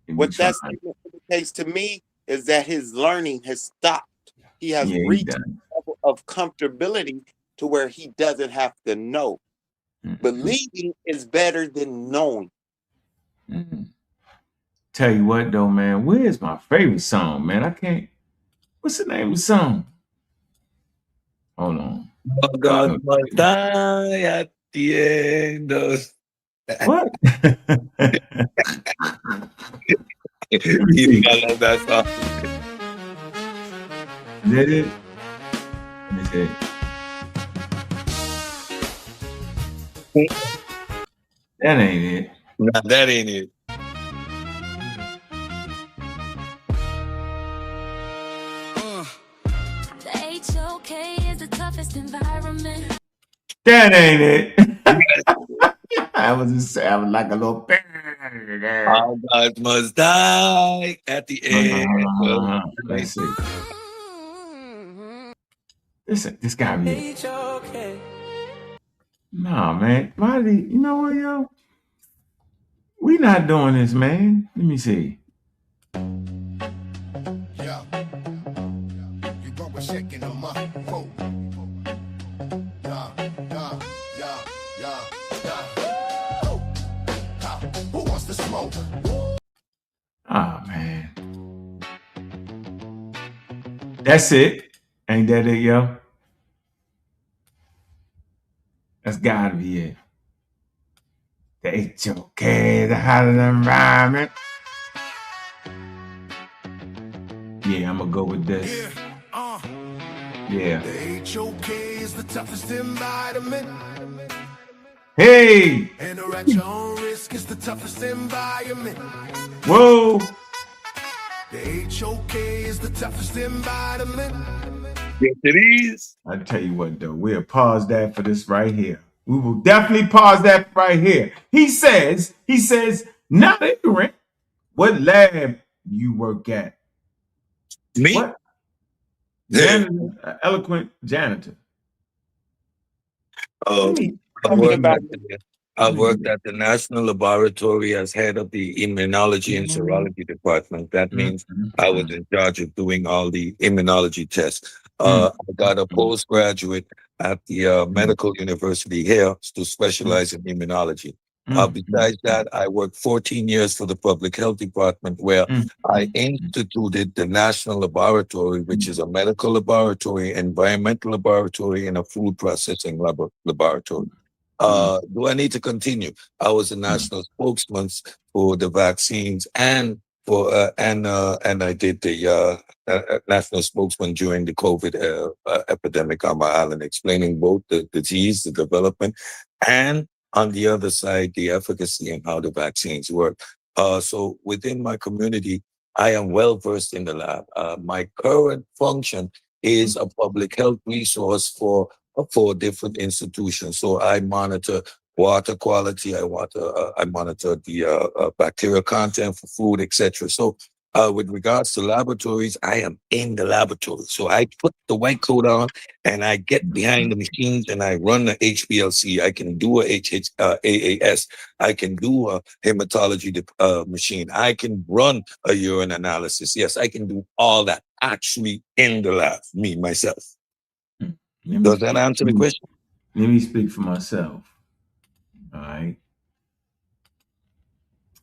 What that statement indicates to me is that his learning has stopped. He has reached a level of comfortability to where he doesn't have to know. Believing is better than knowing. Tell you what though, man, where's my favorite song, man? I can't. What's the name of the song? Hold on. Oh, God must die at the end of... What? You love that song. Did it? Let me see. That ain't it. Nah, that ain't it. The HOK is the toughest environment. That ain't it. I was like a little. All gods must die at the end. Let's see. This gotta be it. Nah, man. Why did you know what, yo? We not doing this, man. Let me see. Yeah. You broke a shaking on my phone. Who wants to smoke? Ah, man. That's it. Ain't that it, yo? That's gotta be it. The HOK, the hotter environment. Yeah, I'm gonna go with this. Yeah. The HOK is the toughest environment. Hey! And at your own risk is the toughest environment. Whoa! The HOK is the toughest environment. Yes, it is. I tell you what, though, we'll pause that for this right here. We will definitely pause that right here. He says, not ignorant. What lab you work at? Me? What? Janitor, eloquent janitor. I worked at the National Laboratory as head of the Immunology and Serology Department. That means I was in charge of doing all the immunology tests. I got a postgraduate at the Medical University here to specialize in immunology. Besides that, I worked 14 years for the Public Health Department, where I instituted the National Laboratory, which is a medical laboratory, environmental laboratory, and a food processing laboratory. Do I need to continue? I was a national spokesman for the vaccines and I did the national spokesman during the COVID epidemic on my island, explaining both the disease, the development, and on the other side, the efficacy and how the vaccines work. So within my community, I am well versed in the lab. My current function is a public health resource for different institutions. So I monitor water quality, I monitor the bacterial content for food, etc. So with regards to laboratories, I am in the laboratory. So I put the white coat on and I get behind the machines and I run the HPLC. I can do a AAS. I can do a hematology machine. I can run a urine analysis. Yes, I can do all that actually in the lab, me, myself. Does that answer the question? Let me speak for myself. All right.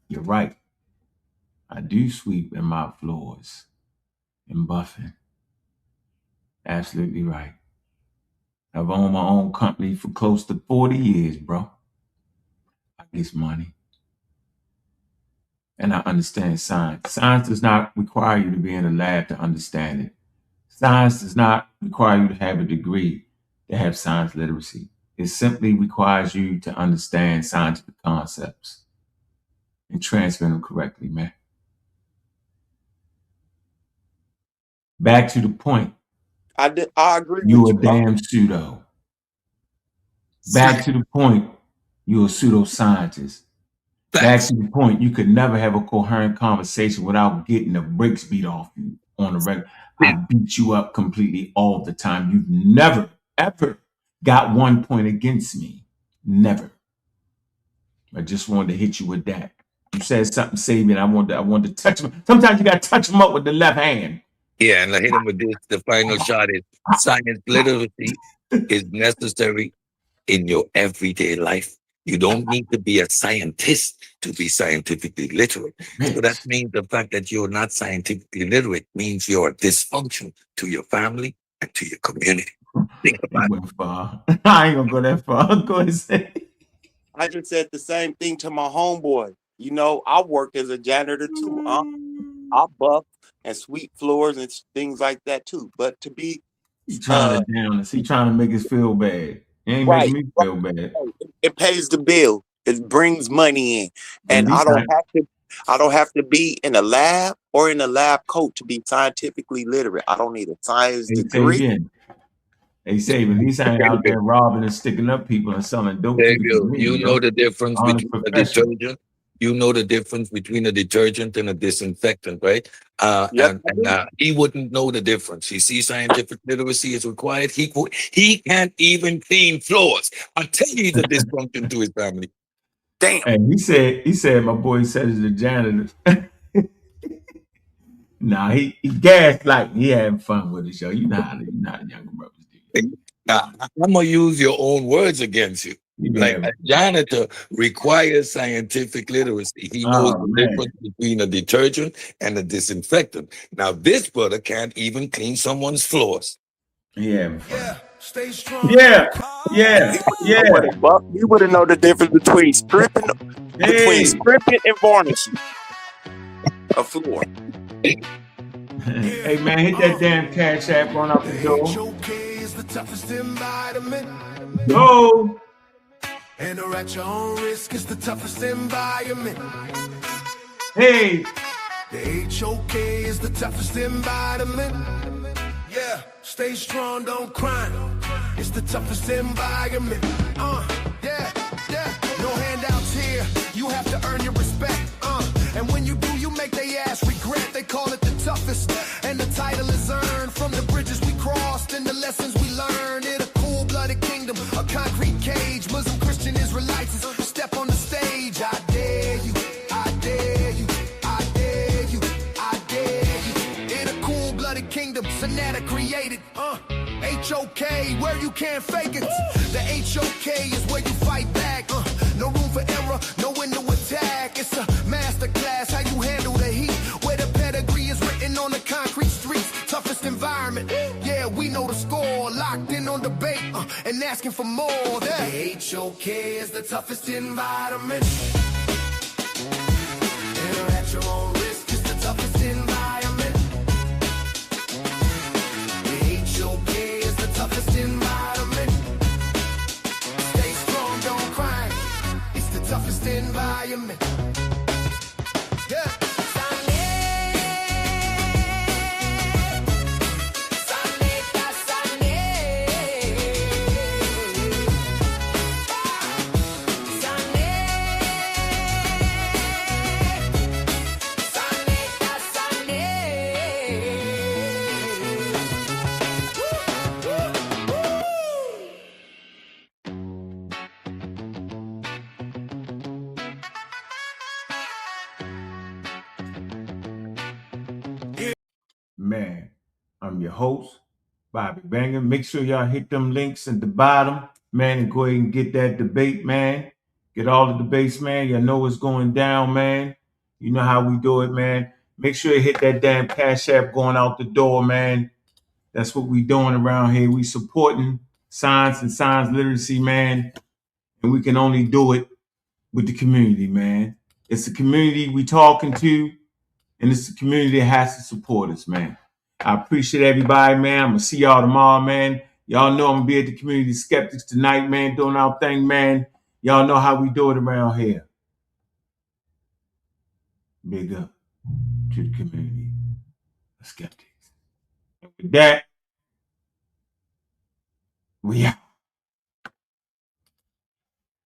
You're right. I do sweep and mop floors and buffing. Absolutely right. I've owned my own company for close to 40 years, bro. I get money. And I understand science. Science does not require you to be in a lab to understand it. Science does not require you to have a degree to have science literacy. It simply requires you to understand scientific concepts and transmit them correctly, man. Back to the point. I agree You with a damn pseudo. Back to the point. You're a pseudoscientist. Back to the point. You could never have a coherent conversation without getting the brakes beat off you on the regular. I beat you up completely all the time. You've never, ever got 1 point against me. Never. I just wanted to hit you with that. You said something saving. I wanted to touch him. Sometimes you got to touch him up with the left hand. Yeah, and I hit him with this. The final shot is science literacy is necessary in your everyday life. You don't need to be a scientist to be scientifically literate. So that means the fact that you're not scientifically literate means you're a dysfunction to your family and to your community. Think about it. Went far. I ain't gonna go that far. Go ahead and say. I just said the same thing to my homeboy. You know, I worked as a janitor too. I buff and sweep floors and things like that too. But to be He trying to down us. He trying to make us feel bad. He ain't making right, me feel bad. it pays the bill. It brings money in, But at and least I don't have to be in a lab or in a lab coat to be scientifically literate. I don't need a science degree. Hey, Savior, at least I ain't out there robbing and sticking up people and selling dope to the community. You know the difference Honest between a professional. detergent. You know the difference between a detergent and a disinfectant, right? Yep, He wouldn't know the difference. He sees scientific literacy is required. He can't even clean floors. I tell you, he's a dysfunction to his family. Damn. And he said my boy says the janitor. Nah, he gaslighting. He having fun with it, yo. You know how the younger brothers do. I'm gonna use your own words against you. Like a janitor requires scientific literacy. He knows the difference between a detergent and a disinfectant. Now, this brother can't even clean someone's floors. Yeah. Stay strong. Yeah. You wouldn't know the difference between stripping and varnishing a floor. Hey man, hit that damn cash app on out the door. is the toughest environment. Go. And or at your own risk is the toughest environment. Hey. The HOK is the toughest environment. Yeah, stay strong, don't cry. It's the toughest environment. Yeah. No handouts here. You have to earn your respect. And when you do, you make their ass regret. They call it the toughest. And the title is earned from the bridges we crossed and the lessons we learned. In a cool-blooded kingdom, a concrete cage. Muslim, Christian, Israelites step on the stage. I dare you, I dare you, I dare you, I dare you. In a cool-blooded kingdom, sa.neter created. HOK, where you can't fake it. The HOK is where you fight back. No room for error, no window attack. It's a masterclass, how you handle the heat. Where the pedigree is written on the concrete streets. Toughest environment, yeah, we know the score. Locked in on debate and asking for more. The HOK is the toughest environment. And at your own risk is the toughest environment. The HOK is the toughest environment. Stay strong, don't cry. It's the toughest environment. Yeah. Man, I'm your host, Bobby Banger. Make sure y'all hit them links at the bottom, man, and go ahead and get that debate, man. Get all the debates, man. Y'all know what's going down, man. You know how we do it, man. Make sure you hit that damn cash app going out the door, man. That's what we doing around here. We supporting science and science literacy, man. And we can only do it with the community, man. It's the community we talking to, and it's the community that has to support us, man. I appreciate everybody, man. I'm going to see y'all tomorrow, man. Y'all know I'm going to be at the Community Skeptics tonight, man, doing our thing, man. Y'all know how we do it around here. Big up to the community of skeptics. And with that, we out.